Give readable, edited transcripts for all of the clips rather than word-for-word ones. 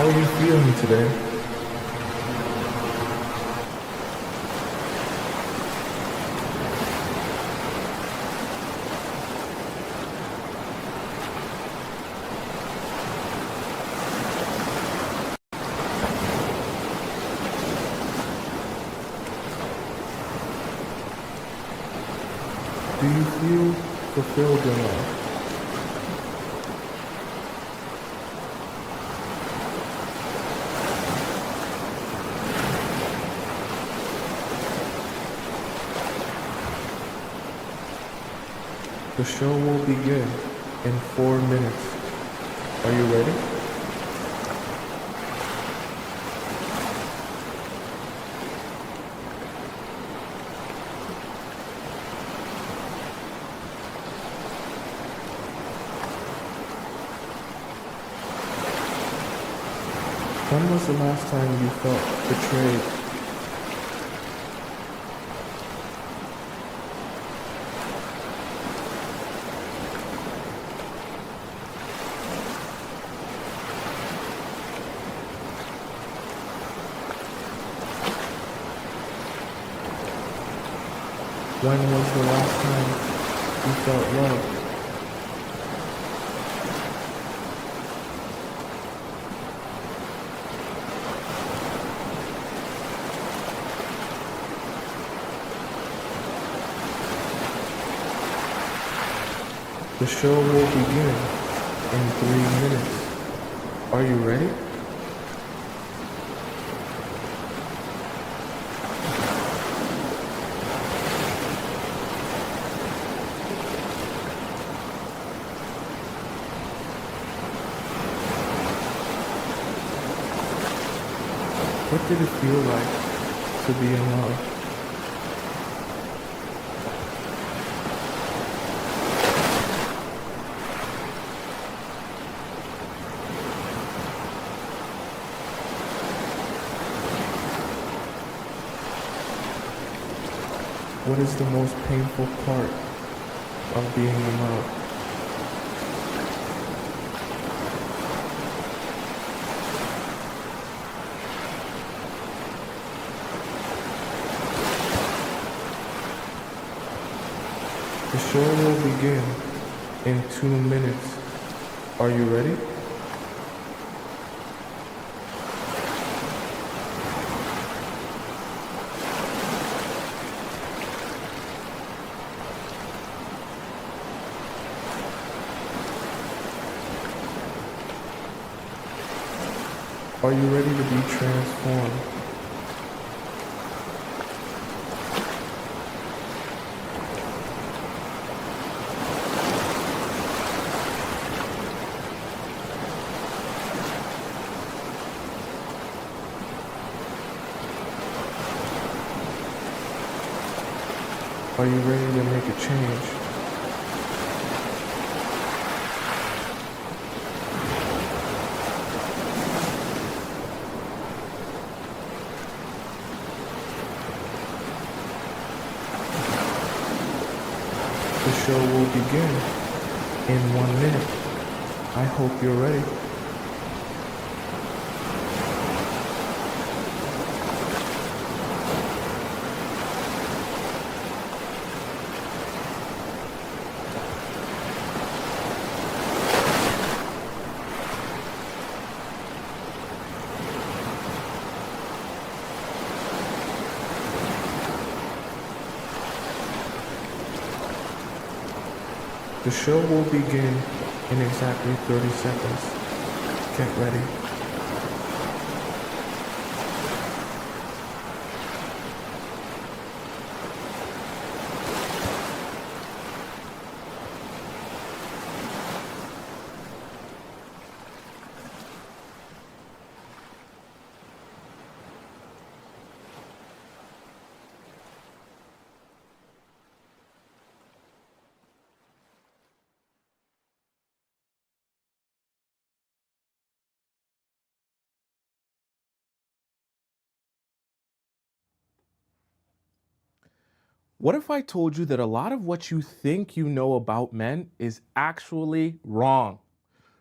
are you feeling today? Do you feel fulfilled in life? The show will begin in 4 minutes. Are you ready? When was the last time you felt betrayed? When was the last time you felt loved? The show will begin in 3 minutes. Are you ready? What did it feel like to be in love? What is the most painful part of being in love? The show will begin in 2 minutes. Are you ready? Are you ready to be transformed? Are you ready to make a change? The show will begin in 1 minute. I hope you're ready. The show will begin in exactly 30 seconds. Get ready. What if I told you that a lot of what you think you know about men is actually wrong?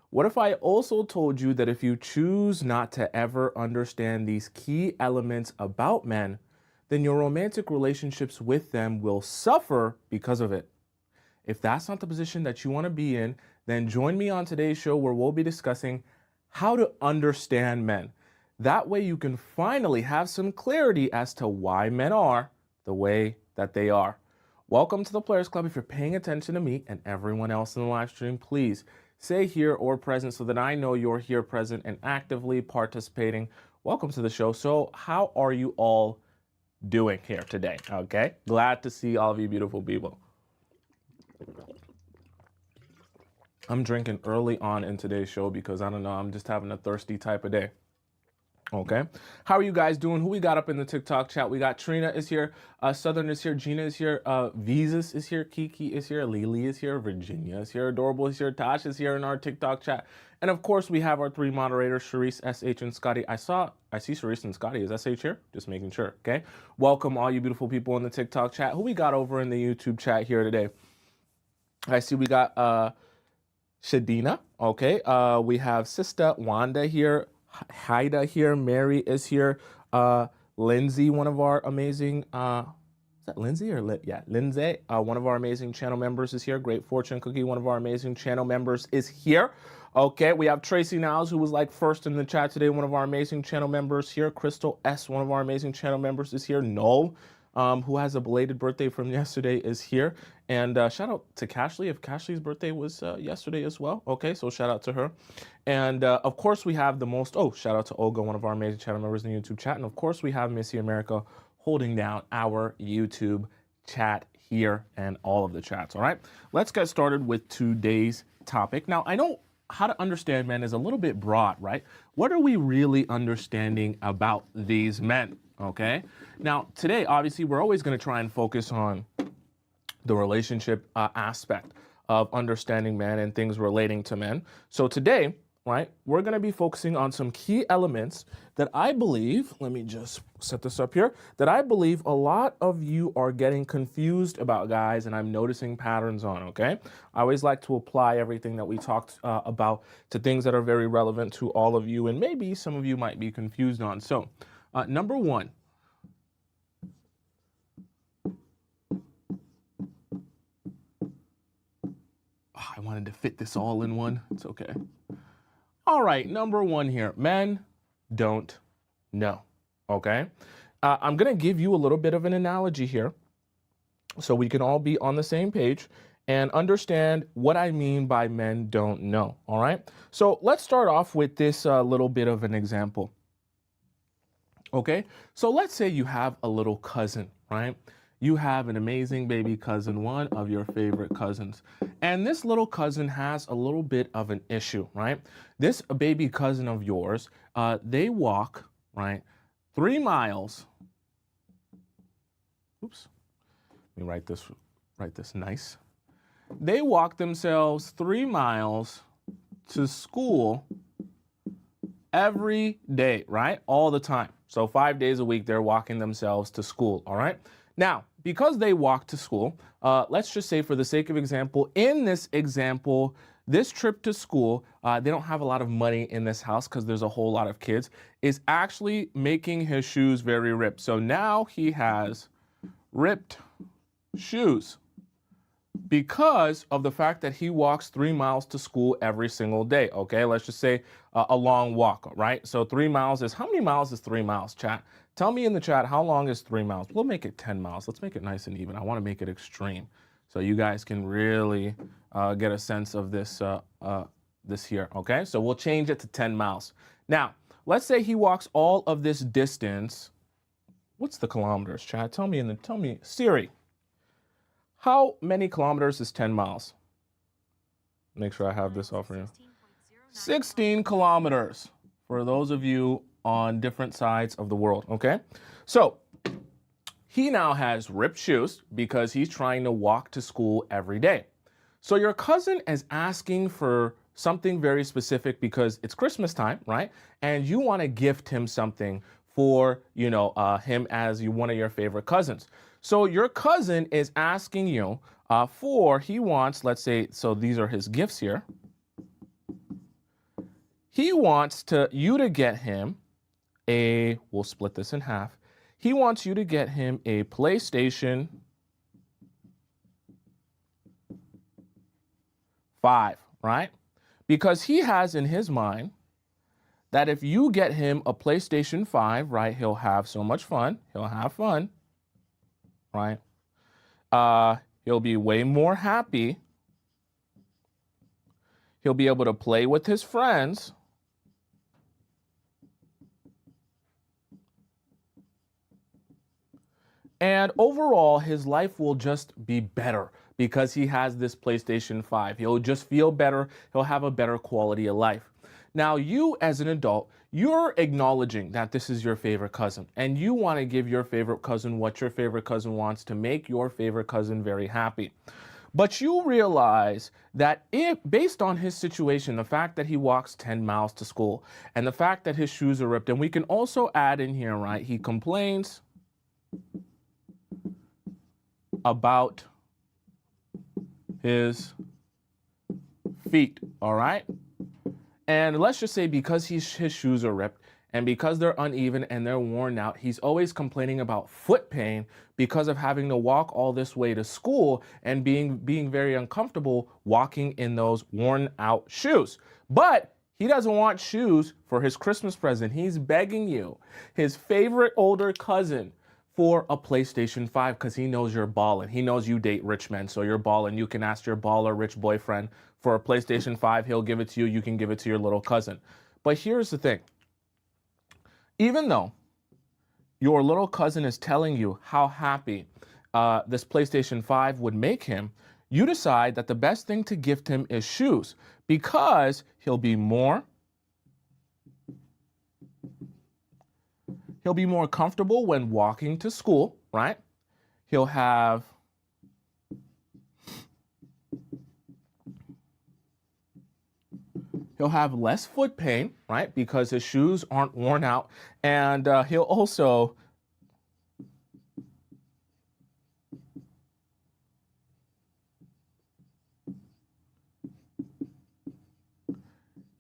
What if I also told you that if you choose not to ever understand these key elements about men, then your romantic relationships with them will suffer because of it? If that's not the position that you want to be in, then join me on today's show where we'll be discussing how to understand men. That way you can finally have some clarity as to why men are the way that they are. Welcome to the Players Club. If you're paying attention to me and everyone else in the live stream, please say here or present so that I know you're here present and actively participating. Welcome to the show. So how are you all doing here today? Okay, glad to see all of you beautiful people. I'm drinking early on in today's show because I don't know, I'm just having a thirsty type of day. Okay, how are you guys doing? Who we got up in the TikTok chat? We got Trina is here, Southern is here, Gina is here, Visas is here, Kiki is here, Lily is here, Virginia is here, Adorable is here, Tosh is here in our TikTok chat, and of course we have our three moderators, Sharice, SH, and Scotty. I see Sharice and Scotty. Is SH here? Just making sure. Okay, welcome all you beautiful people in the TikTok chat. Who we got over in the YouTube chat here today? I see we got Shadina. Okay, we have Sister Wanda here. Haida here, Mary is here, Lindsay, one of our amazing, is that Lindsay or Lindsay, one of our amazing channel members is here. Great Fortune Cookie, one of our amazing channel members is here. Okay, we have Tracy Niles, who was like first in the chat today, one of our amazing channel members here. Crystal S, one of our amazing channel members is here. Noel, who has a belated birthday from yesterday, is here. And shout out to Cashley, if Cashley's birthday was yesterday as well. Okay, so shout out to her. And of course we have shout out to Olga, one of our amazing channel members in the YouTube chat. And of course we have Missy America holding down our YouTube chat here and all of the chats, all right? Let's get started with today's topic. Now, I know how to understand men is a little bit broad, right? What are we really understanding about these men, okay? Now, today, obviously, we're always gonna try and focus on the relationship aspect of understanding men and things relating to men. So today, right, we're gonna be focusing on some key elements that I believe, let me just set this up here, that I believe a lot of you are getting confused about, guys, and I'm noticing patterns on, okay? I always like to apply everything that we talked about to things that are very relevant to all of you, and maybe some of you might be confused on. So, number one, I wanted to fit this all in one. It's okay. All right, number one here. Men don't know, okay? I'm going to give you a little bit of an analogy here so we can all be on the same page and understand what I mean by men don't know, all right? So let's start off with this little bit of an example, okay? So let's say you have a little cousin, right? You have an amazing baby cousin, one of your favorite cousins. And this little cousin has a little bit of an issue, right? This baby cousin of yours, they walk, right, 3 miles. Oops, let me write this nice. They walk themselves 3 miles to school every day, right? All the time. So 5 days a week, they're walking themselves to school, all right? Now, because they walk to school, let's just say for the sake of example, in this example, this trip to school, they don't have a lot of money in this house because there's a whole lot of kids, is actually making his shoes very ripped. So now he has ripped shoes because of the fact that he walks 3 miles to school every single day, okay? Let's just say a long walk, right? So 3 miles is, how many miles is 3 miles, chat? Tell me in the chat, how long is 3 miles? We'll make it 10 miles. Let's make it nice and even. I want to make it extreme so you guys can really get a sense of this, this here, okay? So we'll change it to 10 miles. Now, let's say he walks all of this distance. What's the kilometers, chat? Tell me, Siri, how many kilometers is 10 miles? Make sure I have this off for you. 16 kilometers for those of you on different sides of the world, okay? So he now has ripped shoes because he's trying to walk to school every day. So your cousin is asking for something very specific because it's Christmas time, right? And you want to gift him something for, you know, him as one of your favorite cousins. So your cousin is asking you he wants, let's say, so these are his gifts here. He wants you to get him we'll split this in half. He wants you to get him a PlayStation 5, right? Because he has in his mind that if you get him a PlayStation 5, right, he'll have so much fun. He'll have fun, right? He'll be way more happy. He'll be able to play with his friends. And overall, his life will just be better because he has this PlayStation 5. He'll just feel better. He'll have a better quality of life. Now, you as an adult, you're acknowledging that this is your favorite cousin, and you want to give your favorite cousin what your favorite cousin wants to make your favorite cousin very happy. But you realize that based on his situation, the fact that he walks 10 miles to school and the fact that his shoes are ripped, and we can also add in here, right, he complains about his feet, all right? And let's just say because his shoes are ripped and because they're uneven and they're worn out, he's always complaining about foot pain because of having to walk all this way to school and being very uncomfortable walking in those worn out shoes. But he doesn't want shoes for his Christmas present. He's begging you, his favorite older cousin, for a PlayStation 5 because he knows you're ballin'. He knows you date rich men, so you're ballin'. You can ask your baller rich boyfriend for a PlayStation 5. He'll give it to you. You can give it to your little cousin. But here's the thing. Even though your little cousin is telling you how happy this PlayStation 5 would make him, you decide that the best thing to gift him is shoes because he'll be more comfortable when walking to school, right? He'll have less foot pain, right? Because his shoes aren't worn out. And he'll also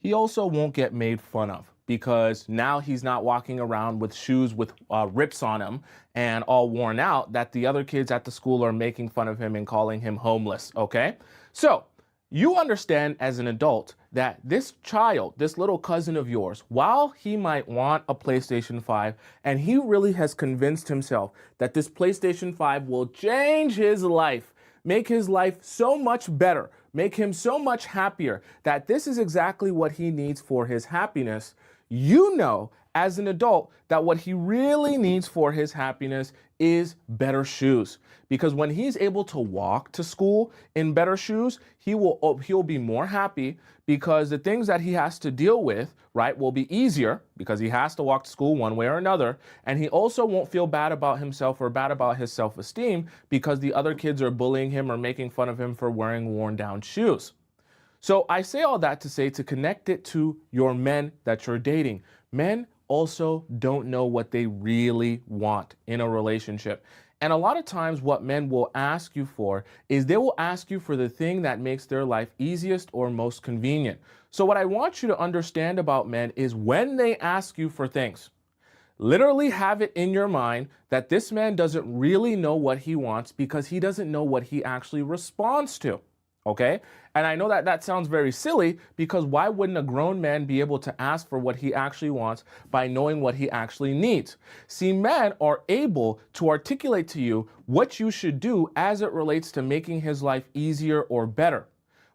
won't get made fun of because now he's not walking around with shoes with rips on him and all worn out that the other kids at the school are making fun of him and calling him homeless, okay? So you understand as an adult that this child, this little cousin of yours, while he might want a PlayStation 5, and he really has convinced himself that this PlayStation 5 will change his life, make his life so much better, make him so much happier, that this is exactly what he needs for his happiness. You know, as an adult, that what he really needs for his happiness is better shoes. Because when he's able to walk to school in better shoes, he'll be more happy because the things that he has to deal with, right, will be easier because he has to walk to school one way or another. And he also won't feel bad about himself or bad about his self-esteem because the other kids are bullying him or making fun of him for wearing worn down shoes. So I say all that to say, to connect it to your men that you're dating. Men also don't know what they really want in a relationship. And a lot of times what men will ask you for is they will ask you for the thing that makes their life easiest or most convenient. So what I want you to understand about men is when they ask you for things, literally have it in your mind that this man doesn't really know what he wants because he doesn't know what he actually responds to. Okay? And I know that that sounds very silly because why wouldn't a grown man be able to ask for what he actually wants by knowing what he actually needs? See, men are able to articulate to you what you should do as it relates to making his life easier or better.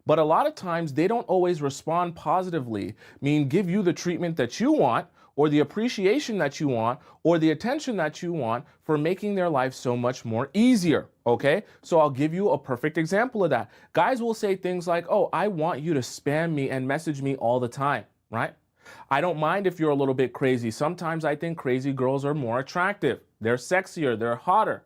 But a lot of times they don't always respond positively, mean give you the treatment that you want or the appreciation that you want or the attention that you want for making their life so much more easier, okay? So I'll give you a perfect example of that. Guys will say things like, oh, I want you to spam me and message me all the time, right? I don't mind if you're a little bit crazy. Sometimes I think crazy girls are more attractive. They're sexier, they're hotter.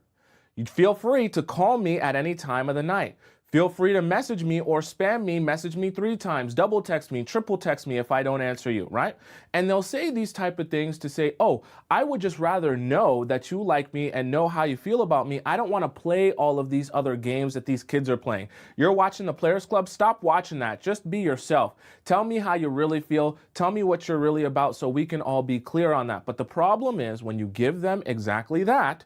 You feel free to call me at any time of the night. Feel free to message me or spam me, message me 3 times, double text me, triple text me if I don't answer you, right? And they'll say these type of things to say, oh, I would just rather know that you like me and know how you feel about me. I don't want to play all of these other games that these kids are playing. You're watching the Players Club? Stop watching that. Just be yourself. Tell me how you really feel. Tell me what you're really about so we can all be clear on that. But the problem is when you give them exactly that,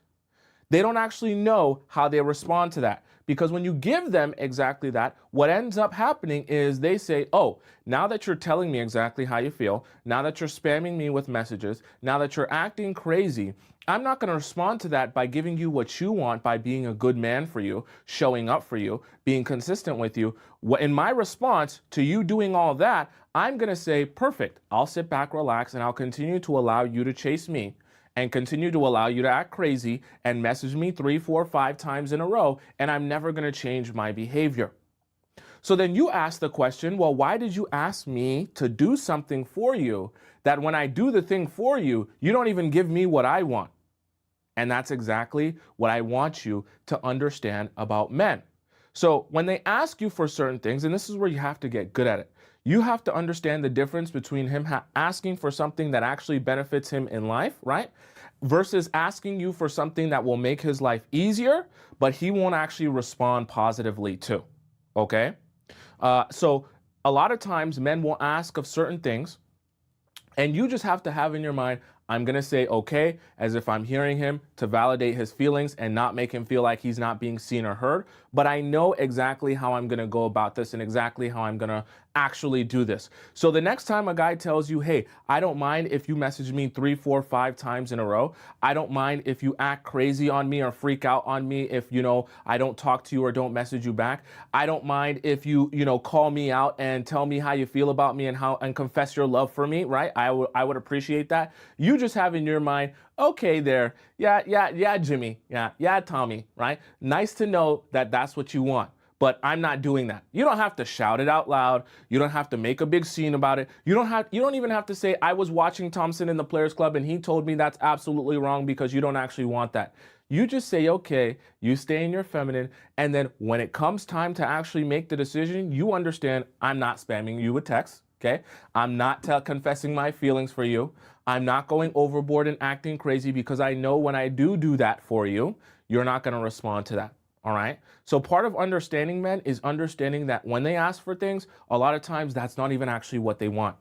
they don't actually know how they respond to that. Because when you give them exactly that, what ends up happening is they say, oh, now that you're telling me exactly how you feel, now that you're spamming me with messages, now that you're acting crazy, I'm not going to respond to that by giving you what you want, by being a good man for you, showing up for you, being consistent with you. In my response to you doing all that, I'm going to say, perfect. I'll sit back, relax, and I'll continue to allow you to chase me and continue to allow you to act crazy and message me 3, 4, 5 times in a row, and I'm never going to change my behavior. So then you ask the question, well, why did you ask me to do something for you that when I do the thing for you, you don't even give me what I want? And that's exactly what I want you to understand about men. So when they ask you for certain things, and this is where you have to get good at it, you have to understand the difference between him asking for something that actually benefits him in life, right? Versus asking you for something that will make his life easier, but he won't actually respond positively to, okay? So a lot of times men will ask of certain things, and you just have to have in your mind, I'm going to say okay, as if I'm hearing him to validate his feelings and not make him feel like he's not being seen or heard. But I know exactly how I'm going to go about this and exactly how I'm going to actually do this. So the next time a guy tells you, hey, I don't mind if you message me 3, 4, 5 times in a row. I don't mind if you act crazy on me or freak out on me if, I don't talk to you or don't message you back. I don't mind if you, call me out and tell me how you feel about me and confess your love for me, right? I would appreciate that. You just have in your mind, okay there, yeah, Jimmy, yeah, Tommy, right? Nice to know that that's what you want, but I'm not doing that. You don't have to shout it out loud. You don't have to make a big scene about it. You don't even have to say, I was watching Tomisin in the Players Club and he told me that's absolutely wrong, because you don't actually want that. You just say, okay, you stay in your feminine, and then when it comes time to actually make the decision, you understand I'm not spamming you with texts. Okay, I'm not confessing my feelings for you. I'm not going overboard and acting crazy, because I know when I do that for you, you're not going to respond to that. All right. So part of understanding men is understanding that when they ask for things, a lot of times that's not even actually what they want.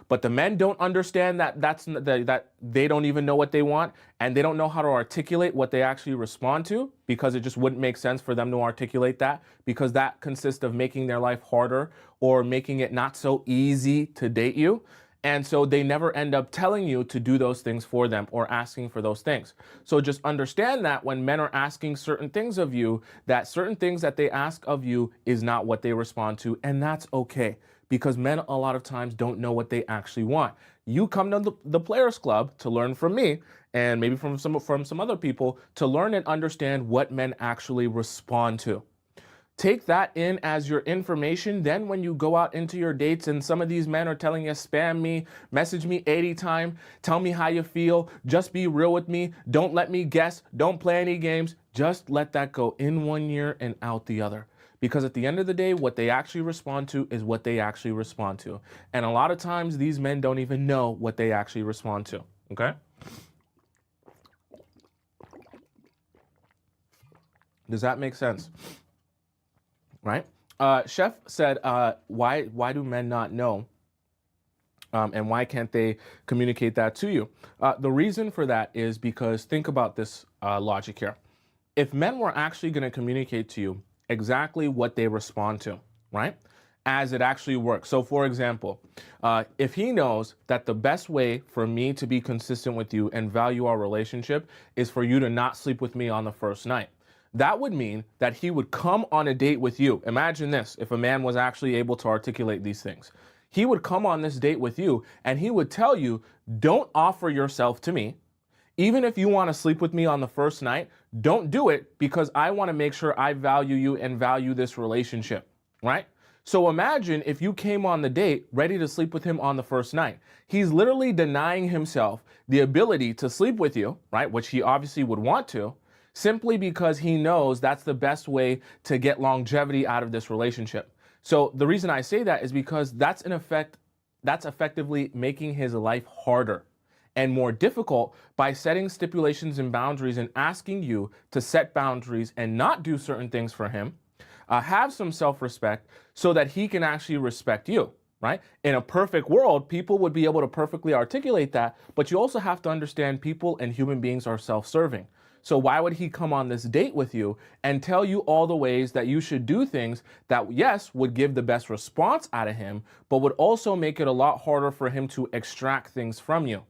But the men don't understand that they don't even know what they want, and they don't know how to articulate what they actually respond to, because it just wouldn't make sense for them to articulate that, because that consists of making their life harder or making it not so easy to date you. And so they never end up telling you to do those things for them or asking for those things. So just understand that when men are asking certain things of you, that certain things that they ask of you is not what they respond to, and that's okay. Because men a lot of times don't know what they actually want. You come to the Players Club to learn from me, and maybe from some other people, to learn and understand what men actually respond to. Take that in as your information. Then when you go out into your dates and some of these men are telling you, spam me, message me 80 times, tell me how you feel, just be real with me, don't let me guess, don't play any games, just let that go in one ear and out the other. Because at the end of the day, what they actually respond to is what they actually respond to. And a lot of times these men don't even know what they actually respond to, okay? Does that make sense? Right? Chef said, why do men not know? And why can't they communicate that to you? The reason for that is because, think about this logic here. If men were actually going to communicate to you exactly what they respond to, right? As it actually works. So for example, if he knows that the best way for me to be consistent with you and value our relationship is for you to not sleep with me on the first night, that would mean that he would come on a date with you. Imagine this, if a man was actually able to articulate these things. He would come on this date with you and he would tell you, don't offer yourself to me. Even if you want to sleep with me on the first night, don't do it, because I want to make sure I value you and value this relationship, right? So imagine if you came on the date ready to sleep with him on the first night. He's literally denying himself the ability to sleep with you, right? Which he obviously would want to, simply because he knows that's the best way to get longevity out of this relationship. So the reason I say that is because that's effectively making his life harder and more difficult by setting stipulations and boundaries and asking you to set boundaries and not do certain things for him, have some self-respect so that he can actually respect you, right? In a perfect world, people would be able to perfectly articulate that, but you also have to understand people and human beings are self-serving. So why would he come on this date with you and tell you all the ways that you should do things that, yes, would give the best response out of him, but would also make it a lot harder for him to extract things from you,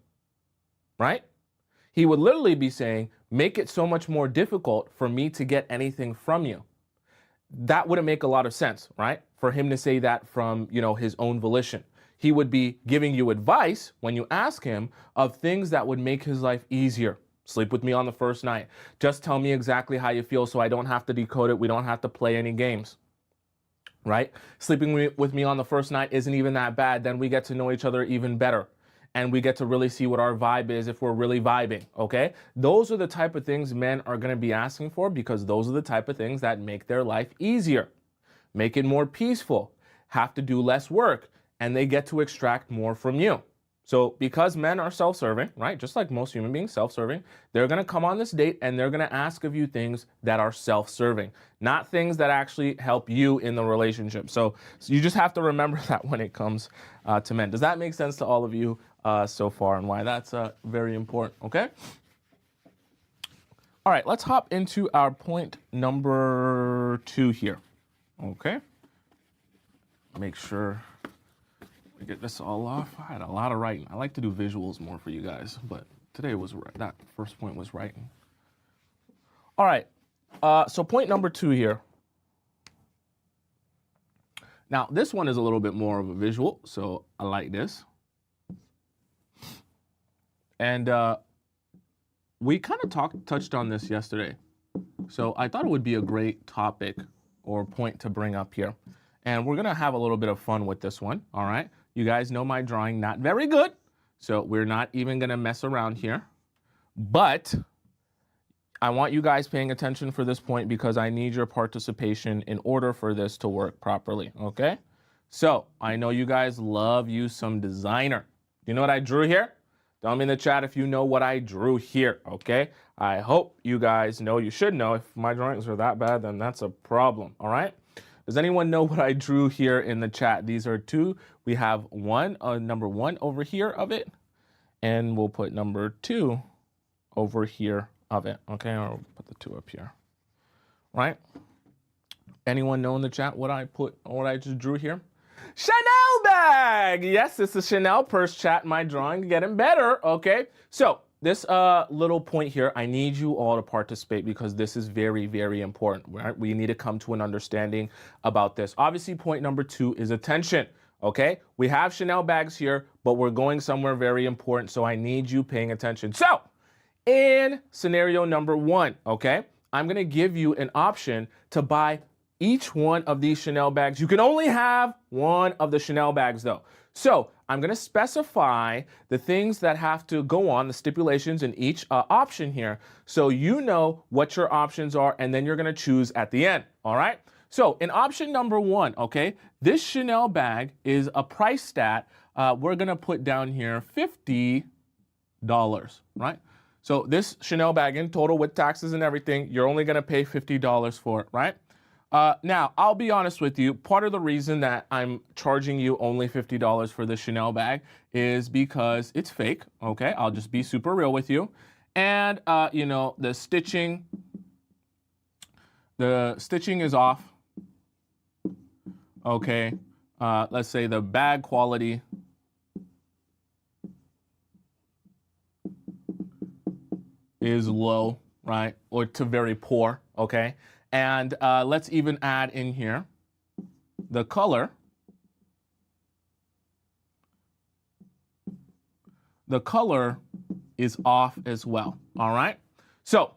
right? He would literally be saying, make it so much more difficult for me to get anything from you. That wouldn't make a lot of sense, right? For him to say that from, his own volition. He would be giving you advice when you ask him of things that would make his life easier. Sleep with me on the first night. Just tell me exactly how you feel so I don't have to decode it. We don't have to play any games, right? Sleeping with me on the first night isn't even that bad. Then we get to know each other even better. And we get to really see what our vibe is if we're really vibing, okay? Those are the type of things men are going to be asking for because those are the type of things that make their life easier, make it more peaceful, have to do less work, and they get to extract more from you. So because men are self-serving, right, just like most human beings self-serving, they're going to come on this date and they're going to ask of you things that are self-serving, not things that actually help you in the relationship. So you just have to remember that when it comes to men. Does that make sense to all of you so far and why that's very important, okay? All right, let's hop into our point number 2 here, okay? Make sure we get this all off. I had a lot of writing. I like to do visuals more for you guys, but today was that first point was writing. All right, so point number 2 here. Now, this one is a little bit more of a visual, so I like this. And we kind of touched on this yesterday. So I thought it would be a great topic or point to bring up here. And we're going to have a little bit of fun with this one, all right? You guys know my drawing, not very good. So we're not even going to mess around here. But I want you guys paying attention for this point because I need your participation in order for this to work properly, okay? So I know you guys love you some designer. You know what I drew here? Tell me in the chat if you know what I drew here, okay? I hope you guys know. You should know. If my drawings are that bad, then that's a problem, all right? Does anyone know what I drew here in the chat? These are 2. We have number 1 over here of it, and we'll put number 2 over here of it, okay? Or we'll put the 2 up here, right? Anyone know in the chat what I just drew here? Chanel bag! Yes, it's a Chanel purse, chat. My drawing getting better, okay? So this little point here, I need you all to participate because this is very, very important, right? We need to come to an understanding about this. Obviously, point number 2 is attention, okay? We have Chanel bags here, but we're going somewhere very important, so I need you paying attention. So in scenario number 1, okay, I'm going to give you an option to buy each one of these Chanel bags. You can only have one of the Chanel bags though. So I'm gonna specify the things that have to go on, the stipulations in each option here, so you know what your options are, and then you're gonna choose at the end, all right? So in option number 1, okay, this Chanel bag is a price stat. We're gonna put down here $50, right? So this Chanel bag in total with taxes and everything, you're only gonna pay $50 for it, right? Now, I'll be honest with you, part of the reason that I'm charging you only $50 for the Chanel bag is because it's fake, okay? I'll just be super real with you. And, the stitching is off, okay? Let's say the bag quality is low, right? Or to very poor, okay? And let's even add in here the color. The color is off as well, all right? So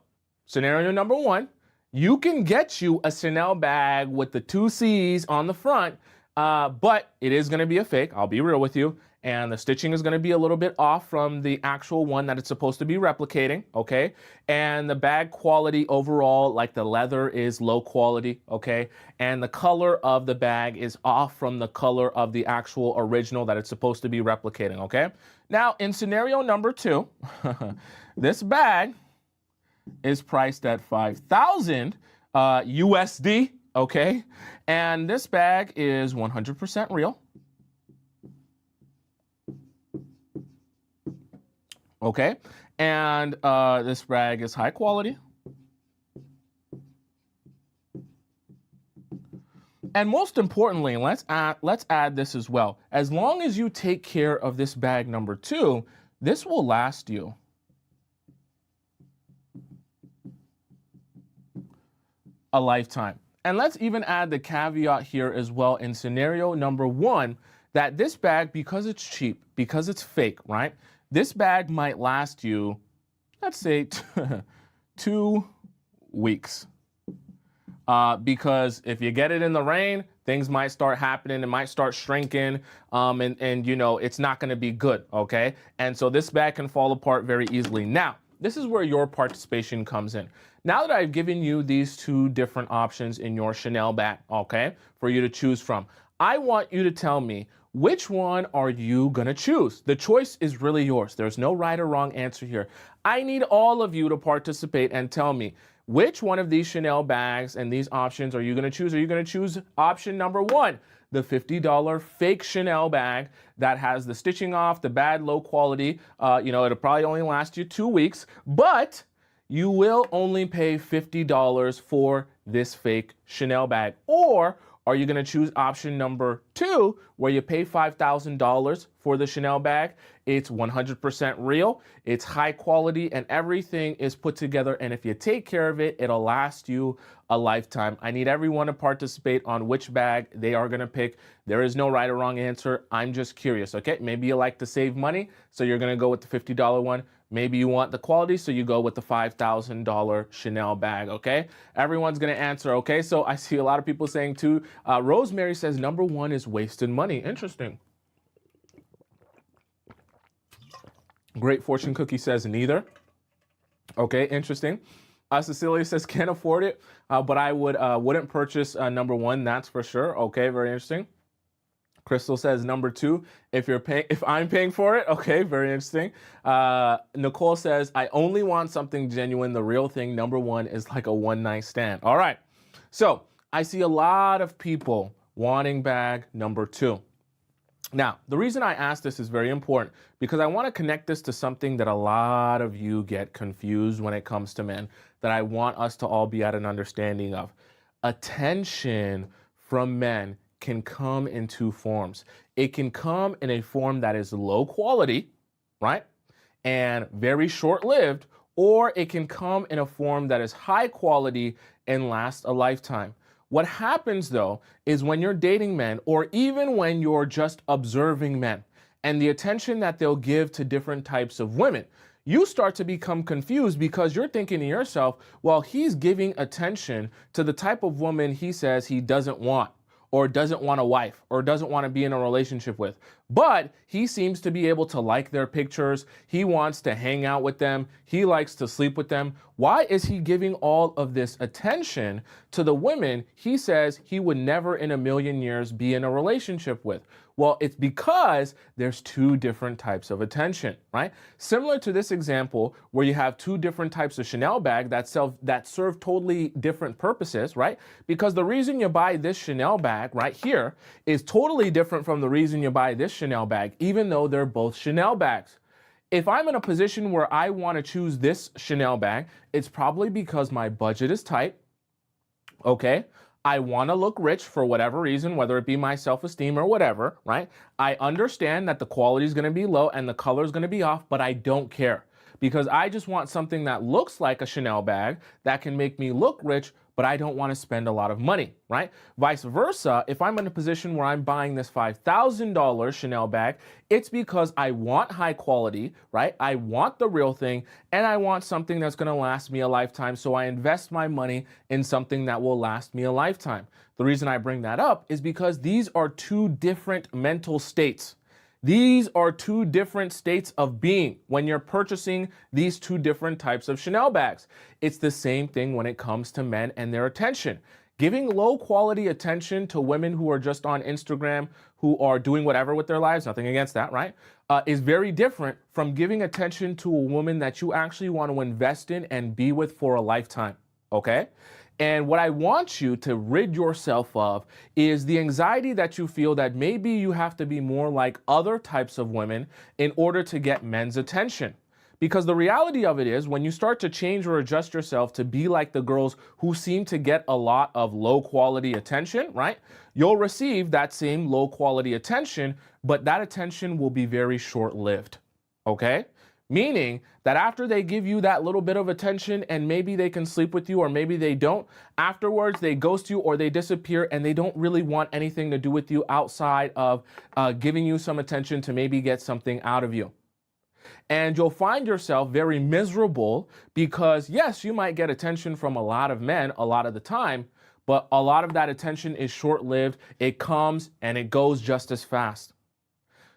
scenario number 1, you can get you a Chanel bag with the 2 C's on the front, but it is gonna be a fake, I'll be real with you. and the stitching is going to be a little bit off from the actual one that it's supposed to be replicating, okay? And the bag quality overall, like the leather is low quality, okay? And the color of the bag is off from the color of the actual original that it's supposed to be replicating, okay? Now, in scenario number 2, this bag is priced at 5,000 USD, okay? And this bag is 100% real. Okay, and this bag is high quality. And most importantly, let's add this as well. As long as you take care of this bag number 2, this will last you a lifetime. And let's even add the caveat here as well in scenario number 1, that this bag, because it's cheap, because it's fake, right? This bag might last you, let's say, 2 weeks. Because if you get it in the rain, things might start happening. It might start shrinking, and you know, it's not going to be good, okay? And so this bag can fall apart very easily. Now, this is where your participation comes in. Now that I've given you these 2 different options in your Chanel bag, okay, for you to choose from, I want you to tell me, which one are you gonna choose? The choice is really yours. There's no right or wrong answer here. I need all of you to participate and tell me, which one of these Chanel bags and these options are you gonna choose? Are you gonna choose option number 1, the $50 fake Chanel bag that has the stitching off, the bad low quality, you know, it'll probably only last you 2 weeks, but you will only pay $50 for this fake Chanel bag? Or are you going to choose option number 2, where you pay $5,000 for the Chanel bag? It's 100% real, it's high quality, and everything is put together. And if you take care of it, it'll last you a lifetime. I need everyone to participate on which bag they are going to pick. There is no right or wrong answer. I'm just curious, okay? Maybe you like to save money, so you're going to go with the $50 one. Maybe you want the quality, so you go with the $5,000 Chanel bag, okay? Everyone's gonna answer, okay? So I see a lot of people saying too, Rosemary says number 1 is wasted money. Interesting. Great Fortune Cookie says neither. Okay, interesting. Cecilia says can't afford it, but I wouldn't purchase number 1, that's for sure. Okay, very interesting. Crystal says number 2, if I'm paying for it. Okay, very interesting. Nicole says, I only want something genuine. The real thing, number 1, is like a one-night stand. All right, so I see a lot of people wanting bag number 2. Now, the reason I ask this is very important because I want to connect this to something that a lot of you get confused when it comes to men, that I want us to all be at an understanding of. Attention from men can come in 2 forms. It can come in a form that is low quality, right? And very short-lived, or it can come in a form that is high quality and last a lifetime. What happens though is when you're dating men, or even when you're just observing men, and the attention that they'll give to different types of women, you start to become confused because you're thinking to yourself, well, he's giving attention to the type of woman he says he doesn't want, or doesn't want a wife, or doesn't want to be in a relationship with. But he seems to be able to like their pictures. He wants to hang out with them. He likes to sleep with them. Why is he giving all of this attention to the women he says he would never in a million years be in a relationship with? Well, it's because there's 2 different types of attention, right? Similar to this example where you have 2 different types of Chanel bag that serve totally different purposes, right? Because the reason you buy this Chanel bag right here is totally different from the reason you buy this Chanel bag, even though they're both Chanel bags. If I'm in a position where I want to choose this Chanel bag, it's probably because my budget is tight, okay? I want to look rich for whatever reason, whether it be my self-esteem or whatever, right? I understand that the quality is going to be low and the color is going to be off, but I don't care because I just want something that looks like a Chanel bag that can make me look rich, but I don't want to spend a lot of money, right? Vice versa, if I'm in a position where I'm buying this $5,000 Chanel bag, it's because I want high quality, right? I want the real thing, and I want something that's going to last me a lifetime, so I invest my money in something that will last me a lifetime. The reason I bring that up is because these are 2 different mental states. These are two different states of being when you're purchasing these two different types of Chanel bags. It's the same thing when it comes to men and their attention. Giving low quality attention to women who are just on Instagram, who are doing whatever with their lives, nothing against that, right? Is very different from giving attention to a woman that you actually want to invest in and be with for a lifetime, okay? And what I want you to rid yourself of is the anxiety that you feel that maybe you have to be more like other types of women in order to get men's attention. Because the reality of it is, when you start to change or adjust yourself to be like the girls who seem to get a lot of low quality attention, right? You'll receive that same low quality attention, but that attention will be very short lived. Okay? Meaning that after they give you that little bit of attention and maybe they can sleep with you or maybe they don't, afterwards they ghost you or they disappear and they don't really want anything to do with you outside of giving you some attention to maybe get something out of you. And you'll find yourself very miserable because, yes, you might get attention from a lot of men a lot of the time, but a lot of that attention is short-lived. It comes and it goes just as fast.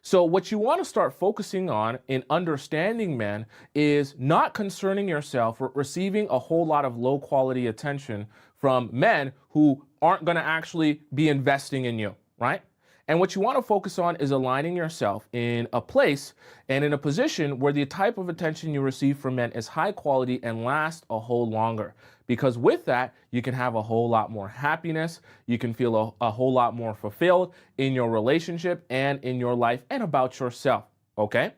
So what you want to start focusing on in understanding men is not concerning yourself with receiving a whole lot of low quality attention from men who aren't going to actually be investing in you, right? And what you want to focus on is aligning yourself in a place and in a position where the type of attention you receive from men is high quality and lasts a whole longer. Because with that, you can have a whole lot more happiness. You can feel a whole lot more fulfilled in your relationship and in your life and about yourself. Okay?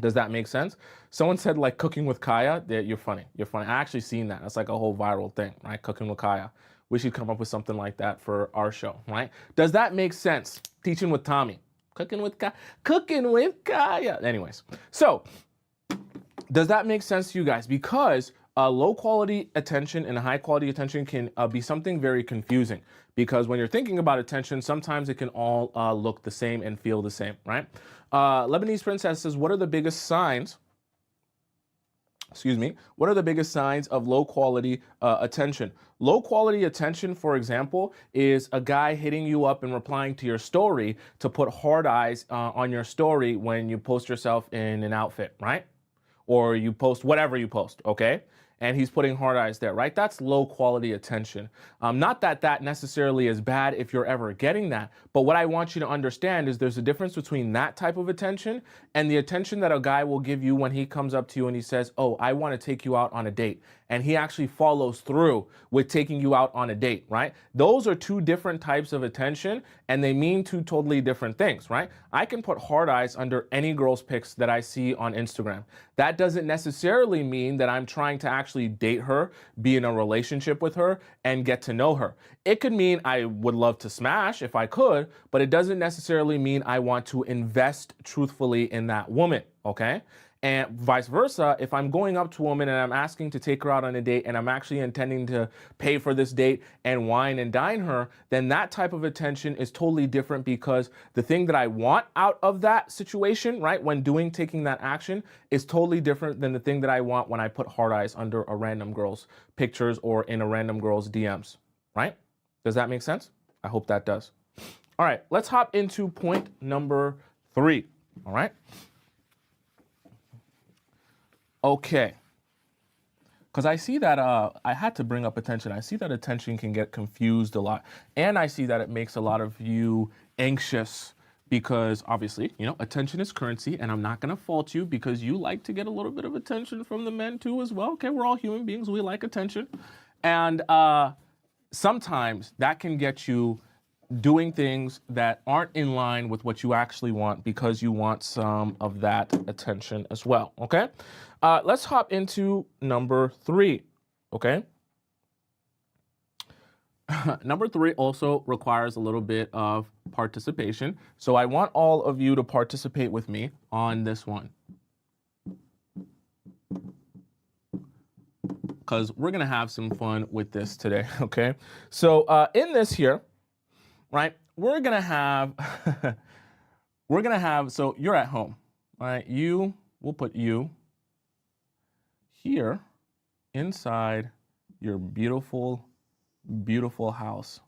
Does that make sense? Someone said like cooking with Kaya. You're funny. You're funny. I actually seen that. That's like a whole viral thing, right? Cooking with Kaya. We should come up with something like that for our show, right? Does that make sense? Teaching with Tommy. Cooking with Kaya. Cooking with Kaya. Anyways, so does that make sense to you guys? Because low quality attention and high quality attention can be something very confusing, because when you're thinking about attention, sometimes it can all look the same and feel the same, right? Lebanese Princess says, what are the biggest signs? What are the biggest signs of low quality attention? Low quality attention, for example, is a guy hitting you up and replying to your story to put hard eyes on your story when you post yourself in an outfit, right? Or you post whatever you post, okay? And he's putting hard eyes there, right? That's low quality attention. Not that that necessarily is bad if you're ever getting that, but what I want you to understand is there's a difference between that type of attention and the attention that a guy will give you when he comes up to you and he says, oh, I want to take you out on a date. And he actually follows through with taking you out on a date, right? Those are two different types of attention and they mean two totally different things, right? I can put hard eyes under any girl's pics that I see on Instagram. That doesn't necessarily mean that I'm trying to actually date her, be in a relationship with her, and get to know her. It could mean I would love to smash if I could, but it doesn't necessarily mean I want to invest truthfully in that woman, okay? And vice versa, if I'm going up to a woman and I'm asking to take her out on a date and I'm actually intending to pay for this date and wine and dine her, then that type of attention is totally different, because the thing that I want out of that situation, right, when taking that action is totally different than the thing that I want when I put hard eyes under a random girl's pictures or in a random girl's DMs, right? Does that make sense? I hope that does. All right, let's hop into point number 3, all right? Okay, because I see that I had to bring up attention. I see that attention can get confused a lot. And I see that it makes a lot of you anxious because obviously, you know, attention is currency, and I'm not going to fault you because you like to get a little bit of attention from the men too as well. Okay, we're all human beings. We like attention. And sometimes that can get you doing things that aren't in line with what you actually want because you want some of that attention as well, okay? Let's hop into number 3, okay? Number 3 also requires a little bit of participation. So I want all of you to participate with me on this one, because we're gonna have some fun with this today, okay? So in this here, right, we're gonna have, so you're at home, all right? We'll put you here inside your beautiful, beautiful house,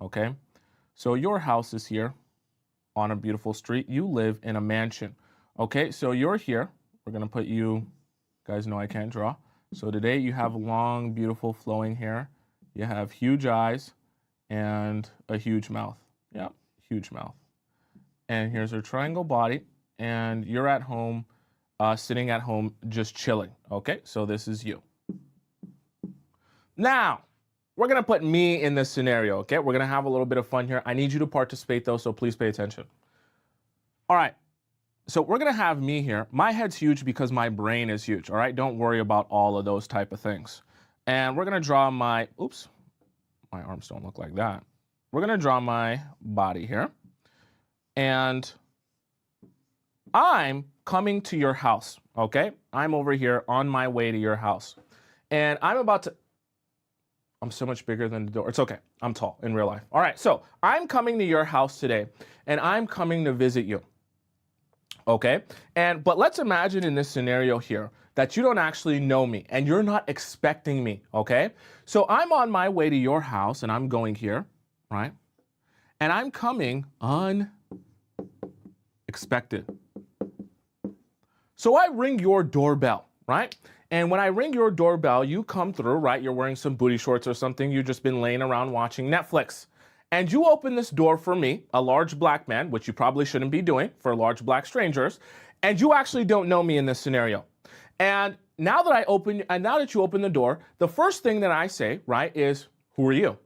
okay? So your house is here, on a beautiful street. You live in a mansion. Okay, so you're here. We're gonna put you, guys know I can't draw. So today you have long, beautiful flowing hair. You have huge eyes and a huge mouth. Yeah, huge mouth. And here's her triangle body. And you're at home, sitting at home, just chilling. Okay, so this is you. Now, we're gonna put me in this scenario, okay? We're gonna have a little bit of fun here. I need you to participate though, so please pay attention. All right, so we're gonna have me here. My head's huge because my brain is huge, all right? Don't worry about all of those type of things. And we're gonna draw my, oops, my arms don't look like that. We're gonna draw my body here. And I'm coming to your house, okay? I'm over here on my way to your house. And I'm about to, I'm so much bigger than the door. It's okay, I'm tall in real life. All right, so I'm coming to your house today and I'm coming to visit you, okay? But let's imagine in this scenario here that you don't actually know me and you're not expecting me, okay? So I'm on my way to your house and I'm going here, right? And I'm coming unexpected. So I ring your doorbell, right? And when I ring your doorbell, you come through, right? You're wearing some booty shorts or something. You've just been laying around watching Netflix. And you open this door for me, a large black man, which you probably shouldn't be doing for large black strangers. And you actually don't know me in this scenario. And now that you open the door, the first thing that I say, right, is, who are you?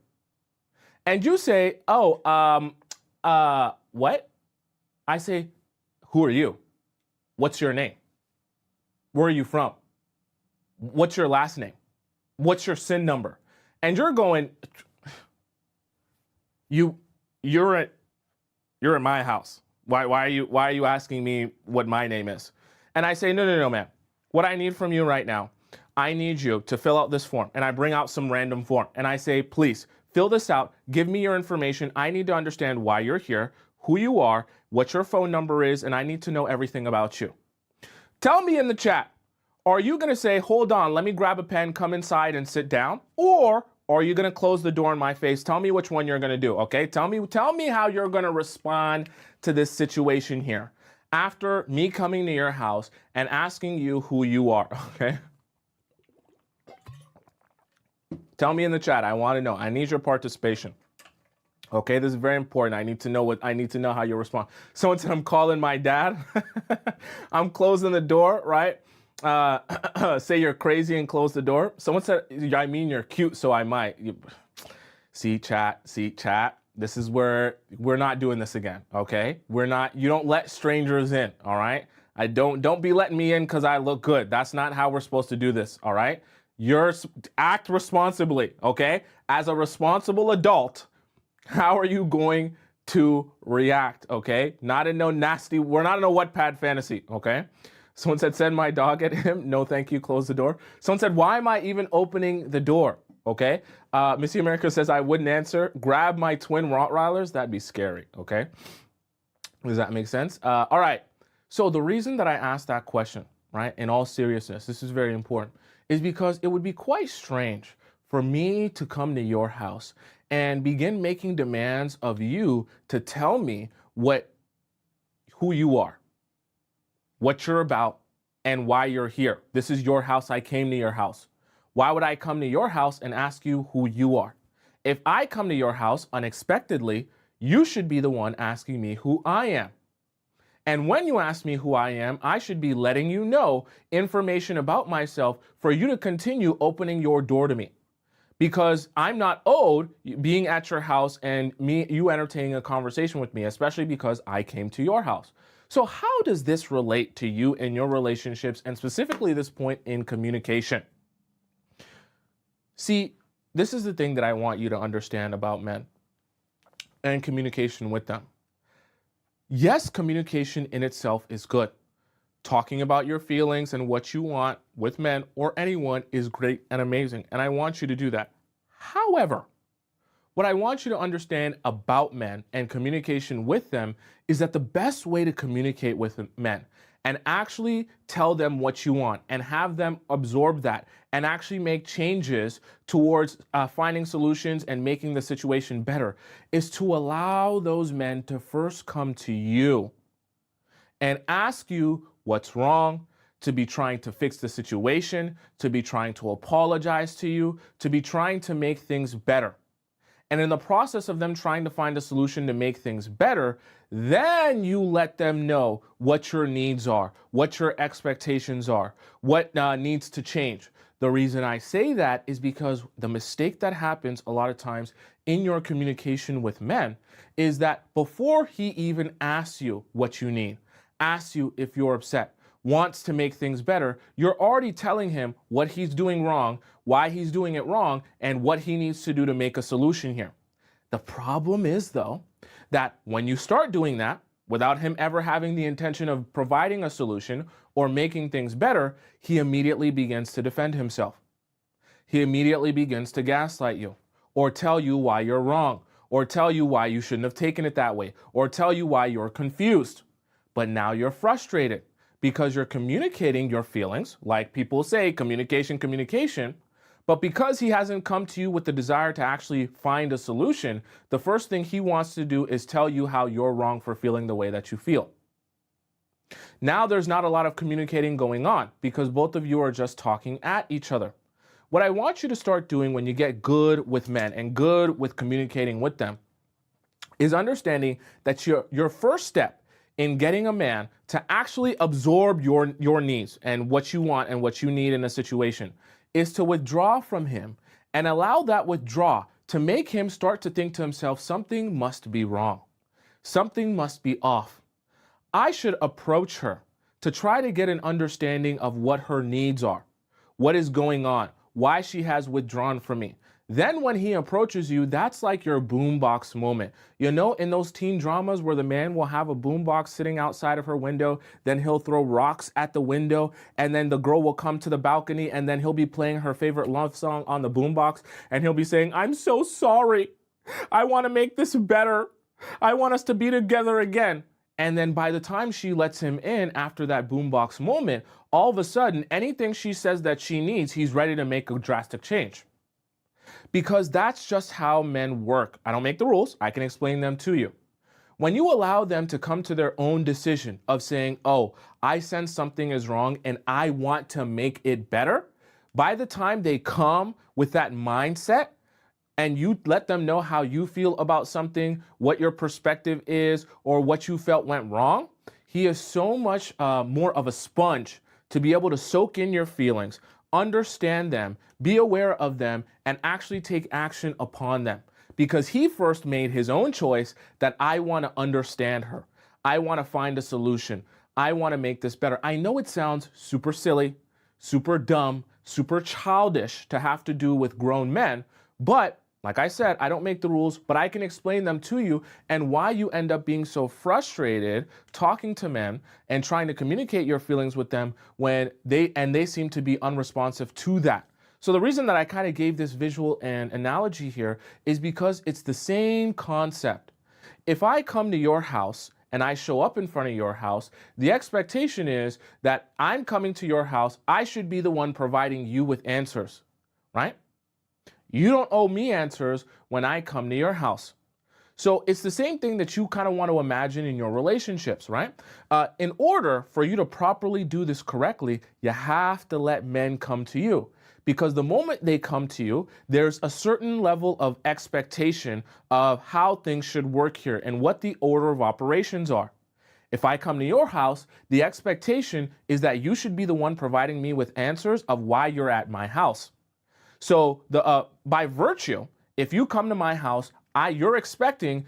And you say, oh, what? I say, who are you? What's your name? Where are you from? What's your last name? What's your SIN number? And you're going, you're at my house. Why are you asking me what my name is? And I say, no, man. What I need from you right now, I need you to fill out this form. And I bring out some random form. And I say, please, fill this out. Give me your information. I need to understand why you're here, who you are, what your phone number is, and I need to know everything about you. Tell me in the chat, are you gonna say, hold on, let me grab a pen, come inside and sit down? Or are you gonna close the door in my face? Tell me which one you're gonna do, okay? Tell me how you're gonna respond to this situation here after me coming to your house and asking you who you are, okay? Tell me in the chat, I wanna know, I need your participation. Okay, this is very important. I need to know how you respond. Someone said I'm calling my dad. I'm closing the door, right? Say you're crazy and close the door. Someone said, I mean you're cute, so I might. See chat. This is where we're not doing this again, okay? You don't let strangers in, all right? Don't be letting me in because I look good. That's not how we're supposed to do this, all right? Act responsibly, okay? As a responsible adult, how are you going to react, okay? Not in no nasty, we're not in a Wattpad fantasy, okay? Someone said, send my dog at him. No, thank you, close the door. Someone said, why am I even opening the door, okay? Missy America says, I wouldn't answer. Grab my twin Rottweilers, that'd be scary, okay? Does that make sense? All right, so the reason that I asked that question, right, in all seriousness, this is very important, is because it would be quite strange for me to come to your house and begin making demands of you to tell me who you are, what you're about, and why you're here. This is your house. I came to your house. Why would I come to your house and ask you who you are? If I come to your house unexpectedly, you should be the one asking me who I am. And when you ask me who I am, I should be letting you know information about myself for you to continue opening your door to me. Because I'm not owed being at your house and you entertaining a conversation with me, especially because I came to your house. So how does this relate to you and your relationships, and specifically this point in communication? See, this is the thing that I want you to understand about men and communication with them. Yes, communication in itself is good. Talking about your feelings and what you want with men or anyone is great and amazing, and I want you to do that. However, what I want you to understand about men and communication with them is that the best way to communicate with men and actually tell them what you want and have them absorb that and actually make changes towards finding solutions and making the situation better, is to allow those men to first come to you and ask you what's wrong, to be trying to fix the situation, to be trying to apologize to you, to be trying to make things better. And in the process of them trying to find a solution to make things better, then you let them know what your needs are, what your expectations are, what needs to change. The reason I say that is because the mistake that happens a lot of times in your communication with men is that before he even asks you what you need, asks you if you're upset, wants to make things better, you're already telling him what he's doing wrong, why he's doing it wrong, and what he needs to do to make a solution here. The problem is, though, that when you start doing that, without him ever having the intention of providing a solution or making things better, he immediately begins to defend himself. He immediately begins to gaslight you, or tell you why you're wrong, or tell you why you shouldn't have taken it that way, or tell you why you're confused. But now you're frustrated because you're communicating your feelings, like people say, communication, but because he hasn't come to you with the desire to actually find a solution, the first thing he wants to do is tell you how you're wrong for feeling the way that you feel. Now there's not a lot of communicating going on because both of you are just talking at each other. What I want you to start doing when you get good with men and good with communicating with them is understanding that your first step in getting a man to actually absorb your needs and what you want and what you need in a situation is to withdraw from him and allow that withdrawal to make him start to think to himself, something must be wrong. Something must be off. I should approach her to try to get an understanding of what her needs are, what is going on, why she has withdrawn from me. Then when he approaches you, that's like your boombox moment. You know, in those teen dramas where the man will have a boombox sitting outside of her window, then he'll throw rocks at the window, and then the girl will come to the balcony, and then he'll be playing her favorite love song on the boombox, and he'll be saying, I'm so sorry. I want to make this better. I want us to be together again. And then by the time she lets him in after that boombox moment, all of a sudden, anything she says that she needs, he's ready to make a drastic change. Because that's just how men work. I don't make the rules. I can explain them to you. When you allow them to come to their own decision of saying, oh, I sense something is wrong and I want to make it better, by the time they come with that mindset and you let them know how you feel about something, what your perspective is, or what you felt went wrong, he is so much more of a sponge to be able to soak in your feelings, understand them, be aware of them, and actually take action upon them. Because he first made his own choice that I want to understand her. I want to find a solution. I want to make this better. I know it sounds super silly, super dumb, super childish to have to do with grown men, but like I said, I don't make the rules, but I can explain them to you and why you end up being so frustrated talking to men and trying to communicate your feelings with them when they seem to be unresponsive to that. So the reason that I kind of gave this visual and analogy here is because it's the same concept. If I come to your house and I show up in front of your house, the expectation is that I'm coming to your house, I should be the one providing you with answers, right? You don't owe me answers when I come to your house. So it's the same thing that you kind of want to imagine in your relationships, right? In order for you to properly do this correctly, you have to let men come to you. Because the moment they come to you, there's a certain level of expectation of how things should work here and what the order of operations are. If I come to your house, the expectation is that you should be the one providing me with answers of why you're at my house. So by virtue, if you come to my house, I'm expecting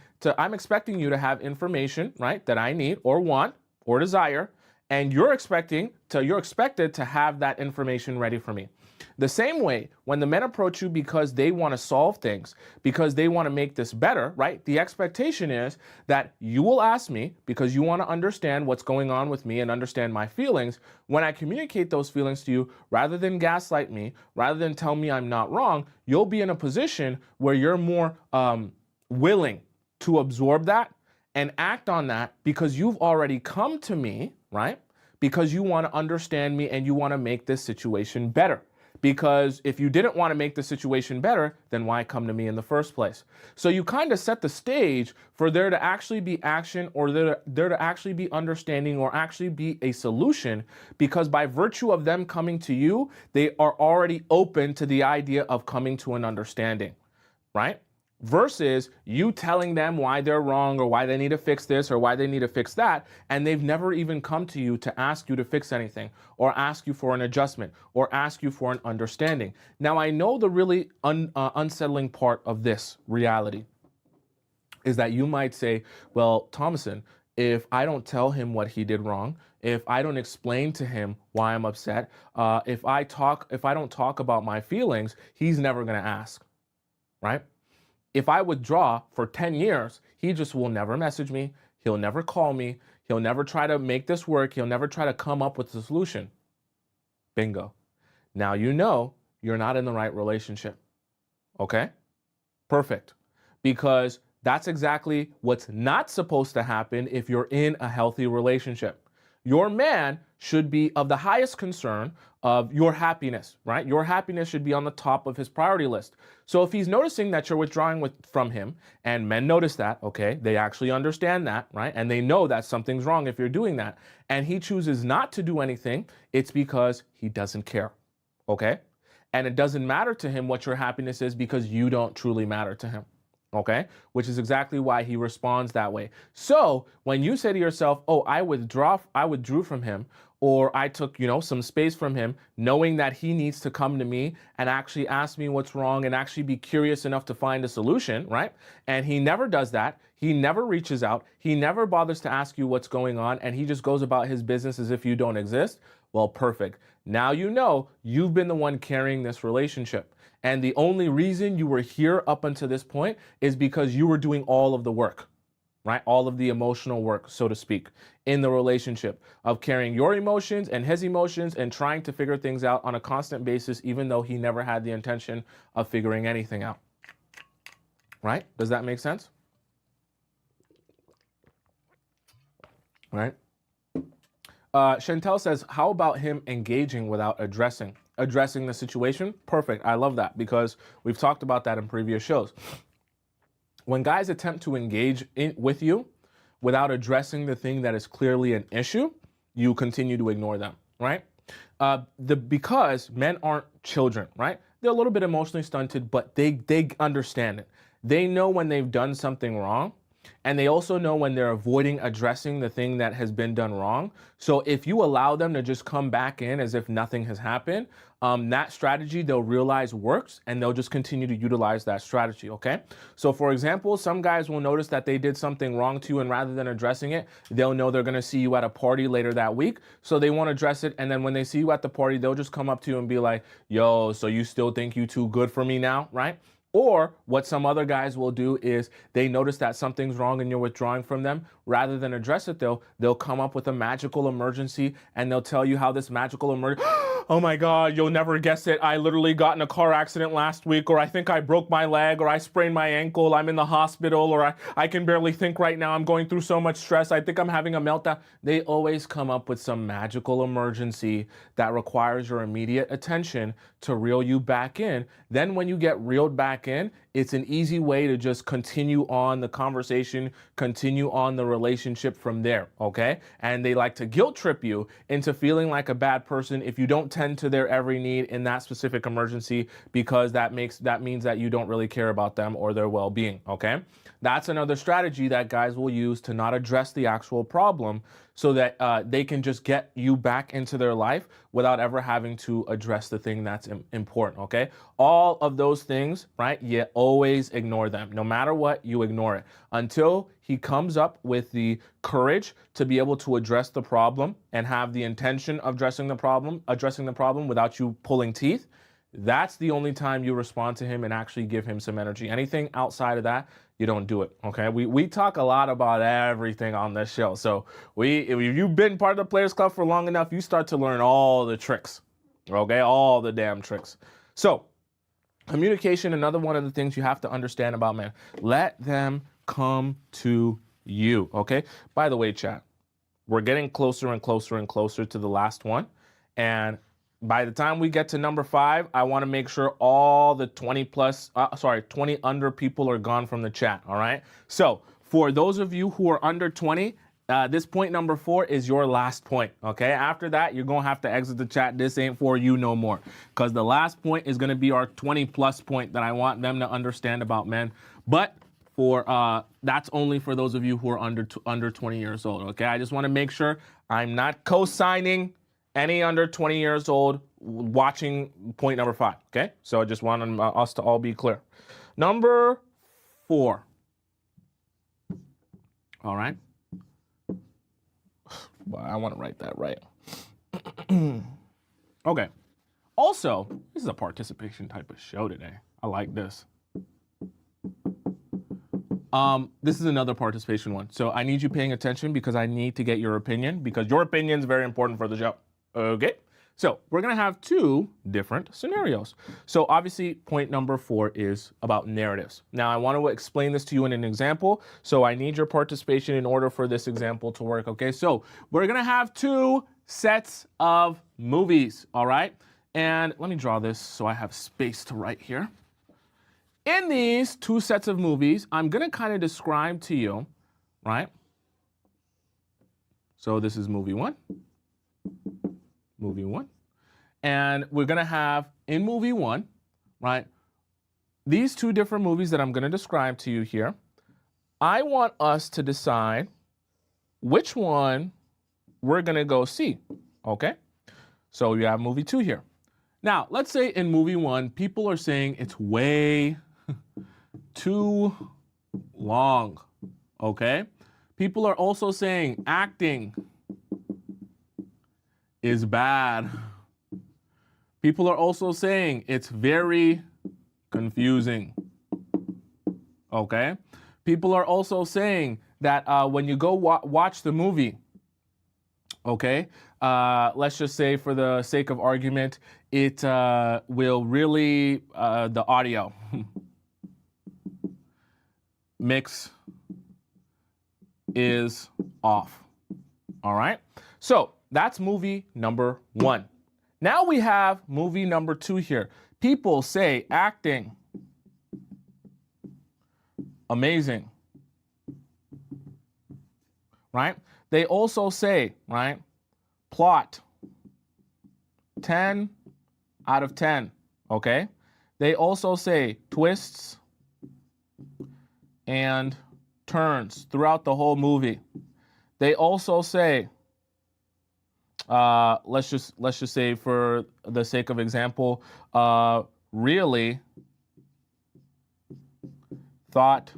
you to have information, right, that I need or want or desire, and you're expected to have that information ready for me. The same way, when the men approach you because they want to solve things, because they want to make this better, right? The expectation is that you will ask me because you want to understand what's going on with me and understand my feelings. When I communicate those feelings to you, rather than gaslight me, rather than tell me I'm not wrong, you'll be in a position where you're more willing to absorb that and act on that because you've already come to me, right? because you want to understand me and you want to make this situation better. Because if you didn't want to make the situation better, then why come to me in the first place? So you kind of set the stage for there to actually be action, or there to actually be understanding, or actually be a solution, because by virtue of them coming to you, they are already open to the idea of coming to an understanding, right? Versus you telling them why they're wrong, or why they need to fix this, or why they need to fix that, and they've never even come to you to ask you to fix anything, or ask you for an adjustment, or ask you for an understanding. Now, I know the really unsettling part of this reality is that you might say, well, Tomisin, if I don't tell him what he did wrong, if I don't explain to him why I'm upset, if I don't talk about my feelings, he's never going to ask, right? If I withdraw for 10 years, he just will never message me. He'll never call me. He'll never try to make this work. He'll never try to come up with a solution. Bingo. Now you know you're not in the right relationship. Okay? Perfect. Because that's exactly what's not supposed to happen if you're in a healthy relationship. Your man should be of the highest concern of your happiness, right? Your happiness should be on the top of his priority list. So if he's noticing that you're withdrawing from him, and men notice that, okay, they actually understand that, right? And they know that something's wrong if you're doing that, and he chooses not to do anything, it's because he doesn't care, okay? And it doesn't matter to him what your happiness is, because you don't truly matter to him. Okay, which is exactly why he responds that way. So when you say to yourself, oh, I withdrew from him, or I took, some space from him, knowing that he needs to come to me and actually ask me what's wrong and actually be curious enough to find a solution, right? And he never does that. He never reaches out. He never bothers to ask you what's going on, and he just goes about his business as if you don't exist. Well, perfect. Now you know you've been the one carrying this relationship. And the only reason you were here up until this point is because you were doing all of the work, right? All of the emotional work, so to speak, in the relationship of carrying your emotions and his emotions and trying to figure things out on a constant basis, even though he never had the intention of figuring anything out, right? Does that make sense? Right? Chantel says, how about him engaging without addressing the situation? Perfect. I love that, because we've talked about that in previous shows. When guys attempt to engage with you without addressing the thing that is clearly an issue, you continue to ignore them, right? Because men aren't children, right? They're a little bit emotionally stunted, but they understand it. They know when they've done something wrong, and they also know when they're avoiding addressing the thing that has been done wrong. So if you allow them to just come back in as if nothing has happened, that strategy they'll realize works, and they'll just continue to utilize that strategy, okay? So for example, some guys will notice that they did something wrong to you, and rather than addressing it, they'll know they're gonna see you at a party later that week, so they won't address it, and then when they see you at the party, they'll just come up to you and be like, yo, so you still think you too good for me now, right? Or what some other guys will do is they notice that something's wrong and you're withdrawing from them. Rather than address it, they'll come up with a magical emergency, and they'll tell you how this magical emergency, oh my God, you'll never guess it. I literally got in a car accident last week, or I think I broke my leg, or I sprained my ankle. I'm in the hospital, or I can barely think right now. I'm going through so much stress. I think I'm having a meltdown. They always come up with some magical emergency that requires your immediate attention to reel you back in. Then when you get reeled back in, it's an easy way to just continue on the conversation, continue on the relationship from there, okay? And they like to guilt trip you into feeling like a bad person if you don't tend to their every need in that specific emergency, because that means that you don't really care about them or their well-being, okay? That's another strategy that guys will use to not address the actual problem, so that they can just get you back into their life without ever having to address the thing that's important, okay? All of those things, right? You always ignore them. No matter what, you ignore it until he comes up with the courage to be able to address the problem and have the intention of addressing the problem without you pulling teeth. That's the only time you respond to him and actually give him some energy. Anything outside of that, you don't do it, okay? We talk a lot about everything on this show. So if you've been part of the Players Club for long enough, you start to learn all the tricks, okay? All the damn tricks. So communication, another one of the things you have to understand about men. Let them come to you, okay? By the way, chat, we're getting closer and closer and closer to the last one. And by the time we get to number 5, I want to make sure all the 20 under people are gone from the chat. All right. So for those of you who are under 20, this point number 4 is your last point. Okay. After that, you're going to have to exit the chat. This ain't for you no more, because the last point is going to be our 20+ point that I want them to understand about men. But for that's only for those of you who are under 20 years old. Okay. I just want to make sure I'm not co-signing any under 20 years old watching point number 5. Okay. So I just want us to all be clear. Number 4. All right. Well, I want to write that right. Okay. Also, this is a participation type of show today. I like this. This is another participation one. So I need you paying attention because I need to get your opinion, because your opinion is very important for the show. Okay. So we're going to have 2 different scenarios. So obviously point number 4 is about narratives. Now I want to explain this to you in an example. So I need your participation in order for this example to work. Okay. So we're going to have 2 sets of movies. All right. And let me draw this so I have space to write here. In these 2 sets of movies, I'm going to kind of describe to you, right? So this is movie 1. Movie 1. And we're going to have in movie 1, right, these 2 different movies that I'm going to describe to you here. I want us to decide which one we're going to go see. Okay. So you have movie 2 here. Now, let's say in movie 1, people are saying it's way too long. Okay. People are also saying acting is bad. People are also saying it's very confusing. Okay. People are also saying that when you go watch the movie, okay, let's just say for the sake of argument, it will really, the audio mix is off. All right. So that's movie number 1. Now we have movie number 2 here. People say acting amazing, right? They also say, right, plot 10 out of 10, okay? They also say twists and turns throughout the whole movie. They also say, let's just say for the sake of example, really thought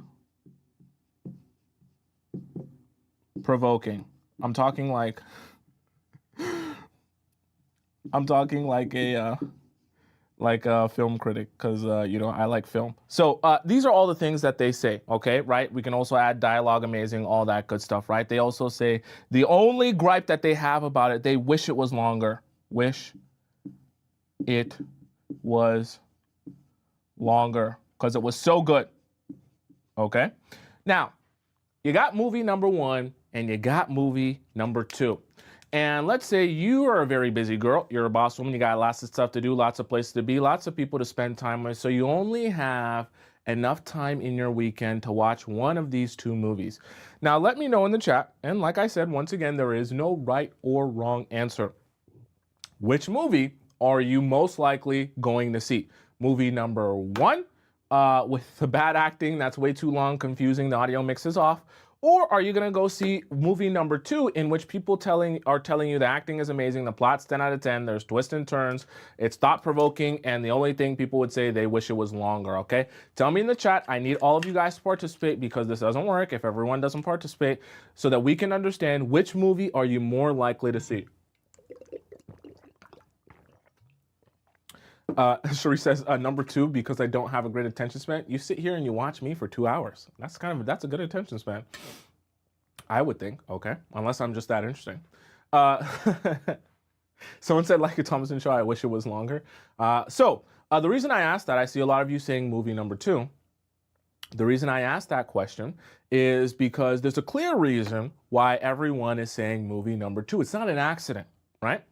provoking. I'm talking like a film critic, because you know, I like film. So these are all the things that they say, okay, right? We can also add dialogue amazing, all that good stuff, right? They also say the only gripe that they have about it, they wish it was longer. Wish it was longer because it was so good. Okay. Now, you got movie number 1 and you got movie number 2. And let's say you are a very busy girl, you're a boss woman, you got lots of stuff to do, lots of places to be, lots of people to spend time with, so you only have enough time in your weekend to watch one of these 2 movies. Now let me know in the chat, and like I said, once again, there is no right or wrong answer. Which movie are you most likely going to see? Movie number 1, with the bad acting, that's way too long, confusing, the audio mix is off. Or are you going to go see movie number 2, in which people are telling you the acting is amazing, the plot's 10 out of 10, there's twists and turns, it's thought-provoking, and the only thing people would say, they wish it was longer, okay? Tell me in the chat. I need all of you guys to participate, because this doesn't work if everyone doesn't participate, so that we can understand which movie are you more likely to see. Cherie says number 2, because I don't have a great attention span. You sit here and you watch me for 2 hours. That's a good attention span, I would think. Okay, unless I'm just that interesting. Someone said like a Tomisin show. I wish it was longer. So the reason I asked that, I see a lot of you saying movie number 2. The reason I asked that question is because there's a clear reason why everyone is saying movie number two. It's not an accident, right?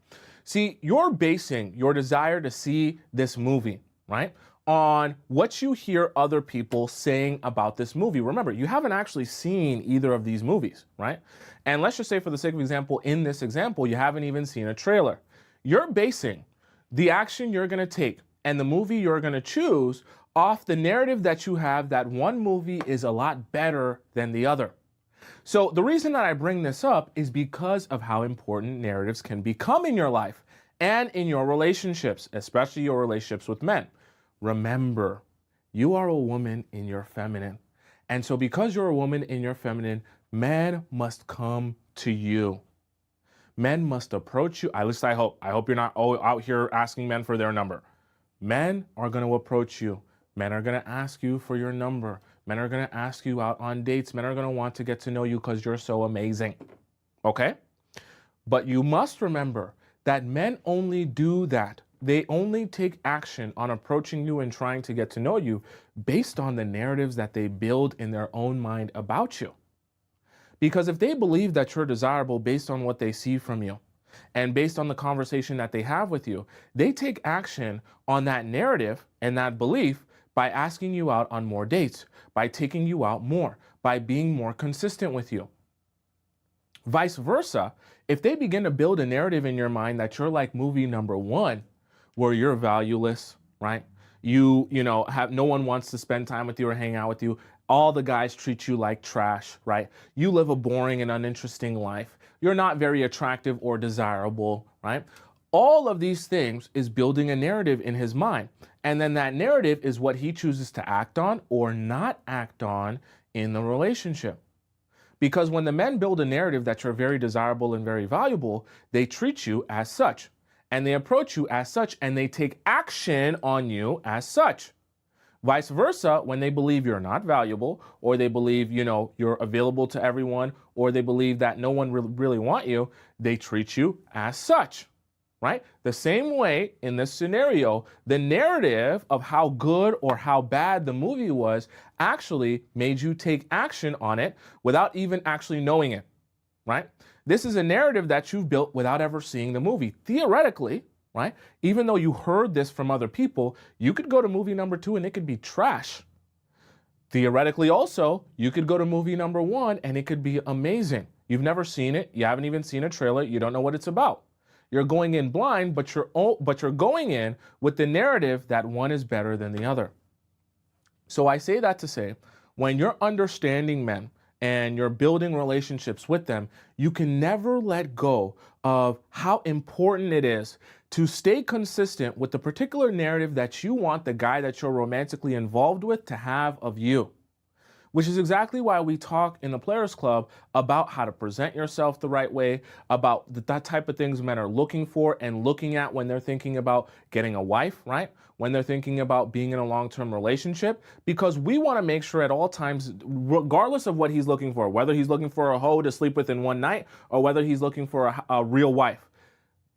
See, you're basing your desire to see this movie, right, on what you hear other people saying about this movie. Remember, you haven't actually seen either of these movies, right? And let's just say, for the sake of example, in this example, you haven't even seen a trailer. You're basing the action you're going to take and the movie you're going to choose off the narrative that you have that one movie is a lot better than the other. So the reason that I bring this up is because of how important narratives can become in your life and in your relationships, especially your relationships with men. Remember, you are a woman in your feminine. And so because you're a woman in your feminine, men must come to you. Men must approach you. At least I hope. I hope you're not out here asking men for their number. Men are going to approach you. Men are going to ask you for your number. Men are going to ask you out on dates. Men are going to want to get to know you because you're so amazing. Okay? But you must remember that men only do that. They only take action on approaching you and trying to get to know you based on the narratives that they build in their own mind about you. Because if they believe that you're desirable based on what they see from you and based on the conversation that they have with you, they take action on that narrative and that belief by asking you out on more dates, by taking you out more, by being more consistent with you. Vice versa, if they begin to build a narrative in your mind that you're like movie number one, where you're valueless, right? You have no one wants to spend time with you or hang out with you. All the guys treat you like trash, right? You live a boring and uninteresting life. You're not very attractive or desirable, right? All of these things is building a narrative in his mind. And then that narrative is what he chooses to act on or not act on in the relationship. Because when the men build a narrative that you're very desirable and very valuable, they treat you as such. And they approach you as such, and they take action on you as such. Vice versa, when they believe you're not valuable, or they believe, you're available to everyone, or they believe that no one really want you, they treat you as such, right? The same way in this scenario, the narrative of how good or how bad the movie was actually made you take action on it without even actually knowing it, right? This is a narrative that you've built without ever seeing the movie. Theoretically, right? Even though you heard this from other people, you could go to movie number two and it could be trash. Theoretically also, you could go to movie number one and it could be amazing. You've never seen it. You haven't even seen a trailer. You don't know what it's about. You're going in blind, but you're going in with the narrative that one is better than the other. So I say that to say, when you're understanding men and you're building relationships with them, you can never let go of how important it is to stay consistent with the particular narrative that you want the guy that you're romantically involved with to have of you. Which is exactly why we talk in the Players Club about how to present yourself the right way, about that type of things men are looking for and looking at when they're thinking about getting a wife, right? When they're thinking about being in a long-term relationship, because we want to make sure at all times, regardless of what he's looking for, whether he's looking for a hoe to sleep with in one night or whether he's looking for a real wife,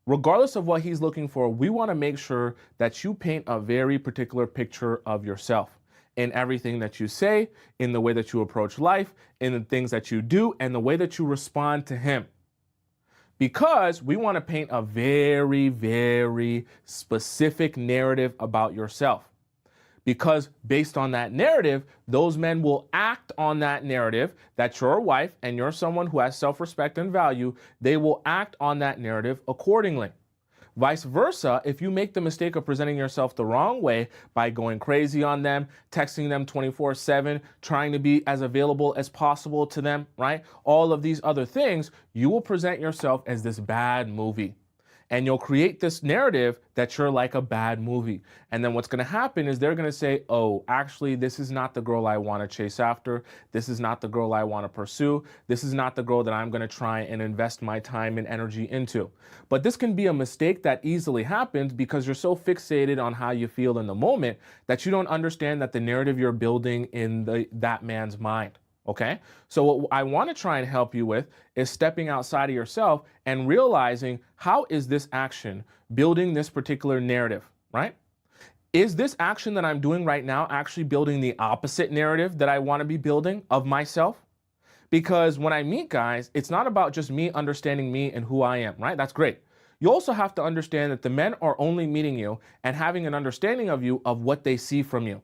regardless of what he's looking for, we want to make sure that you paint a very particular picture of yourself in everything that you say, in the way that you approach life, in the things that you do, and the way that you respond to him. Because we want to paint a very, very specific narrative about yourself. Because based on that narrative, those men will act on that narrative that you're a wife and you're someone who has self-respect and value. They will act on that narrative accordingly. Vice versa, if you make the mistake of presenting yourself the wrong way by going crazy on them, texting them 24/7, trying to be as available as possible to them, right? All of these other things, you will present yourself as this bad movie. And you'll create this narrative that you're like a bad movie. And then what's going to happen is they're going to say, oh, actually, this is not the girl I want to chase after. This is not the girl I want to pursue. This is not the girl that I'm going to try and invest my time and energy into. But this can be a mistake that easily happens because you're so fixated on how you feel in the moment that you don't understand that the narrative you're building in that man's mind. Okay, so what I want to try and help you with is stepping outside of yourself and realizing how is this action building this particular narrative, right? Is this action that I'm doing right now actually building the opposite narrative that I want to be building of myself? Because when I meet guys, it's not about just me understanding me and who I am, right? That's great. You also have to understand that the men are only meeting you and having an understanding of you of what they see from you.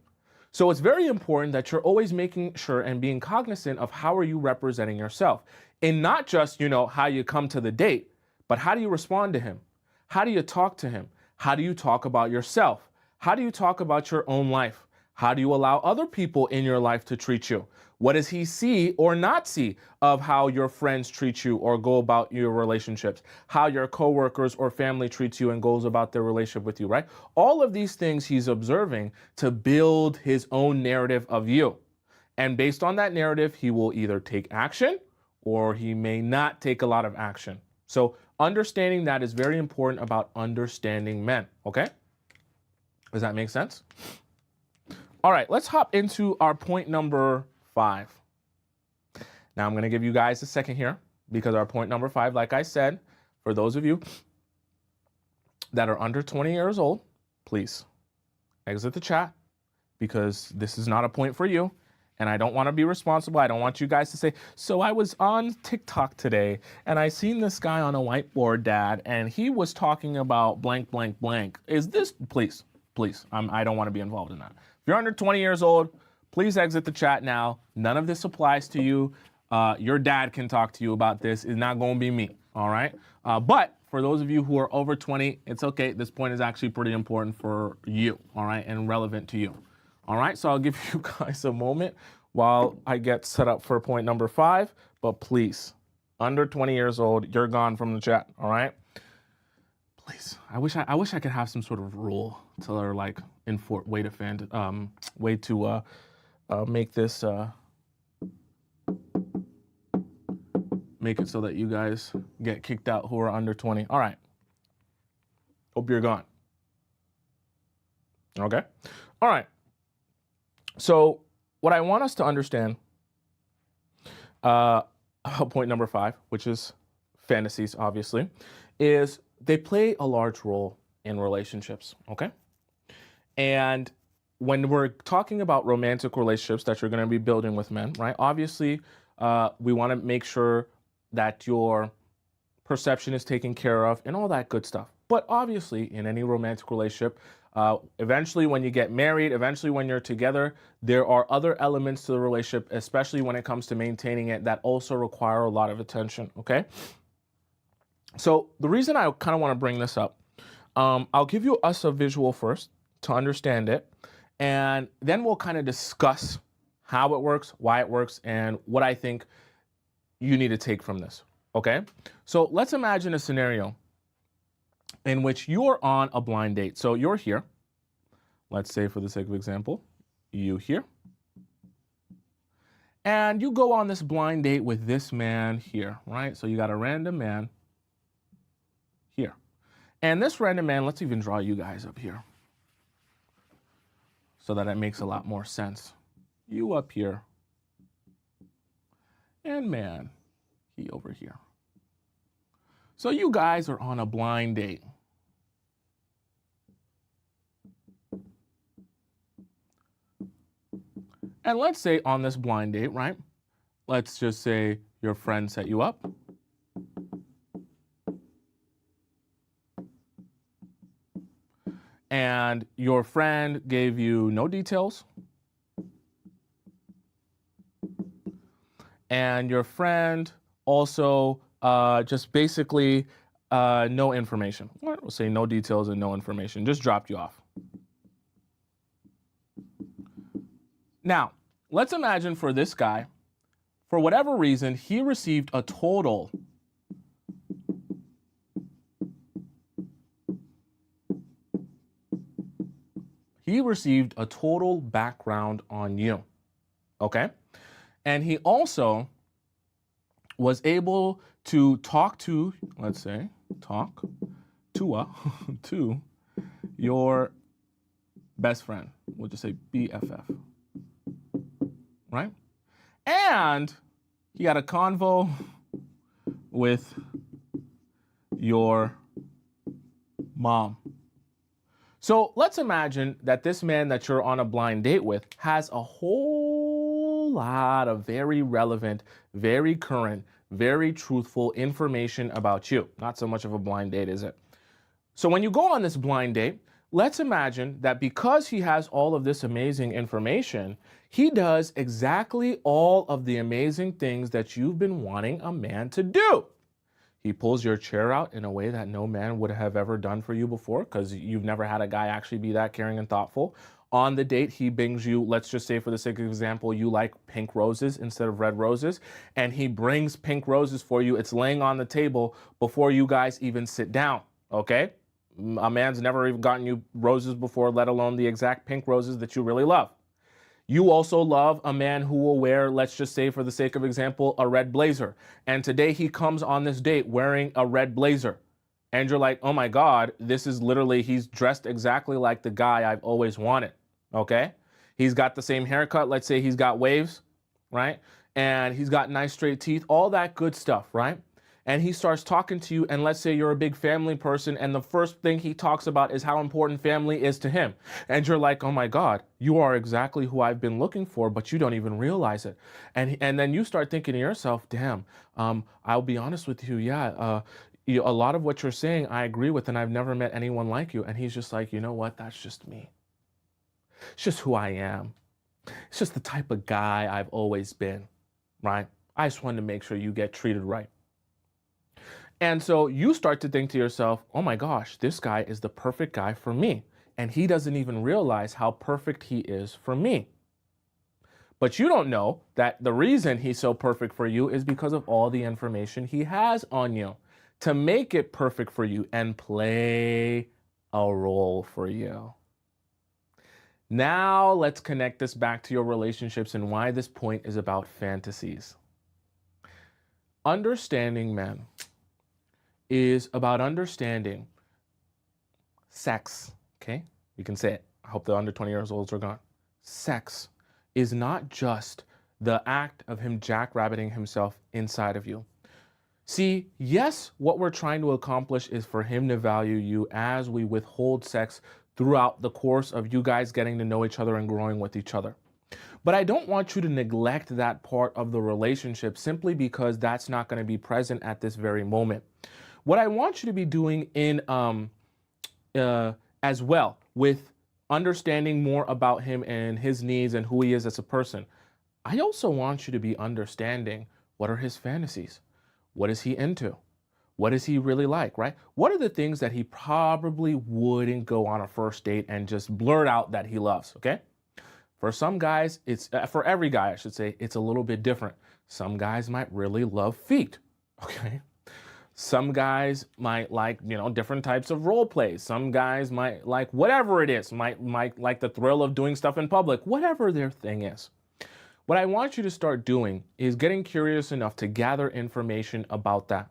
So it's very important that you're always making sure and being cognizant of how are you representing yourself. And not just, how you come to the date, but how do you respond to him? How do you talk to him? How do you talk about yourself? How do you talk about your own life? How do you allow other people in your life to treat you? What does he see or not see of how your friends treat you or go about your relationships? How your coworkers or family treats you and goes about their relationship with you, right? All of these things he's observing to build his own narrative of you. And based on that narrative, he will either take action or he may not take a lot of action. So understanding that is very important about understanding men, okay? Does that make sense? All right, let's hop into our point number 5. Now I'm going to give you guys a second here because our point number 5, like I said, for those of you that are under 20 years old, please exit the chat because this is not a point for you. And I don't want to be responsible. I don't want you guys to say, so I was on TikTok today and I seen this guy on a whiteboard, Dad, and he was talking about blank, blank, blank. Is this, please, I don't want to be involved in that. If you're under 20 years old, please exit the chat now. None of this applies to you. Your dad can talk to you about this. It's not going to be me, all right? But for those of you who are over 20, it's okay. This point is actually pretty important for you, all right, and relevant to you. All right, so I'll give you guys a moment while I get set up for point number 5. But please, under 20 years old, you're gone from the chat, all right? Please, I wish I could have some sort of rule to like way to make this make it so that you guys get kicked out who are under 20. All right. Hope you're gone. Okay. All right. So what I want us to understand about point number 5, which is fantasies, obviously, is they play a large role in relationships, okay? And when we're talking about romantic relationships that you're going to be building with men, right? Obviously, we want to make sure that your perception is taken care of and all that good stuff. But obviously, in any romantic relationship, eventually when you get married, eventually when you're together, there are other elements to the relationship, especially when it comes to maintaining it, that also require a lot of attention, okay? So the reason I kind of want to bring this up, I'll give you us a visual first to understand it, and then we'll kind of discuss how it works, why it works, and what I think you need to take from this, okay? So let's imagine a scenario in which you're on a blind date. So you're here. Let's say, for the sake of example, you here. And you go on this blind date with this man here, right? So you got a random man here. And this random man, let's even draw you guys up here so that it makes a lot more sense. You up here. And man, he over here. So you guys are on a blind date. And let's say on this blind date, right? Let's just say your friend set you up. And your friend gave you no details. And your friend also just basically no information. We'll say no details and no information, just dropped you off. Now, let's imagine for this guy, for whatever reason, he received a total background on you, okay? And he also was able to talk to, let's say, to your best friend. We'll just say BFF, right? And he had a convo with your mom. So let's imagine that this man that you're on a blind date with has a whole lot of very relevant, very current, very truthful information about you. Not so much of a blind date, is it? So when you go on this blind date, let's imagine that because he has all of this amazing information, he does exactly all of the amazing things that you've been wanting a man to do. He pulls your chair out in a way that no man would have ever done for you before, because you've never had a guy actually be that caring and thoughtful. On the date, he brings you, let's just say for the sake of example, you like pink roses instead of red roses, and he brings pink roses for you. It's laying on the table before you guys even sit down, okay? A man's never even gotten you roses before, let alone the exact pink roses that you really love. You also love a man who will wear, let's just say for the sake of example, a red blazer. And today he comes on this date wearing a red blazer. And you're like, oh my God, this is literally, he's dressed exactly like the guy I've always wanted, okay? He's got the same haircut. Let's say he's got waves, right? And he's got nice straight teeth, all that good stuff, right? And he starts talking to you, and let's say you're a big family person, and the first thing he talks about is how important family is to him. And you're like, oh my God, you are exactly who I've been looking for, but you don't even realize it. And then you start thinking to yourself, damn, I'll be honest with you, yeah, a lot of what you're saying I agree with, and I've never met anyone like you. And he's just like, you know what, that's just me. It's just who I am. It's just the type of guy I've always been, right? I just wanted to make sure you get treated right. And so you start to think to yourself, oh my gosh, this guy is the perfect guy for me. And he doesn't even realize how perfect he is for me. But you don't know that the reason he's so perfect for you is because of all the information he has on you to make it perfect for you and play a role for you. Now let's connect this back to your relationships and why this point is about fantasies. Understanding men is about understanding sex, okay? You can say it. I hope the under 20 years olds are gone. Sex is not just the act of him jackrabbiting himself inside of you. See, yes, what we're trying to accomplish is for him to value you as we withhold sex throughout the course of you guys getting to know each other and growing with each other. But I don't want you to neglect that part of the relationship simply because that's not going to be present at this very moment. What I want you to be doing in as well with understanding more about him and his needs and who he is as a person, I also want you to be understanding what are his fantasies. What is he into? What is he really like, right? What are the things that he probably wouldn't go on a first date and just blurt out that he loves, okay? For some guys, it's for every guy, I should say, it's a little bit different. Some guys might really love feet, okay? Some guys might like, different types of role plays. Some guys might like whatever it is, might like the thrill of doing stuff in public, whatever their thing is. What I want you to start doing is getting curious enough to gather information about that.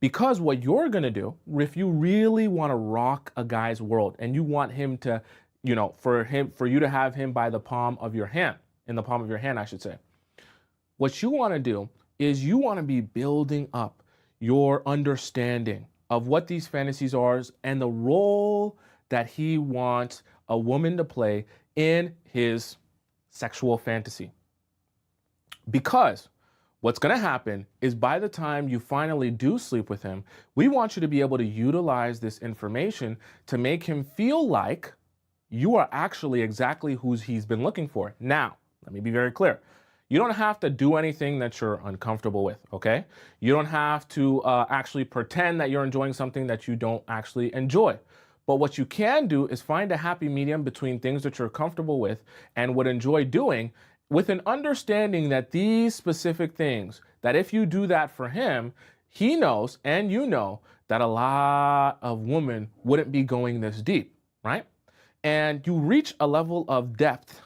Because what you're going to do, if you really want to rock a guy's world and you want him to, for you to have him by the palm of your hand, in the palm of your hand, I should say, what you want to do is you want to be building up your understanding of what these fantasies are and the role that he wants a woman to play in his sexual fantasy. Because what's going to happen is by the time you finally do sleep with him, we want you to be able to utilize this information to make him feel like you are actually exactly who he's been looking for. Now, let me be very clear. You don't have to do anything that you're uncomfortable with, okay? You don't have to actually pretend that you're enjoying something that you don't actually enjoy. But what you can do is find a happy medium between things that you're comfortable with and would enjoy doing, with an understanding that these specific things, that if you do that for him, he knows and you know that a lot of women wouldn't be going this deep, right? And you reach a level of depth,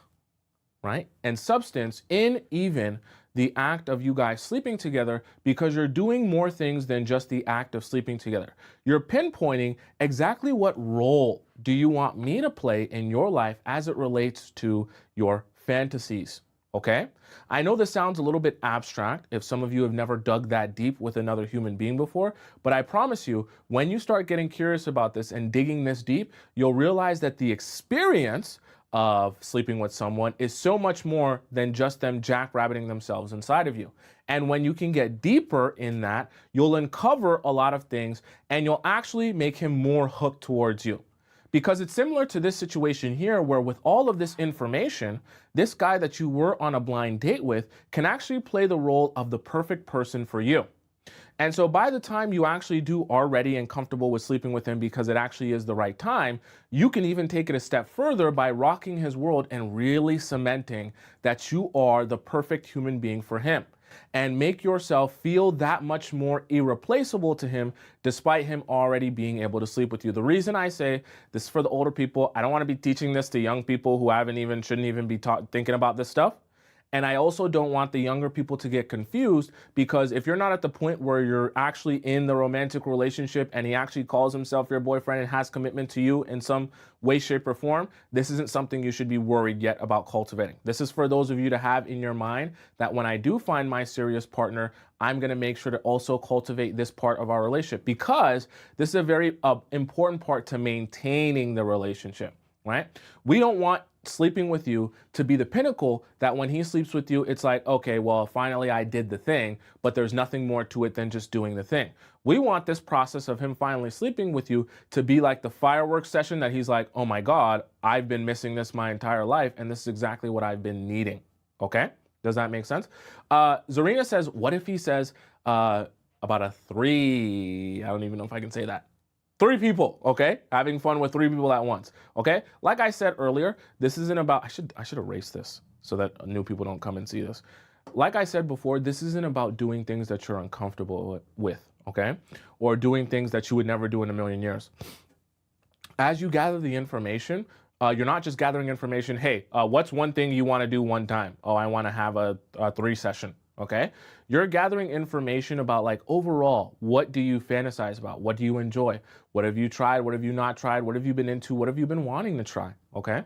right, and substance in even the act of you guys sleeping together, because you're doing more things than just the act of sleeping together. You're pinpointing exactly what role do you want me to play in your life as it relates to your fantasies, Okay? I know this sounds a little bit abstract if some of you have never dug that deep with another human being before, but I promise you, when you start getting curious about this and digging this deep, you'll realize that the experience of sleeping with someone is so much more than just them jackrabbiting themselves inside of you. And when you can get deeper in that, you'll uncover a lot of things and you'll actually make him more hooked towards you. Because it's similar to this situation here, where with all of this information, this guy that you were on a blind date with can actually play the role of the perfect person for you. And so by the time you actually are ready and comfortable with sleeping with him because it actually is the right time, you can even take it a step further by rocking his world and really cementing that you are the perfect human being for him. And make yourself feel that much more irreplaceable to him, despite him already being able to sleep with you. The reason I say this is for the older people, I don't want to be teaching this to young people who shouldn't even be thinking about this stuff. And I also don't want the younger people to get confused, because if you're not at the point where you're actually in the romantic relationship and he actually calls himself your boyfriend and has commitment to you in some way, shape, or form, this isn't something you should be worried yet about cultivating. This is for those of you to have in your mind that when I do find my serious partner, I'm going to make sure to also cultivate this part of our relationship, because this is a very important part to maintaining the relationship, right? We don't want sleeping with you to be the pinnacle that when he sleeps with you, it's like, okay, well, finally I did the thing, but there's nothing more to it than just doing the thing. We want this process of him finally sleeping with you to be like the fireworks session that he's like, oh my God, I've been missing this my entire life, and this is exactly what I've been needing. Okay? Does that make sense? Zarina says, what if he says about a 3? I don't even know if I can say that. 3 people, okay? Having fun with 3 people at once, okay? Like I said earlier, this isn't about, I should erase this so that new people don't come and see this. Like I said before, this isn't about doing things that you're uncomfortable with, okay? Or doing things that you would never do in a million years. As you gather the information, you're not just gathering information, hey, what's one thing you want to do one time? Oh, I want to have a 3 session. Okay, you're gathering information about, like, overall, what do you fantasize about? What do you enjoy? What have you tried? What have you not tried? What have you been into? What have you been wanting to try? Okay,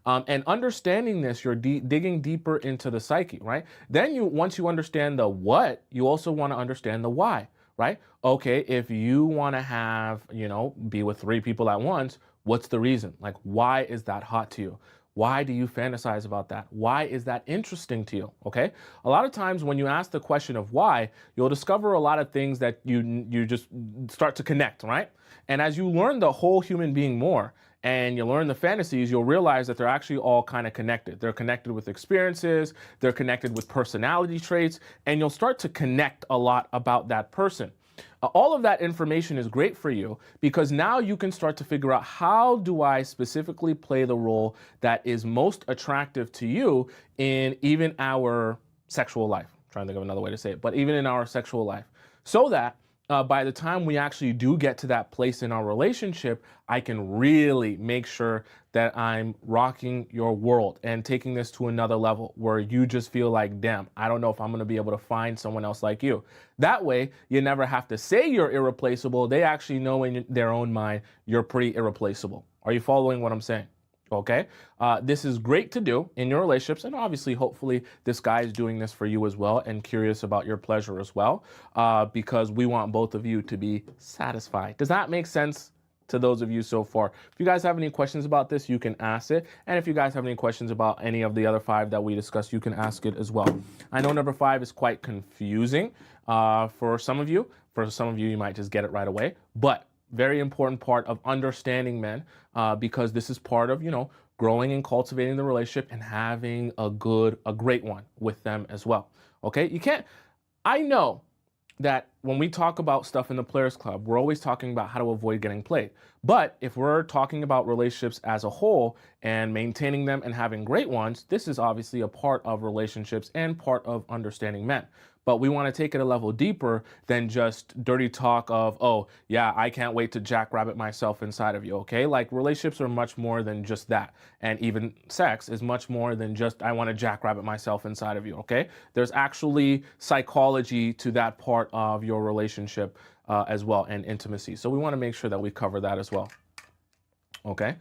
and understanding this, you're digging deeper into the psyche, right? Then once you understand the what, you also want to understand the why, right? Okay, if you want to have, be with 3 people at once, what's the reason? Like, why is that hot to you? Why do you fantasize about that? Why is that interesting to you? Okay. A lot of times when you ask the question of why, you'll discover a lot of things that you just start to connect, right? And as you learn the whole human being more and you learn the fantasies, you'll realize that they're actually all kind of connected. They're connected with experiences, they're connected with personality traits, and you'll start to connect a lot about that person. All of that information is great for you, because now you can start to figure out, how do I specifically play the role that is most attractive to you in even our sexual life? I'm trying to think of another way to say it, but even in our sexual life, so that by the time we actually do get to that place in our relationship, I can really make sure that I'm rocking your world and taking this to another level where you just feel like, damn, I don't know if I'm going to be able to find someone else like you. That way, you never have to say you're irreplaceable. They actually know in their own mind you're pretty irreplaceable. Are you following what I'm saying? Okay, this is great to do in your relationships, and obviously, hopefully, this guy is doing this for you as well and curious about your pleasure as well, because we want both of you to be satisfied. Does that make sense to those of you so far? If you guys have any questions about this, you can ask it, and if you guys have any questions about any of the other 5 that we discussed, you can ask it as well. I know number 5 is quite confusing for some of you. For some of you, you might just get it right away, but very important part of understanding men, because this is part of, growing and cultivating the relationship and having a great one with them as well. Okay, I know that when we talk about stuff in the Players Club, we're always talking about how to avoid getting played. But if we're talking about relationships as a whole and maintaining them and having great ones, this is obviously a part of relationships and part of understanding men. But we want to take it a level deeper than just dirty talk of, oh, yeah, I can't wait to jackrabbit myself inside of you, okay? Like, relationships are much more than just that. And even sex is much more than just, I want to jackrabbit myself inside of you, okay? There's actually psychology to that part of your relationship as well, and intimacy. So we want to make sure that we cover that as well. Okay.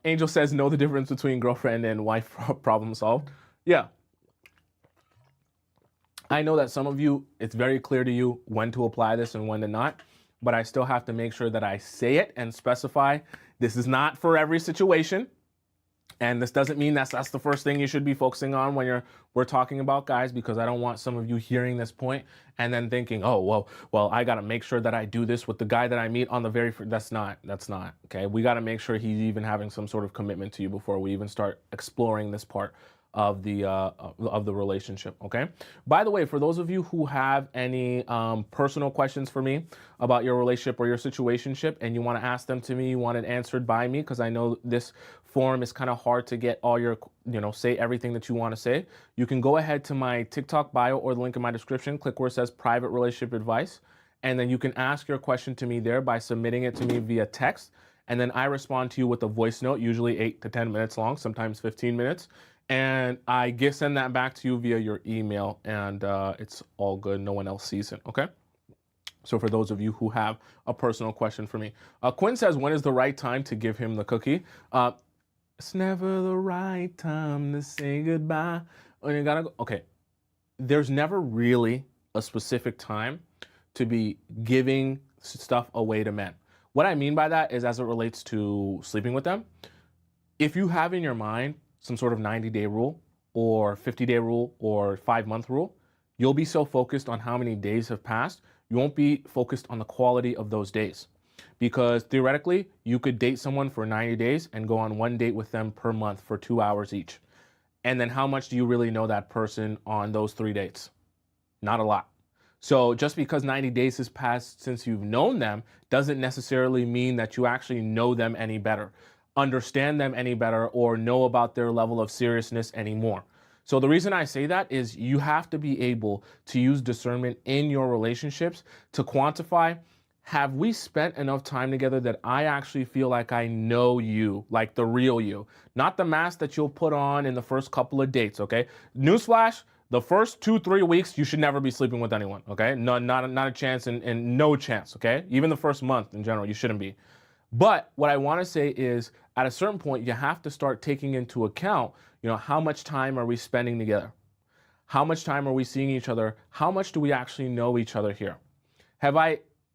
Angel says, know the difference between girlfriend and wife problem solved. Yeah. I know that some of you, it's very clear to you when to apply this and when to not, but I still have to make sure that I say it and specify this is not for every situation. And this doesn't mean that's the first thing you should be focusing on when we're talking about guys, because I don't want some of you hearing this point and then thinking, oh, well, I got to make sure that I do this with the guy that I meet on the very first. That's not, okay. We got to make sure he's even having some sort of commitment to you before we even start exploring this part of the relationship. Okay. By the way, for those of you who have any personal questions for me about your relationship or your situationship, and you want to ask them to me, you want it answered by me, because I know this forum is kind of hard to get all your, say everything that you want to say. You can go ahead to my TikTok bio or the link in my description, click where it says private relationship advice, and then you can ask your question to me there by submitting it to me via text. And then I respond to you with a voice note, usually 8 to 10 minutes long, sometimes 15 minutes. And I send that back to you via your email, and it's all good. No one else sees it, okay? So for those of you who have a personal question for me. Quinn says, when is the right time to give him the cookie? It's never the right time to say goodbye. When you gotta go. Okay, there's never really a specific time to be giving stuff away to men. What I mean by that is as it relates to sleeping with them. If you have in your mind some sort of 90-day rule or 50-day rule or 5-month rule, you'll be so focused on how many days have passed, you won't be focused on the quality of those days. Because theoretically, you could date someone for 90 days and go on one date with them per month for 2 hours each. And then how much do you really know that person on those 3 dates? Not a lot. So just because 90 days has passed since you've known them doesn't necessarily mean that you actually know them any better, understand them any better, or know about their level of seriousness anymore. So the reason I say that is you have to be able to use discernment in your relationships to quantify, have we spent enough time together that I actually feel like I know you, like the real you, not the mask that you'll put on in the first couple of dates, okay? Newsflash, the first 2-3 weeks, you should never be sleeping with anyone, okay? No, not a chance and no chance, okay? Even the first month in general, you shouldn't be. But what I want to say is at a certain point, you have to start taking into account, how much time are we spending together? How much time are we seeing each other? How much do we actually know each other here?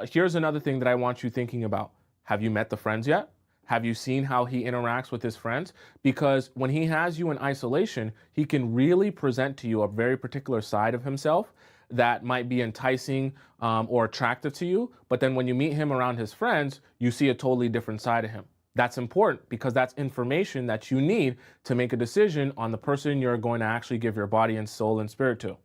Here's another thing that I want you thinking about. Have you met the friends yet? Have you seen how he interacts with his friends? Because when he has you in isolation, he can really present to you a very particular side of himself that might be enticing or attractive to you. But then when you meet him around his friends, you see a totally different side of him. That's important because that's information that you need to make a decision on the person you're going to actually give your body and soul and spirit to.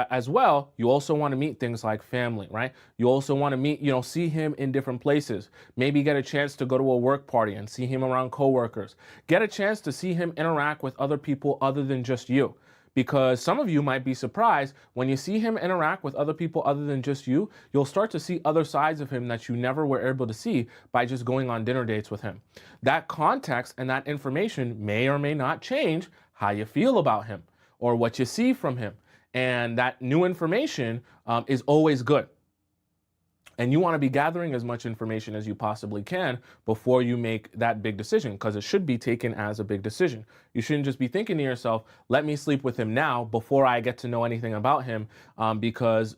As well, you also want to meet things like family, right? You also want to meet, see him in different places. Maybe get a chance to go to a work party and see him around coworkers. Get a chance to see him interact with other people other than just you. Because some of you might be surprised when you see him interact with other people other than just you, you'll start to see other sides of him that you never were able to see by just going on dinner dates with him. That context and that information may or may not change how you feel about him or what you see from him. And that new information is always good. And you want to be gathering as much information as you possibly can before you make that big decision, because it should be taken as a big decision. You shouldn't just be thinking to yourself, let me sleep with him now before I get to know anything about him, because,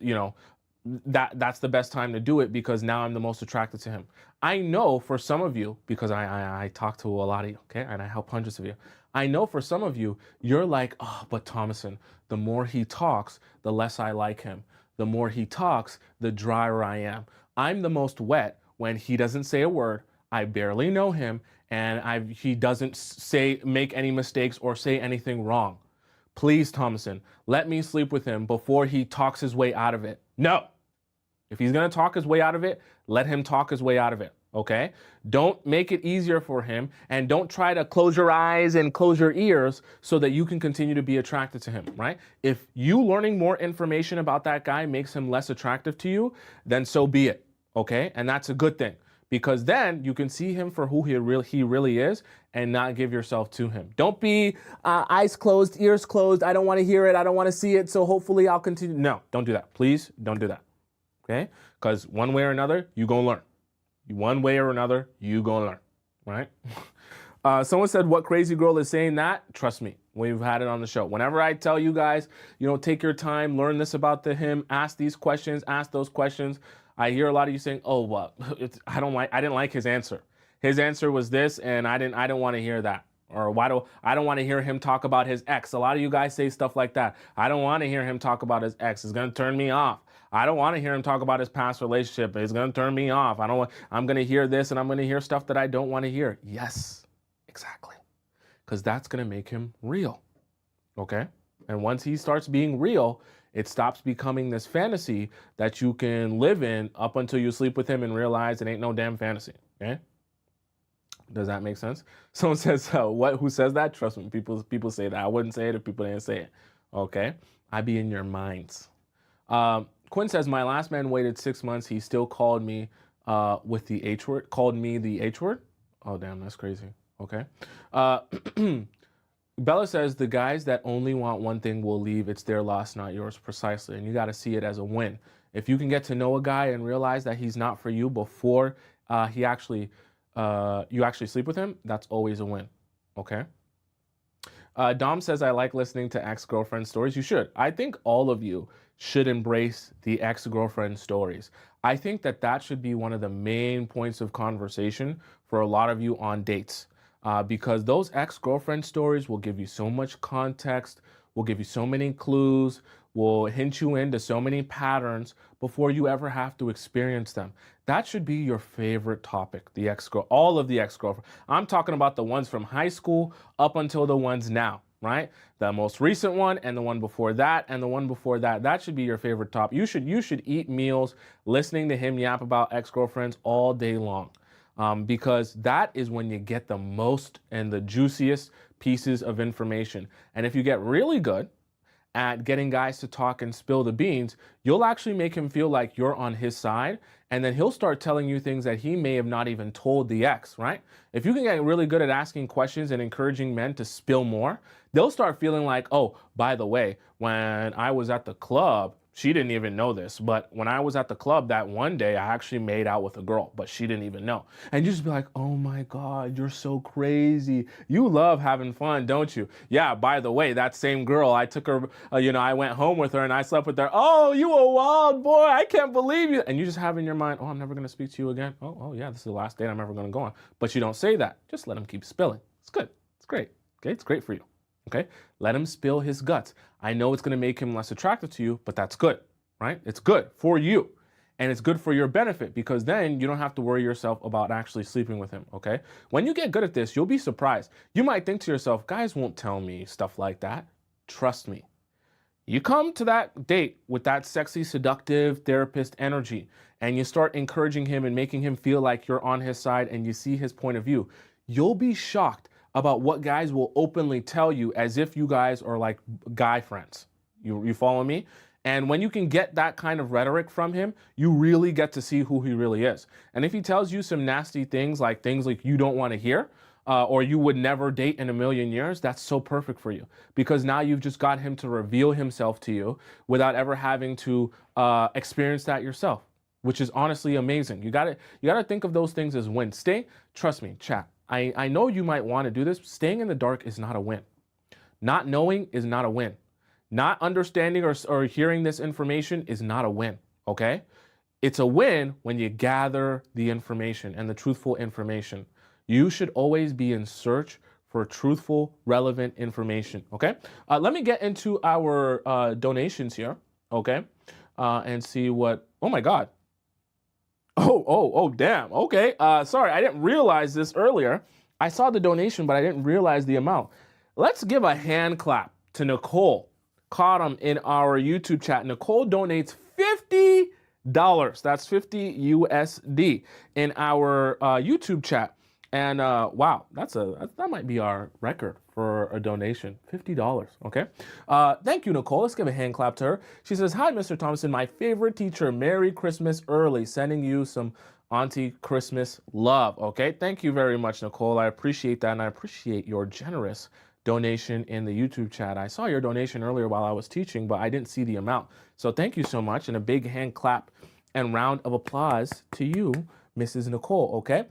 that's the best time to do it because now I'm the most attracted to him. I know for some of you, because I talk to a lot of you, okay, and I help hundreds of you. I know for some of you, you're like, oh, but Tomisin, the more he talks, the less I like him. The more he talks, the drier I am. I'm the most wet when he doesn't say a word. I barely know him, and he doesn't make any mistakes or say anything wrong. Please, Tomisin, let me sleep with him before he talks his way out of it. No. If he's going to talk his way out of it, let him talk his way out of it. Okay? Don't make it easier for him, and don't try to close your eyes and close your ears so that you can continue to be attracted to him, right? If you learning more information about that guy makes him less attractive to you, then so be it, okay? And that's a good thing because then you can see him for who he really is and not give yourself to him. Don't be eyes closed, ears closed. I don't want to hear it. I don't want to see it. So hopefully I'll continue. No, don't do that. Please don't do that, okay? Because one way or another, you're going to learn. One way or another, you gonna learn, right? Someone said, what crazy girl is saying that? Trust me, We've had it on the show. Whenever I tell you guys, take your time, learn this about him, ask these questions, ask those questions. I hear a lot of you saying, "Oh, well, I didn't like his answer. His answer was this, and I didn't want to hear that." Or I don't want to hear him talk about his ex. A lot of you guys say stuff like that. I don't want to hear him talk about his ex. It's going to turn me off. I don't want to hear him talk about his past relationship. It's going to turn me off. I'm going to hear this, and I'm going to hear stuff that I don't want to hear. Yes, exactly. Because that's going to make him real. Okay? And once he starts being real, it stops becoming this fantasy that you can live in up until you sleep with him and realize it ain't no damn fantasy. Okay? Does that make sense? Someone says, "What? Who says that?" Trust me, people say that. I wouldn't say it if people didn't say it. Okay, I be in your minds. Quinn says, "My last man waited 6 months. He still called me with the H word. Called me the H word. Oh damn, that's crazy. Okay." Bella says, "The guys that only want one thing will leave. It's their loss, not yours." Precisely, and you got to see it as a win. If you can get to know a guy and realize that he's not for you before you actually sleep with him, that's always a win. Okay. Dom says, "I like listening to ex-girlfriend stories." You should. I think all of you should embrace the ex-girlfriend stories. I think that should be one of the main points of conversation for a lot of you on dates, because those ex-girlfriend stories will give you so much context, will give you so many clues, will hint you into so many patterns before you ever have to experience them. That should be your favorite topic, all of the ex-girlfriend. I'm talking about the ones from high school up until the ones now, right? The most recent one and the one before that and the one before that. That should be your favorite topic. You should eat meals listening to him yap about ex-girlfriends all day long, because that is when you get the most and the juiciest pieces of information. And if you get really good at getting guys to talk and spill the beans, you'll actually make him feel like you're on his side, and then he'll start telling you things that he may have not even told the ex, right? If you can get really good at asking questions and encouraging men to spill more, they'll start feeling like, "Oh, by the way, when I was at the club, she didn't even know this, but when I was at the club that one day, I actually made out with a girl, but she didn't even know." And you just be like, "Oh my God, you're so crazy. You love having fun, don't you? Yeah, by the way, that same girl, I took her, I went home with her and I slept with her. Oh, you a wild boy. I can't believe you." And you just have in your mind, "Oh, I'm never going to speak to you again. Oh yeah, this is the last date I'm ever going to go on." But you don't say that. Just let him keep spilling. It's good. It's great. Okay, it's great for you. Okay, let him spill his guts. I know it's going to make him less attractive to you, but that's good, right? It's good for you, and it's good for your benefit, because then you don't have to worry yourself about actually sleeping with him, okay? When you get good at this, you'll be surprised. You might think to yourself, "Guys won't tell me stuff like that." Trust me. You come to that date with that sexy, seductive therapist energy, and you start encouraging him and making him feel like you're on his side and you see his point of view. You'll be shocked about what guys will openly tell you as if you guys are like guy friends. You follow me? And when you can get that kind of rhetoric from him, you really get to see who he really is. And if he tells you some nasty things like you don't want to hear, or you would never date in a million years, that's so perfect for you, because now you've just got him to reveal himself to you without ever having to experience that yourself, which is honestly amazing. You gotta think of those things as wins. Trust me, chat. I know you might want to do this. Staying in the dark is not a win. Not knowing is not a win. Not understanding or hearing this information is not a win, okay? It's a win when you gather the information and the truthful information. You should always be in search for truthful, relevant information, okay? Let me get into our donations here, okay? And see what, oh my God. Oh, damn, okay. Sorry, I didn't realize this earlier. I saw the donation, but I didn't realize the amount. Let's give a hand clap to Nicole. Caught him in our YouTube chat. Nicole donates $50. That's 50 USD in our YouTube chat. And wow, that might be our record for a donation, $50, okay? Thank you, Nicole. Let's give a hand clap to her. She says, "Hi, Mr. Tomisin, my favorite teacher. Merry Christmas early. Sending you some Auntie Christmas love," okay? Thank you very much, Nicole. I appreciate that, and I appreciate your generous donation in the YouTube chat. I saw your donation earlier while I was teaching, but I didn't see the amount. So thank you so much, and a big hand clap and round of applause to you, Mrs. Nicole, okay?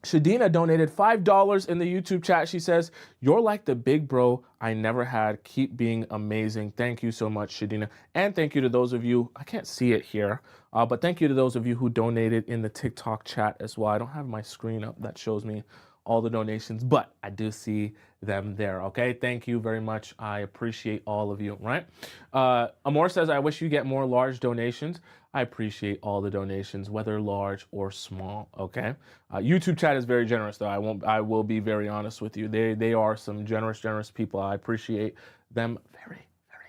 Shadina donated $5 in the YouTube chat. She says, "You're like the big bro I never had. Keep being amazing." Thank you so much, Shadina. And thank you to those of you, I can't see it here, but thank you to those of you who donated in the TikTok chat as well. I don't have my screen up that shows me all the donations, but I do see them there. Okay, thank you very much. I appreciate all of you, right? Amor says, "I wish you get more large donations." I appreciate all the donations, whether large or small. Okay, YouTube chat is very generous, though. I will be very honest with you. They are some generous people. I appreciate them very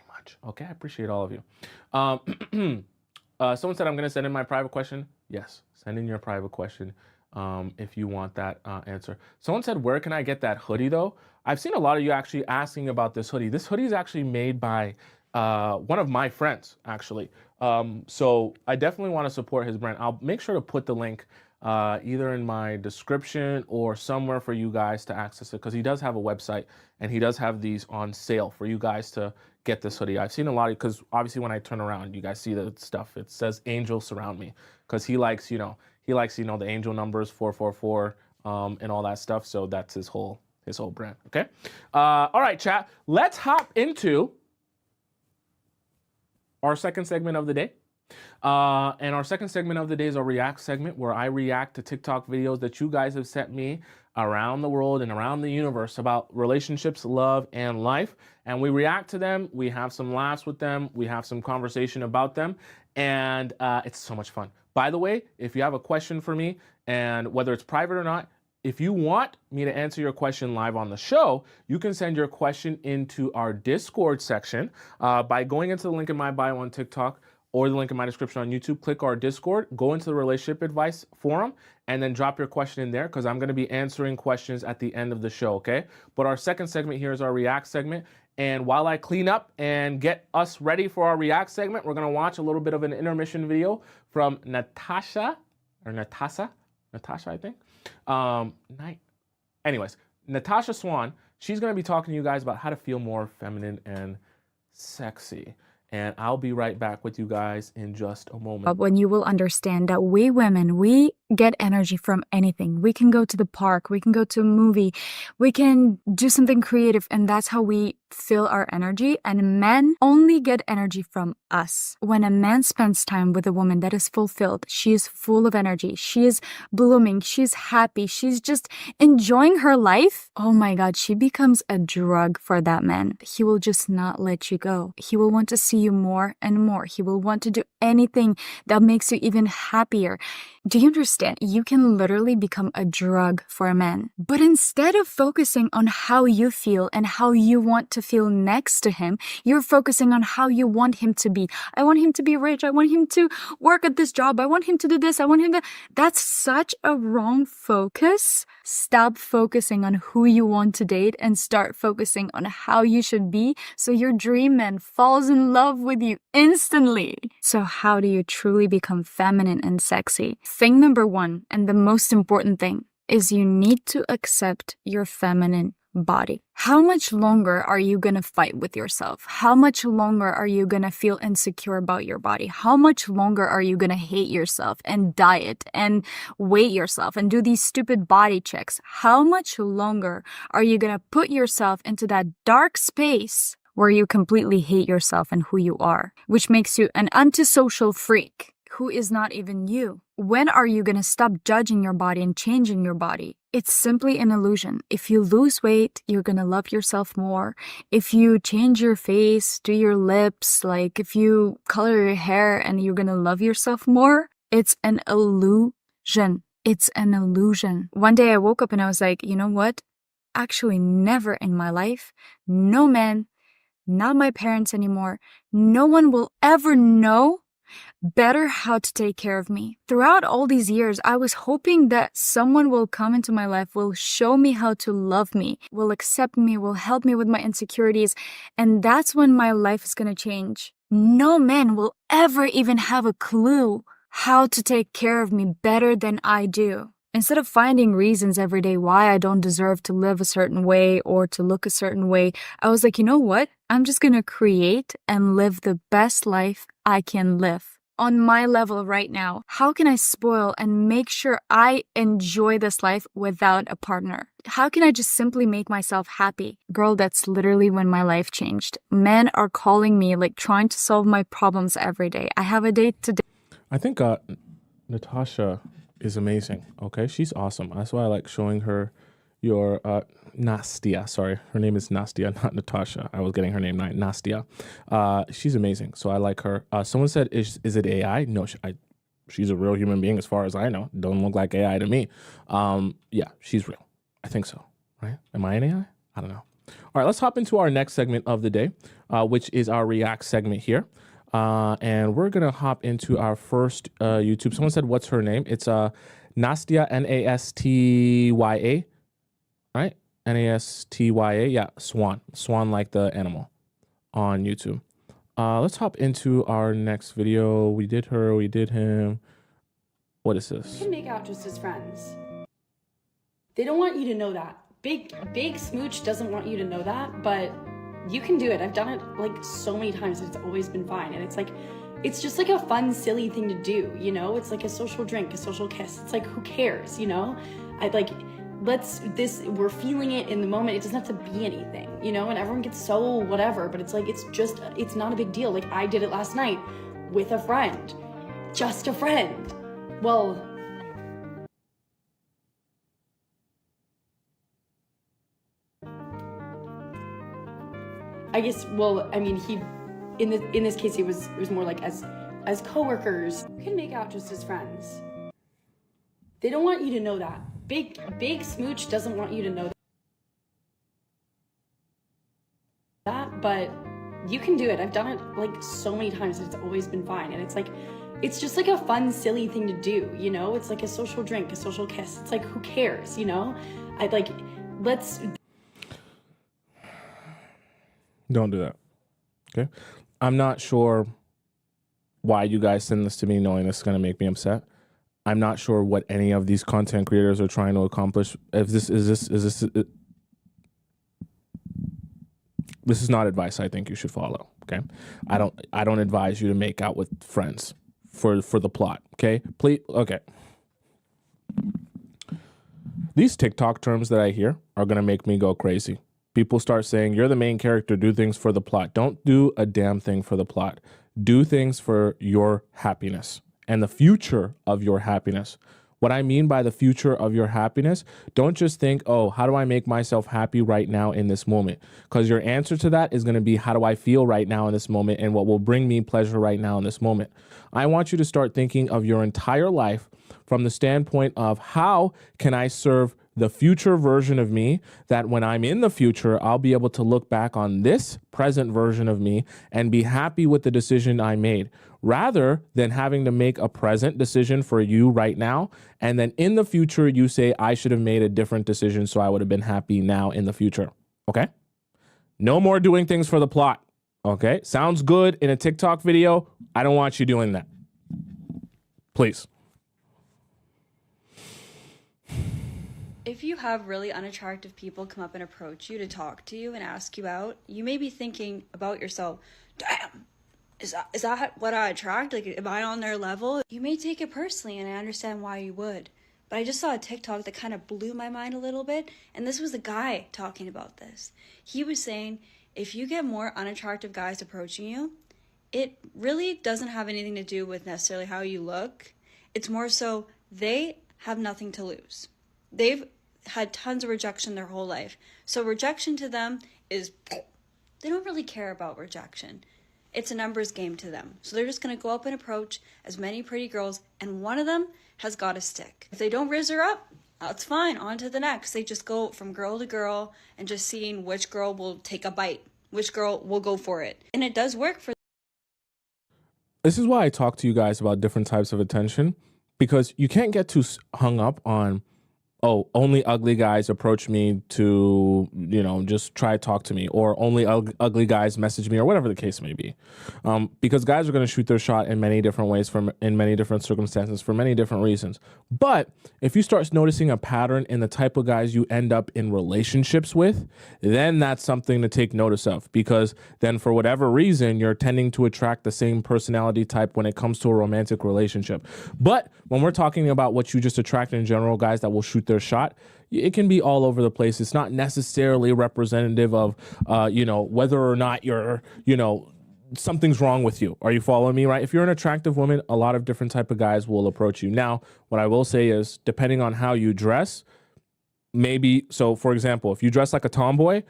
much. Okay, I appreciate all of you. Someone said I'm going to send in my private question. Yes, send in your private question if you want that answer. Someone said, "Where can I get that hoodie, though?" I've seen a lot of you actually asking about this hoodie. This hoodie is actually made by one of my friends, actually. So I definitely want to support his brand. I'll make sure to put the link either in my description or somewhere for you guys to access it, because he does have a website and he does have these on sale for you guys to get this hoodie. I've seen a lot, because obviously when I turn around, you guys see the stuff. It says "Angel Surround Me," because he likes, the angel numbers 444 and all that stuff. So that's his whole brand. Okay. All right, chat. Let's hop into our second segment of the day. And our second segment of the day is a react segment, where I react to TikTok videos that you guys have sent me around the world and around the universe about relationships, love, and life. And we react to them. We have some laughs with them. We have some conversation about them. And it's so much fun. By the way, if you have a question for me, and whether it's private or not, if you want me to answer your question live on the show, you can send your question into our Discord section by going into the link in my bio on TikTok or the link in my description on YouTube. Click our Discord, go into the relationship advice forum, and then drop your question in there, because I'm going to be answering questions at the end of the show, okay? But our second segment here is our React segment. And while I clean up and get us ready for our React segment, we're going to watch a little bit of an intermission video from Natasha, I think. Anyways, Natasha Swan, she's going to be talking to you guys about how to feel more feminine and sexy. And I'll be right back with you guys in just a moment. But when you will understand that we women, we get energy from anything. We can go to the park, we can go to a movie, we can do something creative, and that's how we feel our energy. And men only get energy from us. When a man spends time with a woman that is fulfilled, she is full of energy, she is blooming, she's happy, she's just enjoying her life. Oh my God, she becomes a drug for that man. He will just not let you go. He will want to see you more and more. He will want to do anything that makes you even happier. Do you understand? You can literally become a drug for a man. But instead of focusing on how you feel and how you want to feel next to him, you're focusing on how you want him to be. I want him to be rich. I want him to work at this job. I want him to do this. I want him to... That's such a wrong focus. Stop focusing on who you want to date and start focusing on how you should be, so your dream man falls in love with you instantly. So how do you truly become feminine and sexy? Thing number one, and the most important thing, is you need to accept your feminine body. How much longer are you gonna fight with yourself? How much longer are you gonna feel insecure about your body? How much longer are you gonna hate yourself and diet and weight yourself and do these stupid body checks? How much longer are you gonna put yourself into that dark space where you completely hate yourself and who you are, which makes you an antisocial freak who is not even you? When are you going to stop judging your body and changing your body? It's simply an illusion. If you lose weight, you're going to love yourself more. If you change your face, do your lips, like if you color your hair and you're going to love yourself more, it's an illusion. It's an illusion. One day I woke up and I was like, you know what? Actually, never in my life, no man, not my parents anymore, no one will ever know better how to take care of me. Throughout all these years, I was hoping that someone will come into my life, will show me how to love me, will accept me, will help me with my insecurities, and that's when my life is going to change. No man will ever even have a clue how to take care of me better than I do. Instead of finding reasons every day why I don't deserve to live a certain way or to look a certain way, I was like, you know what? I'm just going to create and live the best life I can live. on my level right now? How can I spoil and make sure I enjoy this life without a partner? How can I just simply make myself happy? Girl, that's literally when my life changed. Men are calling me, like trying to solve my problems every day. I have a date today. I think Natasha is amazing. Okay, she's awesome. That's why I like showing her your Nastia. Sorry, her name is Nastia, not Natasha. I was getting her name right. Nastia. She's amazing. So I like her. Someone said, "Is it AI?" No, she's a real human being as far as I know. Don't look like AI to me. Yeah, she's real. I think so. Right? Am I an AI? I don't know. All right, let's hop into our next segment of the day, which is our React segment here. And we're going to hop into our first YouTube. Someone said, what's her name? It's Nastia, Nastya, right? Nastya. Yeah, Swan. Swan like the animal on YouTube. Let's hop into our next video. We did her. We did him. What is this? You can make out just as friends. They don't want you to know that. Big Smooch doesn't want you to know that, but you can do it. I've done it like so many times and it's always been fine. And it's just like a fun, silly thing to do, you know? It's like a social drink, a social kiss. It's like, who cares, you know? We're feeling it in the moment. It doesn't have to be anything, you know? And everyone gets so whatever, but it's like, it's not a big deal. Like I did it last night with a friend, just a friend. Well, I guess, well, I mean, in this case, it was more like as coworkers. You can make out just as friends. They don't want you to know that. Big Smooch doesn't want you to know that, but you can do it. I've done it like so many times and it's always been fine. And it's just like a fun, silly thing to do, you know? It's like a social drink, a social kiss. It's like, who cares, you know? Don't do that. Okay. I'm not sure why you guys send this to me knowing this is going to make me upset. I'm not sure what any of these content creators are trying to accomplish. If this is not advice I think you should follow. Okay. I don't advise you to make out with friends for the plot. Okay. Please. Okay. These TikTok terms that I hear are going to make me go crazy. People start saying, you're the main character, do things for the plot. Don't do a damn thing for the plot. Do things for your happiness and the future of your happiness. What I mean by the future of your happiness, don't just think, oh, how do I make myself happy right now in this moment? Because your answer to that is going to be, how do I feel right now in this moment and what will bring me pleasure right now in this moment? I want you to start thinking of your entire life from the standpoint of how can I serve the future version of me, that when I'm in the future, I'll be able to look back on this present version of me and be happy with the decision I made, rather than having to make a present decision for you right now. And then in the future, you say, I should have made a different decision so I would have been happy now in the future. Okay? No more doing things for the plot. Okay? Sounds good in a TikTok video. I don't want you doing that. Please. If you have really unattractive people come up and approach you to talk to you and ask you out, you may be thinking about yourself, damn, is that what I attract? Like, am I on their level? You may take it personally, and I understand why you would. But I just saw a TikTok that kind of blew my mind a little bit, and this was the guy talking about this. He was saying, if you get more unattractive guys approaching you, it really doesn't have anything to do with necessarily how you look. It's more so they have nothing to lose. They've had tons of rejection their whole life. So rejection to them is, they don't really care about rejection. It's a numbers game to them. So they're just going to go up and approach as many pretty girls, and one of them has got to stick. If they don't rizz her up, that's fine. On to the next. They just go from girl to girl and just seeing which girl will take a bite, which girl will go for it. And it does work for. This is why I talk to you guys about different types of attention, because you can't get too hung up on oh, only ugly guys approach me to, just try to talk to me, or only ugly guys message me, or whatever the case may be. Because guys are going to shoot their shot in many different ways, in many different circumstances, for many different reasons. But if you start noticing a pattern in the type of guys you end up in relationships with, then that's something to take notice of, because then for whatever reason, you're tending to attract the same personality type when it comes to a romantic relationship. But when we're talking about what you just attract in general, guys that will shoot their shot, it can be all over the place. It's not necessarily representative of, whether or not you're, something's wrong with you. Are you following me, right? If you're an attractive woman, a lot of different type of guys will approach you. Now, what I will say is, depending on how you dress, maybe, so for example, if you dress like a tomboy,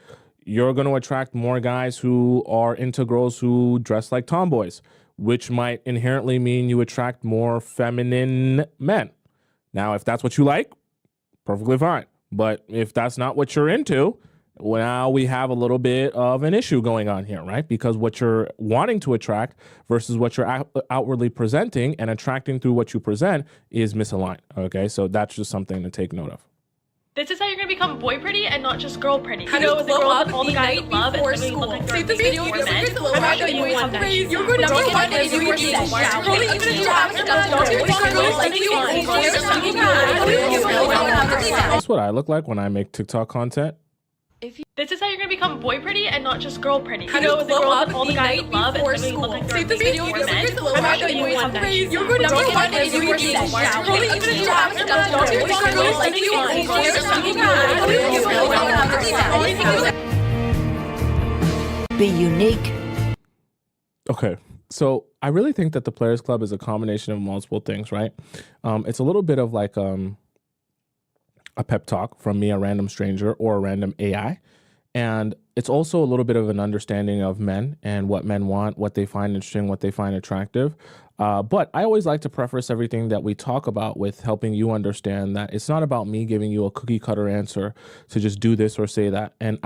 you're going to attract more guys who are into girls who dress like tomboys, which might inherently mean you attract more feminine men. Now, if that's what you like, perfectly fine. But if that's not what you're into, well, now we have a little bit of an issue going on here, right? Because what you're wanting to attract versus what you're outwardly presenting and attracting through what you present is misaligned, okay? So that's just something to take note of. This is how you're gonna become boy pretty and not just girl pretty. How you know, to the glow girl up that all the the guys night love and before literally look school. like Save they're this video made with for your men. secrets, I'm I'll showing show you you one one night. night. You're You're gonna going to go find on it and you you're can gonna shower. Probably Even even if do you have that. stuff, Don't you're be gonna girls go like like you you want. want. You're something bad. That's what I look like when I make TikTok content. This is how you're gonna become boy pretty and not just girl pretty. How You know, to the glow girl up that all the the guys night love and before literally look school. like they're Save this made video for with your men. secrets, I'm I'll show showing you you one one night. night. You're going to Don't find get it you can shower. Even if you have stuff, Don't you're be going to go girls like you want. You're something bad. Be unique. Okay, so I really think that the Players Club is a combination of multiple things, right? It's a little bit of like a pep talk from me, a random stranger, or a random AI. And it's also a little bit of an understanding of men and what men want, what they find interesting, what they find attractive. But I always like to preface everything that we talk about with helping you understand that it's not about me giving you a cookie cutter answer to just do this or say that. And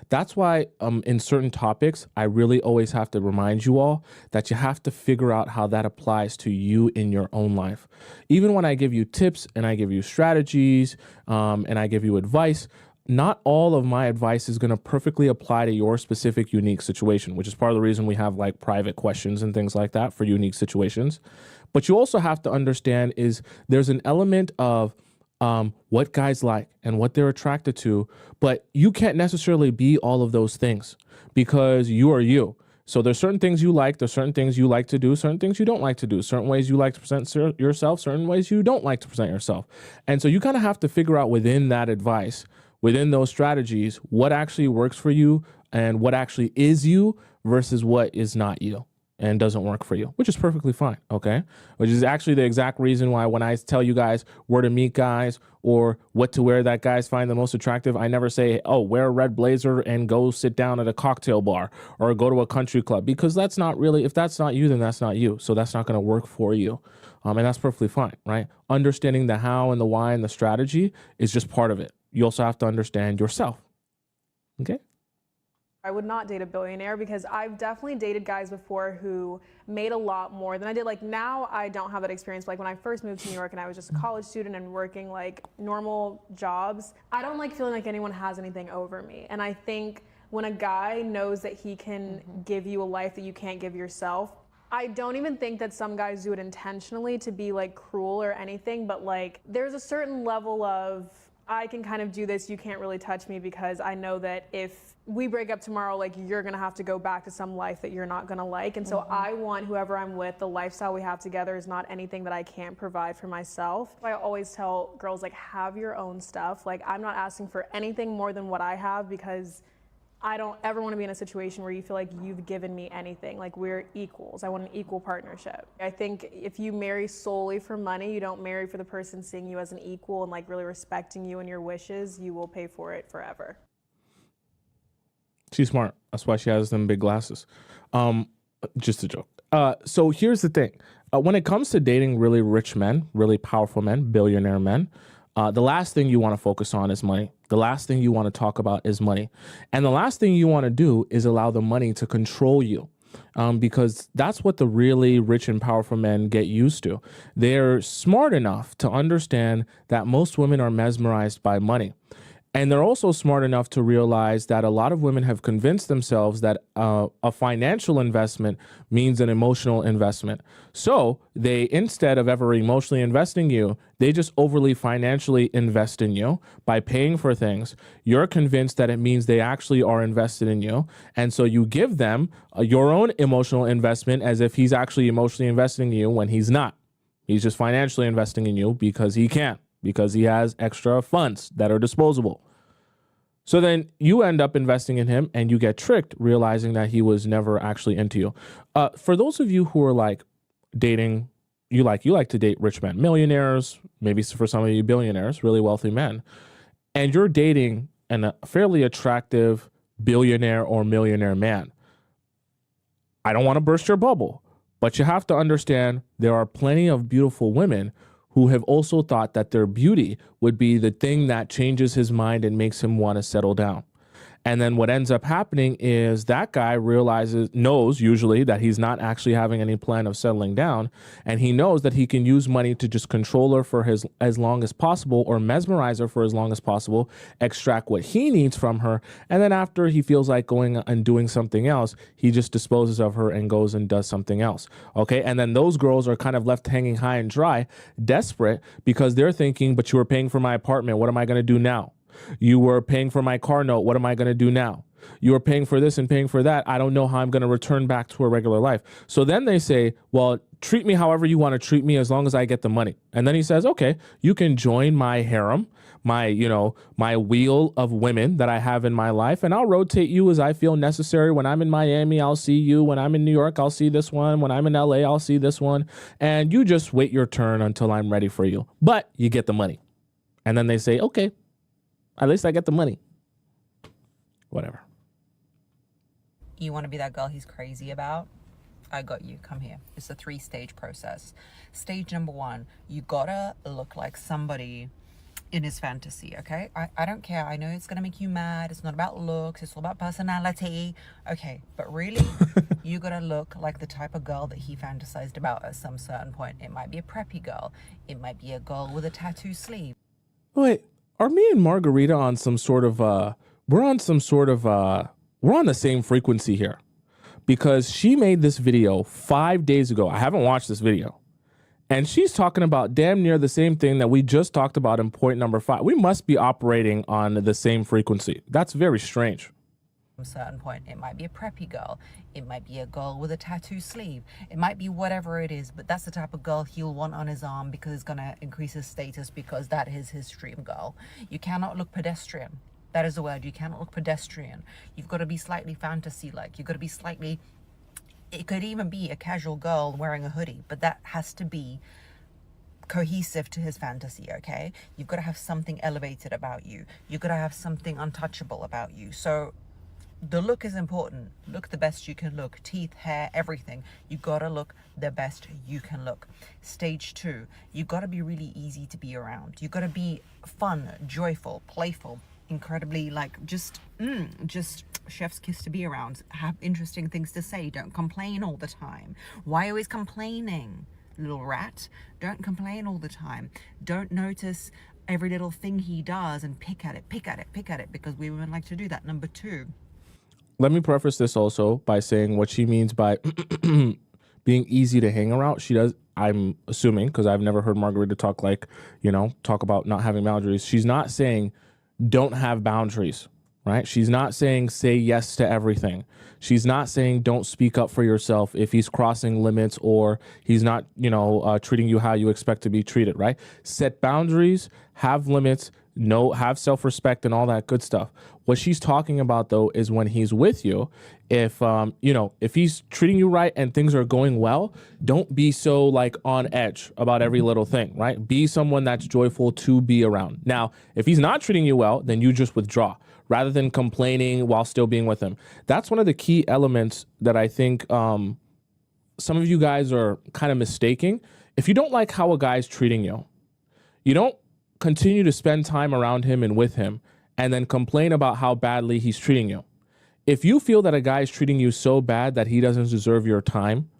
that's why in certain topics, I really always have to remind you all that you have to figure out how that applies to you in your own life. Even when I give you tips and I give you strategies and I give you advice, not all of my advice is going to perfectly apply to your specific unique situation, which is part of the reason we have like private questions and things like that for unique situations. But you also have to understand is there's an element of what guys like and what they're attracted to, but you can't necessarily be all of those things because you are you. So there's certain things you like, there's certain things you like to do, certain things you don't like to do, certain ways you like to present yourself, certain ways you don't like to present yourself. And so you kind of have to figure out within that advice, within those strategies, what actually works for you and what actually is you versus what is not you and doesn't work for you, which is perfectly fine, okay? Which is actually the exact reason why when I tell you guys where to meet guys or what to wear that guys find the most attractive, I never say, oh, wear a red blazer and go sit down at a cocktail bar or go to a country club, because that's not really, if that's not you, then that's not you. So that's not gonna work for you. And that's perfectly fine, right? Understanding the how and the why and the strategy is just part of it. You also have to understand yourself, okay? I would not date a billionaire because I've definitely dated guys before who made a lot more than I did. Like now I don't have that experience. Like when I first moved to New York and I was just a college student and working like normal jobs, I don't like feeling like anyone has anything over me. And I think when a guy knows that he can give you a life that you can't give yourself, I don't even think that some guys do it intentionally to be like cruel or anything, but like there's a certain level of I can kind of do this, you can't really touch me because I know that if we break up tomorrow, like you're gonna have to go back to some life that you're not gonna like. And so I want whoever I'm with, the lifestyle we have together is not anything that I can't provide for myself. I always tell girls like have your own stuff. Like I'm not asking for anything more than what I have because I don't ever want to be in a situation where you feel like you've given me anything. Like we're equals. I want an equal partnership. I think if you marry solely for money, you don't marry for the person seeing you as an equal and like really respecting you and your wishes, you will pay for it forever. She's smart. That's why she has them big glasses. Just a joke. So here's the thing. When it comes to dating really rich men, really powerful men, billionaire men, the last thing you want to focus on is money. The last thing you want to talk about is money. And the last thing you want to do is allow the money to control you. because that's what the really rich and powerful men get used to. They're smart enough to understand that most women are mesmerized by money. And they're also smart enough to realize that a lot of women have convinced themselves that a financial investment means an emotional investment. So they, instead of ever emotionally investing you, they just overly financially invest in you by paying for things. You're convinced that it means they actually are invested in you. And so you give them your own emotional investment as if he's actually emotionally investing in you when he's not. He's just financially investing in you because he can, because he has extra funds that are disposable. So then you end up investing in him and you get tricked, realizing that he was never actually into you. For those of you who are like dating, you like to date rich men, millionaires, maybe for some of you billionaires, really wealthy men, and you're dating a fairly attractive billionaire or millionaire man. I don't want to burst your bubble, but you have to understand there are plenty of beautiful women who have also thought that their beauty would be the thing that changes his mind and makes him want to settle down. And then what ends up happening is that guy knows usually that he's not actually having any plan of settling down. And he knows that he can use money to just control her for as long as possible, or mesmerize her for as long as possible, extract what he needs from her. And then after he feels like going and doing something else, he just disposes of her and goes and does something else. Okay. And then those girls are kind of left hanging high and dry, desperate, because they're thinking, but you were paying for my apartment. What am I going to do now? You were paying for my car note. What am I going to do now? You were paying for this and paying for that. I don't know how I'm going to return back to a regular life. So then they say, well, treat me however you want to treat me as long as I get the money. And then he says, okay, you can join my harem, my wheel of women that I have in my life, and I'll rotate you as I feel necessary. When I'm in Miami, I'll see you. When I'm in New York, I'll see this one. When I'm in LA, I'll see this one. And you just wait your turn until I'm ready for you. But you get the money. And then they say, okay, at least I get the money. Whatever. You want to be that girl he's crazy about? I got you. Come here. It's a 3-stage process. Stage number 1, you gotta look like somebody in his fantasy, okay? I don't care. I know it's gonna make you mad. It's not about looks. It's all about personality. Okay, but really, you gotta look like the type of girl that he fantasized about at some certain point. It might be a preppy girl. It might be a girl with a tattoo sleeve. Wait. Are me and Margarita on some sort of, we're on the same frequency here, because she made this video 5 days ago. I haven't watched this video, and she's talking about damn near the same thing that we just talked about in point number 5. We must be operating on the same frequency. That's very strange. A certain point, it might be a preppy girl, it might be a girl with a tattoo sleeve, it might be whatever it is, but that's the type of girl he'll want on his arm because it's going to increase his status, because that is his dream girl. You cannot look pedestrian. That is the word. You cannot look pedestrian. You've got to be slightly fantasy-like. You've got to be slightly, it could even be a casual girl wearing a hoodie, but that has to be cohesive to his fantasy, okay? You've got to have something elevated about you. You've got to have something untouchable about you. So the look is important. Look the best you can look. Teeth, hair, everything. You gotta look the best you can look. Stage 2, you gotta be really easy to be around. You gotta be fun, joyful, playful, incredibly just chef's kiss to be around. Have interesting things to say. Don't complain all the time. Why always complaining, little rat? Don't complain all the time. Don't notice every little thing he does and pick at it, because we women like to do that. Number 2. Let me preface this also by saying what she means by being easy to hang around. She does, I'm assuming, because I've never heard Margarita talk about not having boundaries. She's not saying don't have boundaries, right? She's not saying say yes to everything. She's not saying don't speak up for yourself if he's crossing limits or he's not, treating you how you expect to be treated, right? Set boundaries, have limits, have self-respect and all that good stuff. What she's talking about, though, is when he's with you, if he's treating you right and things are going well, don't be so on edge about every little thing, right? Be someone that's joyful to be around. Now, if he's not treating you well, then you just withdraw rather than complaining while still being with him. That's one of the key elements that I think some of you guys are kind of mistaking. If you don't like how a guy's treating you, you don't continue to spend time around him and with him and then complain about how badly he's treating you. If you feel that a guy is treating you so bad that he doesn't deserve your time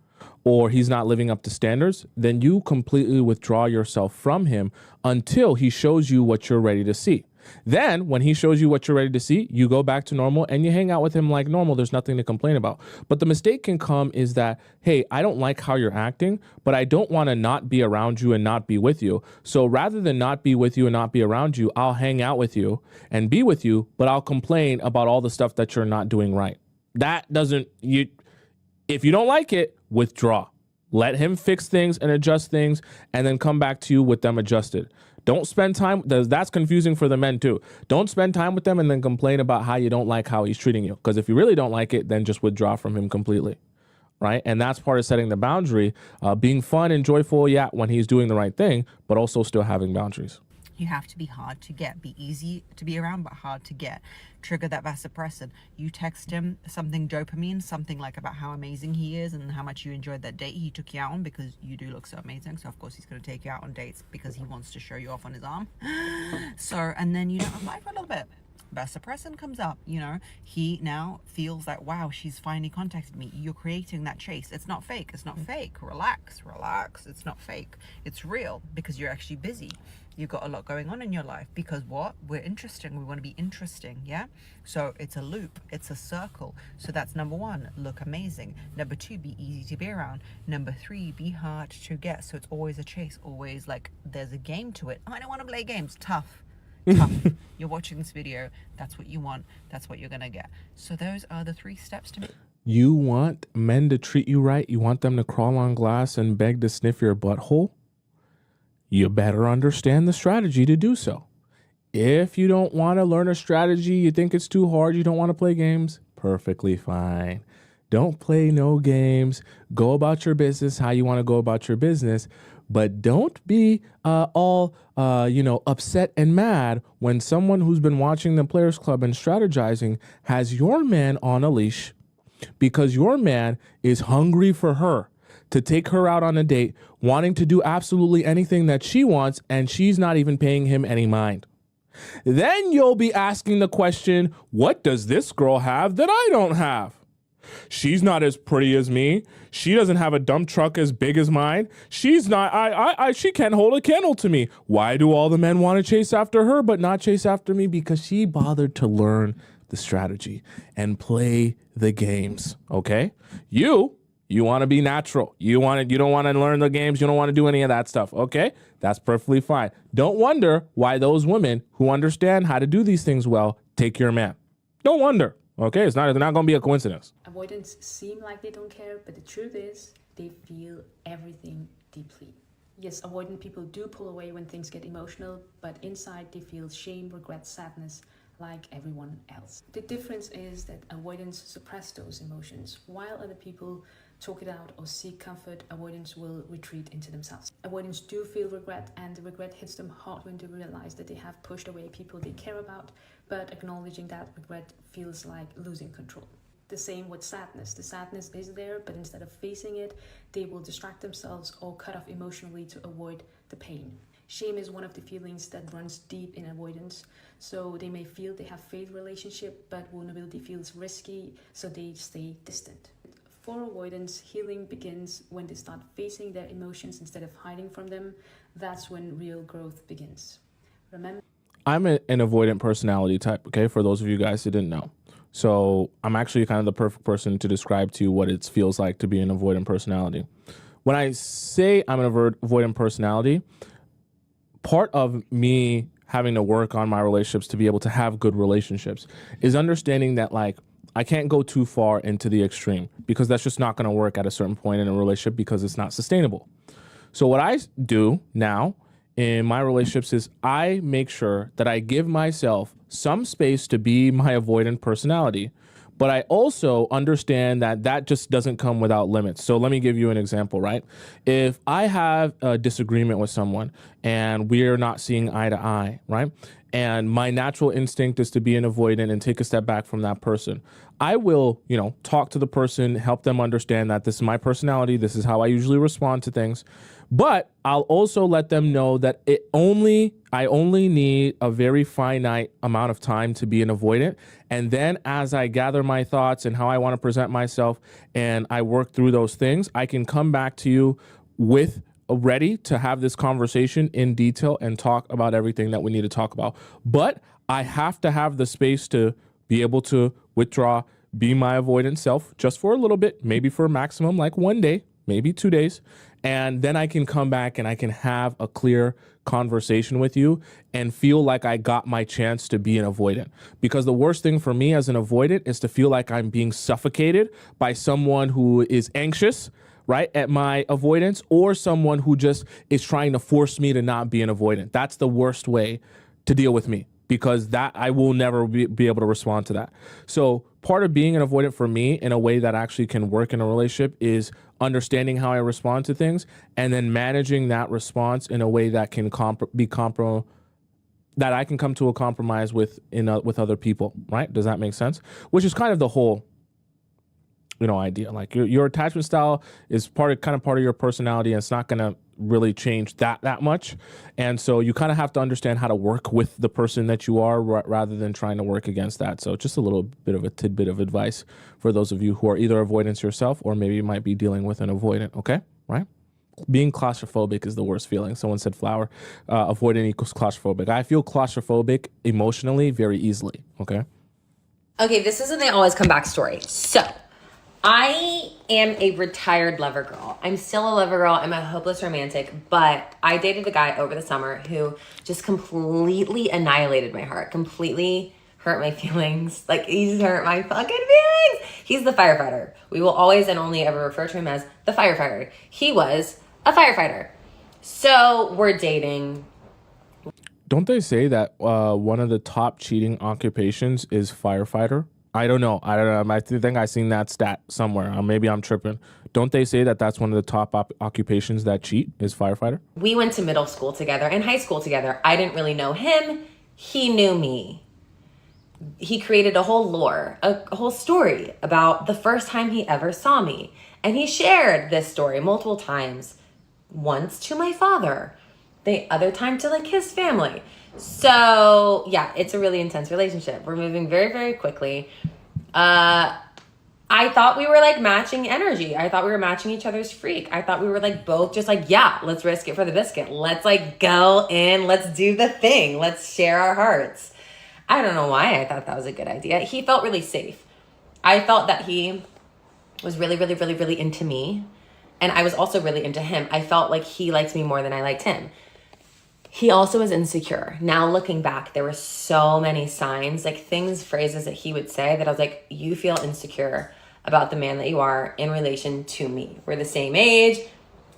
or he's not living up to standards, then you completely withdraw yourself from him until he shows you what you're ready to see. Then when he shows you what you're ready to see, you go back to normal and you hang out with him like normal. There's nothing to complain about. But the mistake can come is that, hey, I don't like how you're acting, but I don't want to not be around you and not be with you. So rather than not be with you and not be around you, I'll hang out with you and be with you, but I'll complain about all the stuff that you're not doing right. That doesn't, if you don't like it, withdraw. Let him fix things and adjust things and then come back to you with them adjusted. Don't spend time, that's confusing for the men too. Don't spend time with them and then complain about how you don't like how he's treating you. Because if you really don't like it, then just withdraw from him completely, right? And that's part of setting the boundary, being fun and joyful, yeah, when he's doing the right thing, but also still having boundaries. You have to be hard to get, be easy to be around, but hard to get. Trigger that vasopressin. You text him something dopamine, something like about how amazing he is and how much you enjoyed that date he took you out on, because you do look so amazing. So of course he's going to take you out on dates because he wants to show you off on his arm. So, and then you don't apply for a little bit. Vasopressin comes up, you know, he now feels like, wow, she's finally contacted me. You're creating that chase. It's not fake. It's not fake. Relax. It's not fake. It's real because you're actually busy. You've got a lot going on in your life because what? We're interesting. We want to be interesting. Yeah. So it's a loop. It's a circle. So that's number one, look amazing. Number two, be easy to be around. Number three, be hard to get. So it's always a chase, always like there's a game to it. I don't want to play games. Tough. You're watching this video, that's what you want, that's what you're gonna get. So those are the 3 steps to me. You want men to treat you right? You want them to crawl on glass and beg to sniff your butthole? You better understand the strategy to do so. If you don't want to learn a strategy, you think it's too hard, you don't want to play games, perfectly fine. Don't play no games. Go about your business how you want to go about your business. But don't be all upset and mad when someone who's been watching the Players Club and strategizing has your man on a leash because your man is hungry for her to take her out on a date, wanting to do absolutely anything that she wants, and she's not even paying him any mind. Then you'll be asking the question, what does this girl have that I don't have? She's not as pretty as me. She doesn't have a dump truck as big as mine. She's not, she can't hold a candle to me. Why do all the men want to chase after her but not chase after me? Because she bothered to learn the strategy and play the games, okay? You want to be natural. You don't want to learn the games. You don't want to do any of that stuff, okay? That's perfectly fine. Don't wonder why those women who understand how to do these things well take your man. Don't wonder. Okay, it's not going to be a coincidence. Avoidants seem like they don't care, but the truth is they feel everything deeply. Yes, avoidant people do pull away when things get emotional, but inside they feel shame, regret, sadness, like everyone else. The difference is that avoidants suppress those emotions, while other people talk it out or seek comfort. Avoidants will retreat into themselves. Avoidants do feel regret, and the regret hits them hard when they realize that they have pushed away people they care about, but acknowledging that regret feels like losing control. The same with sadness. The sadness is there, but instead of facing it, they will distract themselves or cut off emotionally to avoid the pain. Shame is one of the feelings that runs deep in avoidance. So they may feel they have failed relationship, but vulnerability feels risky, so they stay distant. For avoidance, healing begins when they start facing their emotions instead of hiding from them. That's when real growth begins. Remember, I'm an avoidant personality type, okay, for those of you guys who didn't know. So I'm actually kind of the perfect person to describe to you what it feels like to be an avoidant personality. When I say I'm an avoidant personality, part of me having to work on my relationships to be able to have good relationships is understanding that, like, I can't go too far into the extreme because that's just not going to work at a certain point in a relationship because it's not sustainable. So what I do now in my relationships is I make sure that I give myself some space to be my avoidant personality, but I also understand that that just doesn't come without limits. So let me give you an example, right? If I have a disagreement with someone and we're not seeing eye to eye, right? and my natural instinct is to be an avoidant and take a step back from that person, I will, talk to the person, help them understand that this is my personality. This is how I usually respond to things. But I'll also let them know that I only need a very finite amount of time to be an avoidant. And then as I gather my thoughts and how I want to present myself and I work through those things, I can come back to you with ready to have this conversation in detail and talk about everything that we need to talk about. But I have to have the space to be able to withdraw, be my avoidant self just for a little bit, maybe for a maximum like 1 day, maybe 2 days. And then I can come back and I can have a clear conversation with you and feel like I got my chance to be an avoidant. Because the worst thing for me as an avoidant is to feel like I'm being suffocated by someone who is anxious, right, at my avoidance, or someone who just is trying to force me to not be an avoidant. That's the worst way to deal with me, because that I will never be able to respond to that. So part of being an avoidant for me in a way that actually can work in a relationship is understanding how I respond to things and then managing that response in a way that can that I can come to a compromise with other people, right? Does that make sense? Which is kind of the whole idea. Like your attachment style is part of your personality, and it's not going to really change that much. And so you kind of have to understand how to work with the person that you are rather than trying to work against that. So just a little bit of a tidbit of advice for those of you who are either avoidants yourself or maybe you might be dealing with an avoidant. Okay, right? Being claustrophobic is the worst feeling. Someone said flower, avoidant equals claustrophobic. I feel claustrophobic emotionally very easily. Okay, this is an always come back story. So I am a retired lover girl. I'm still a lover girl. I'm a hopeless romantic, but I dated a guy over the summer who just completely annihilated my heart, completely hurt my feelings. Like, he's hurt my fucking feelings. He's the firefighter. We will always and only ever refer to him as the firefighter. He was a firefighter. So we're dating. Don't they say that one of the top cheating occupations is firefighter? I don't know. I think I seen that stat somewhere. Maybe I'm tripping. Don't they say that that's one of the top occupations that cheat is firefighter? We went to middle school together and high school together. I didn't really know him. He knew me. He created a whole lore, a whole story about the first time he ever saw me. And he shared this story multiple times. Once to my father, the other time to like his family. So yeah, it's a really intense relationship. We're moving very, very quickly. I thought we were like matching energy. I thought we were matching each other's freak. I thought we were like both just like, yeah, let's risk it for the biscuit. Let's like go in. Let's do the thing. Let's share our hearts. I don't know why I thought that was a good idea. He felt really safe. I felt that he was really, really, really, really into me. And I was also really into him. I felt like he liked me more than I liked him. He also was insecure. Now looking back, there were so many signs, like things, phrases that he would say that I was like, you feel insecure about the man that you are in relation to me. We're the same age.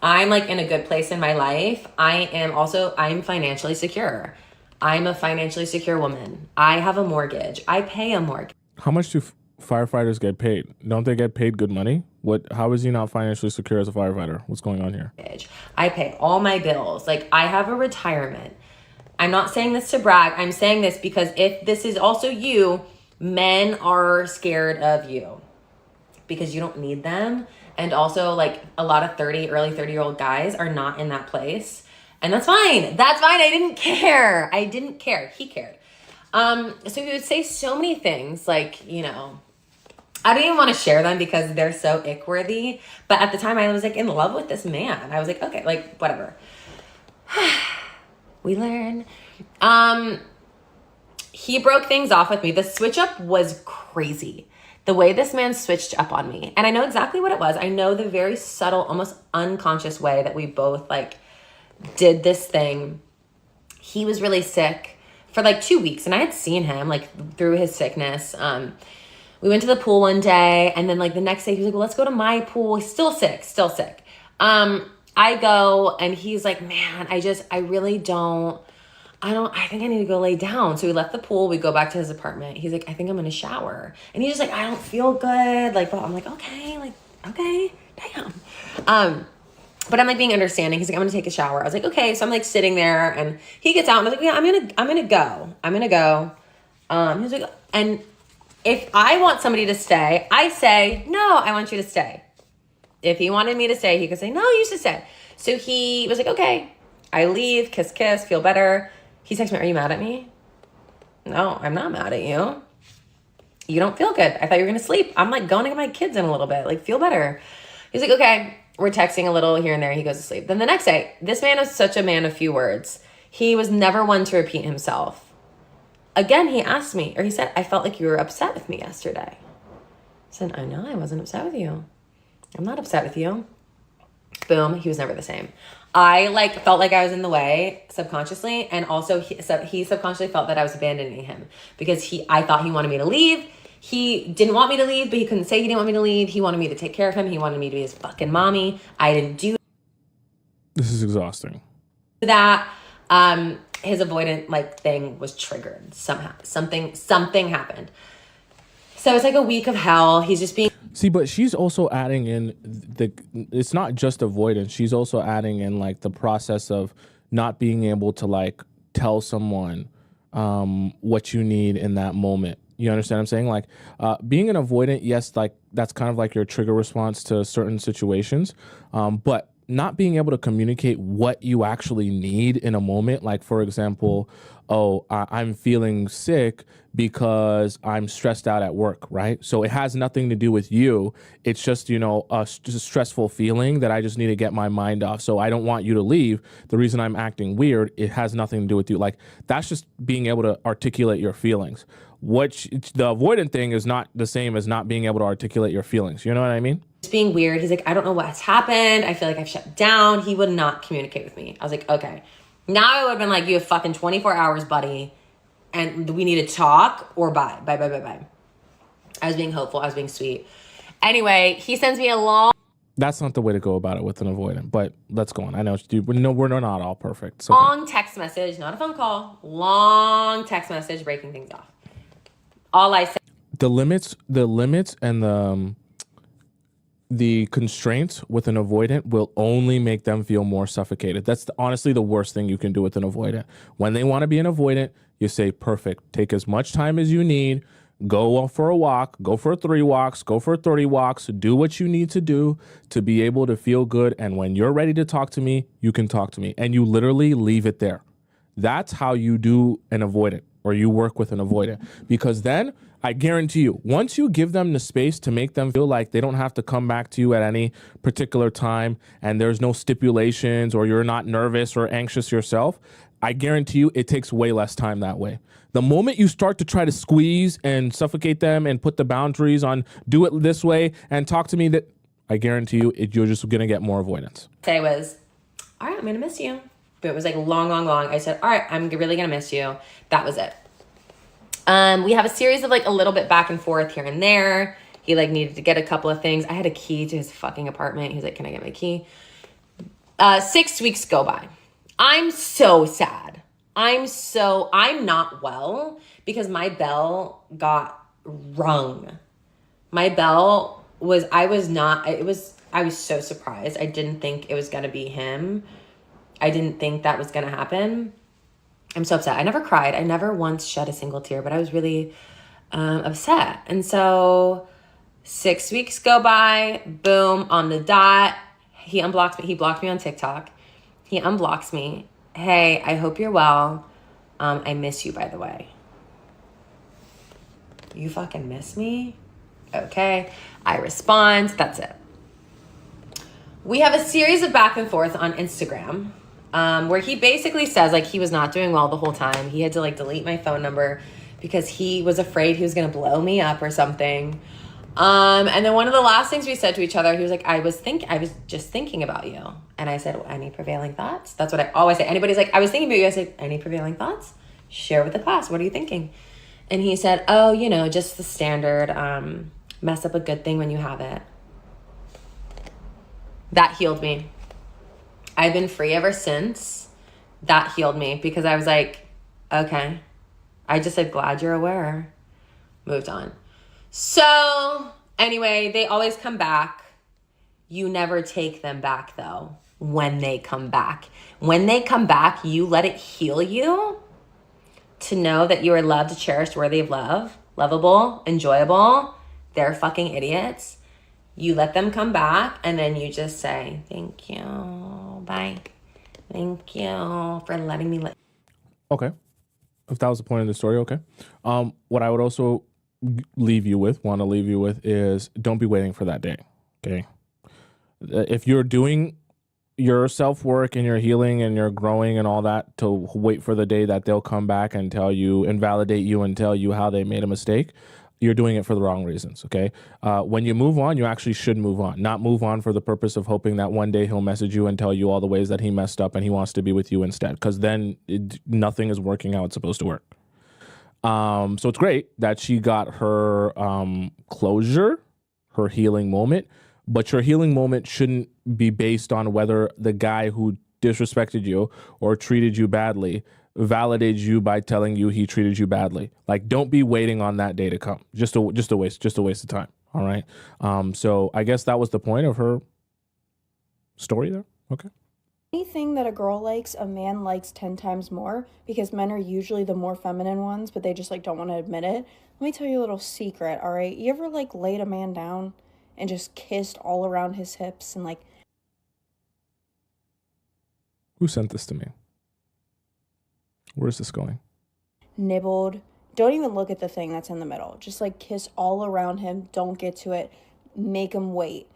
I'm like in a good place in my life. I'm financially secure. I'm a financially secure woman. I have a mortgage. I pay a mortgage. How much do firefighters get paid? Don't they get paid good money? How is he not financially secure as a firefighter? What's going on here? I pay all my bills. Like, I have a retirement. I'm not saying this to brag. I'm saying this because if this is also you, men are scared of you because you don't need them. And also, like, a lot of early 30-year-old guys are not in that place. And that's fine. That's fine. I didn't care. He cared. So he would say so many things like, I don't even want to share them because they're so ick-worthy. But at the time, I was like in love with this man. I was like, okay, like whatever. We learn. He broke things off with me. The switch up was crazy. The way this man switched up on me. And I know exactly what it was. I know the very subtle, almost unconscious way that we both like did this thing. He was really sick for like 2 weeks. And I had seen him like through his sickness. We went to the pool one day, and then like the next day he was like, well, let's go to my pool. He's still sick. I go, and he's like, man, I think I need to go lay down. So we left the pool. We go back to his apartment. He's like, I think I'm going to shower. And he's just like, I don't feel good. Like, but I'm like, okay, damn. But I'm like being understanding. He's like, I'm gonna take a shower. I was like, okay. So I'm like sitting there, and he gets out, and I was like, yeah, I'm gonna go. He's like, and if I want somebody to stay, I say, no, I want you to stay. If he wanted me to stay, he could say, no, you should stay. So he was like, okay. I leave, kiss, feel better. He texts me, are you mad at me? No, I'm not mad at you. You don't feel good. I thought you were gonna sleep. I'm like going to get my kids in a little bit, like feel better. He's like, okay. We're texting a little here and there. He goes to sleep. Then the next day, this man is such a man of few words. He was never one to repeat himself. Again, he asked me, or he said, I felt like you were upset with me yesterday. I said, I know, I wasn't upset with you. I'm not upset with you. Boom, he was never the same. I like felt like I was in the way subconsciously, and also he subconsciously felt that I was abandoning him because I thought he wanted me to leave. He didn't want me to leave, but he couldn't say he didn't want me to leave. He wanted me to take care of him. He wanted me to be his fucking mommy. I didn't do This is exhausting. that. His avoidant like thing was triggered somehow. Something happened. So it's like a week of hell. He's just being. See, but she's also adding in it's not just avoidance. She's also adding in like the process of not being able to like tell someone what you need in that moment. You understand what I'm saying? Like being an avoidant, yes, like that's kind of like your trigger response to certain situations. But not being able to communicate what you actually need in a moment. Like, for example, I'm feeling sick because I'm stressed out at work, right? So it has nothing to do with you. It's just, just a stressful feeling that I just need to get my mind off. So I don't want you to leave. The reason I'm acting weird, it has nothing to do with you. Like, that's just being able to articulate your feelings. The avoidant thing is not the same as not being able to articulate your feelings. You know what I mean? It's being weird. He's like, I don't know what's happened. I feel like I've shut down. He would not communicate with me. I was like, okay. Now I would have been like, you have fucking 24 hours, buddy. And we need to talk or bye. Bye. I was being hopeful. I was being sweet. Anyway, he sends me a long. That's not the way to go about it with an avoidant, but let's go on. I know we're not all perfect. So long text message, not a phone call. Long text message breaking things off. All I said. The limits and the constraints with an avoidant will only make them feel more suffocated. That's honestly the worst thing you can do with an avoidant. When they want to be an avoidant, you say, perfect. Take as much time as you need. Go for a walk. Go for 3 walks. Go for 30 walks. Do what you need to do to be able to feel good. And when you're ready to talk to me, you can talk to me. And you literally leave it there. That's how you do an avoidant, or you work with an avoidant. Because then I guarantee you, once you give them the space to make them feel like they don't have to come back to you at any particular time and there's no stipulations or you're not nervous or anxious yourself, I guarantee you it takes way less time that way. The moment you start to try to squeeze and suffocate them and put the boundaries on do it this way and talk to me, that I guarantee you you're just going to get more avoidance. Say was, all right, I'm going to miss you. But it was like long. I said, all right, I'm really going to miss you. That was it. We have a series of like a little bit back and forth here and there. He like needed to get a couple of things. I had a key to his fucking apartment. He was like, can I get my key? 6 weeks go by. I'm so sad. I'm not well because my bell got rung. My bell was, I was so surprised. I didn't think it was going to be him. I didn't think that was going to happen. I'm so upset. I never cried. I never once shed a single tear, but I was really upset. And so 6 weeks go by, boom, on the dot. He unblocks me. He blocked me on TikTok. He unblocks me. Hey, I hope you're well. I miss you, by the way. You fucking miss me? Okay. I respond. That's it. We have a series of back and forth on Instagram. Where he basically says like he was not doing well the whole time. He had to like delete my phone number because he was afraid he was going to blow me up or something. And then one of the last things we said to each other, he was like, I was just thinking about you. And I said, well, any prevailing thoughts? That's what I always say. Anybody's like, I was thinking about you. I said, any prevailing thoughts? Share with the class. What are you thinking? And he said, oh, just the standard, mess up a good thing when you have it. That healed me. I've been free ever since. That healed me because I was like, okay. I just said, glad you're aware. Moved on. So anyway, they always come back. You never take them back though. when they come back. When they come back, you let it heal you to know that you are loved, cherished, worthy of love, lovable, enjoyable. They're fucking idiots. You let them come back and then you just say, thank you, bye. Thank you for letting me Okay. If that was the point of the story, okay. What I would also want to leave you with is don't be waiting for that day, okay? If you're doing your self-work and your healing and your growing and all that to wait for the day that they'll come back and tell you and validate you and tell you how they made a mistake, you're doing it for the wrong reasons, okay? When you move on, you actually should move on, not move on for the purpose of hoping that one day he'll message you and tell you all the ways that he messed up and he wants to be with you instead, because then nothing is working how it's supposed to work. So it's great that she got her closure, her healing moment, but your healing moment shouldn't be based on whether the guy who disrespected you or treated you badly validates you by telling you he treated you badly. Like, don't be waiting on that day to come. Just a waste of time. All right. So I guess that was the point of her story there. Okay. Anything that a girl likes, a man likes 10 times more, because men are usually the more feminine ones, but they just like don't want to admit it. Let me tell you a little secret, all right? You ever like laid a man down and just kissed all around his hips and like... Who sent this to me? Where's this going? Nibbled. Don't even look at the thing that's in the middle. Just like kiss all around him. Don't get to it. Make him wait.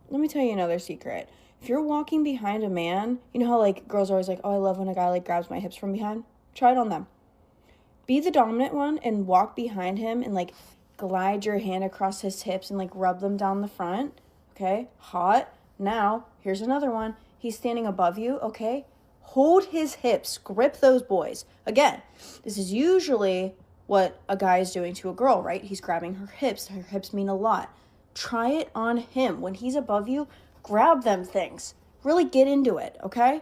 Let me tell you another secret. If you're walking behind a man, you know how like girls are always like, oh, I love when a guy like grabs my hips from behind. Try it on them. Be the dominant one and walk behind him and like glide your hand across his hips and like rub them down the front. Okay, hot. Now, here's another one. He's standing above you, okay? Hold his hips, grip those boys. Again, this is usually what a guy is doing to a girl, right? He's grabbing her hips. Her hips mean a lot. Try it on him. When he's above you, grab them things. Really get into it, okay?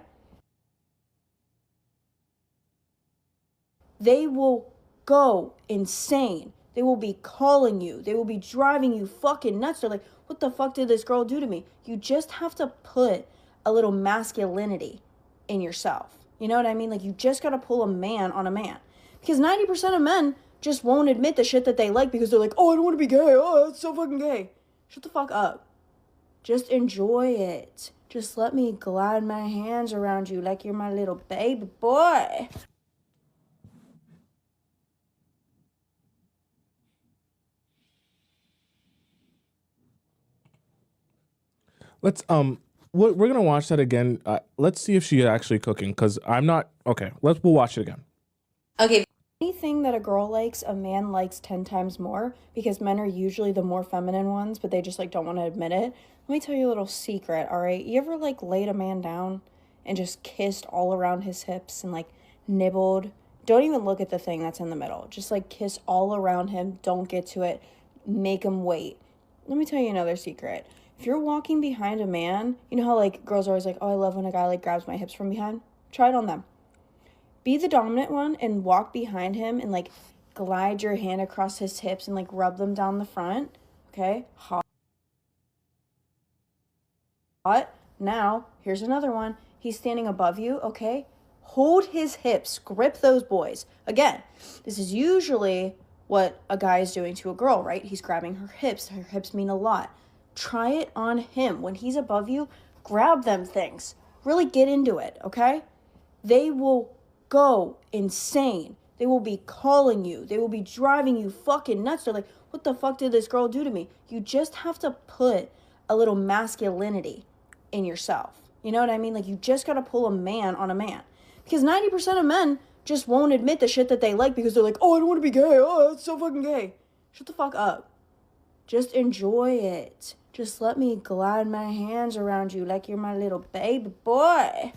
They will go insane. They will be calling you. They will be driving you fucking nuts. They're like, what the fuck did this girl do to me? You just have to put a little masculinity in yourself. You know what I mean? Like, you just got to pull a man on a man. Because 90% of men just won't admit the shit that they like because they're like, oh, I don't want to be gay. Oh, that's so fucking gay. Shut the fuck up. Just enjoy it. Just let me glide my hands around you like you're my little baby boy. Let's we're gonna watch that again. Let's see if she's actually cooking, because I'm not. Okay, we'll watch it again. Okay. Anything that a girl likes, a man likes 10 times more, because men are usually the more feminine ones, but they just like don't want to admit it. Let me tell you a little secret, all right? You ever like laid a man down and just kissed all around his hips and like nibbled? Don't even look at the thing that's in the middle. Just like kiss all around him. Don't get to it. Make him wait. Let me tell you another secret. If you're walking behind a man, you know how like girls are always like, oh, I love when a guy like grabs my hips from behind. Try it on them. Be the dominant one and walk behind him and like glide your hand across his hips and like rub them down the front. Okay, hot. Now, here's another one. He's standing above you, okay? Hold his hips, grip those boys. Again, this is usually what a guy is doing to a girl, right? He's grabbing her hips. Her hips mean a lot. Try it on him. When he's above you, grab them things. Really get into it, okay? They will go insane. They will be calling you. They will be driving you fucking nuts. They're like, what the fuck did this girl do to me? You just have to put a little masculinity in yourself. You know what I mean? Like, you just got to pull a man on a man. Because 90% of men just won't admit the shit that they like because they're like, oh, I don't want to be gay. Oh, that's so fucking gay. Shut the fuck up. Just enjoy it. Just let me glide my hands around you like you're my little baby boy.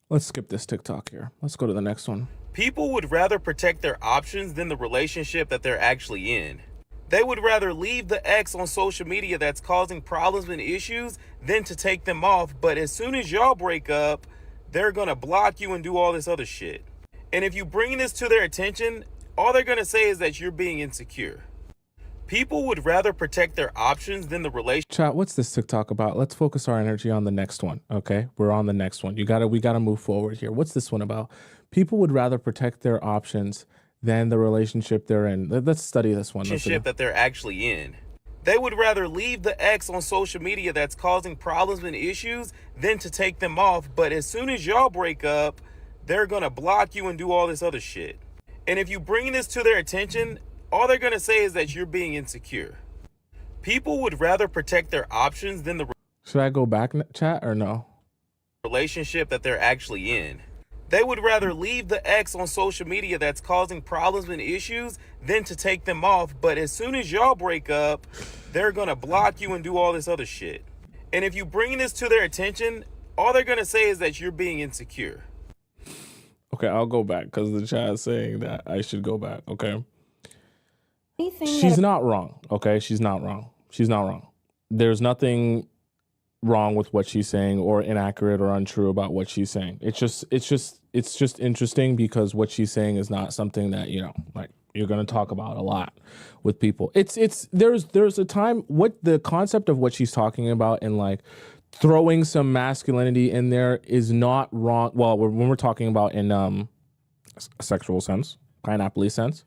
Let's skip this TikTok here. Let's go to the next one. People would rather protect their options than the relationship that they're actually in. They would rather leave the ex on social media that's causing problems and issues than to take them off. But as soon as y'all break up, they're going to block you and do all this other shit. And if you bring this to their attention, all they're going to say is that you're being insecure. People would rather protect their options than the relationship. Chat, what's this TikTok about? Let's focus our energy on the next one. Okay, we're on the next one. We gotta move forward here. What's this one about? People would rather protect their options than the relationship they're in. Let's study this one. That they're actually in. They would rather leave the ex on social media that's causing problems and issues than to take them off. But as soon as y'all break up, they're gonna block you and do all this other shit. And if you bring this to their attention, all they're gonna say is that you're being insecure. People would rather protect their options than the Should I go back, chat, or no? relationship that they're actually in. They would rather leave the ex on social media that's causing problems and issues than to take them off. But as soon as y'all break up, they're gonna block you and do all this other shit. And if you bring this to their attention, all they're gonna say is that you're being insecure. Okay, I'll go back because the chat is saying that I should go back. Okay. Anything She's not wrong. Okay, she's not wrong. She's not wrong. There's nothing wrong with what she's saying or inaccurate or untrue about what she's saying. It's just interesting because what she's saying is not something that, you know, like you're going to talk about a lot with people. There's a time, what the concept of what she's talking about and like throwing some masculinity in there is not wrong. Well, when we're talking about in a sexual sense, pineapple sense,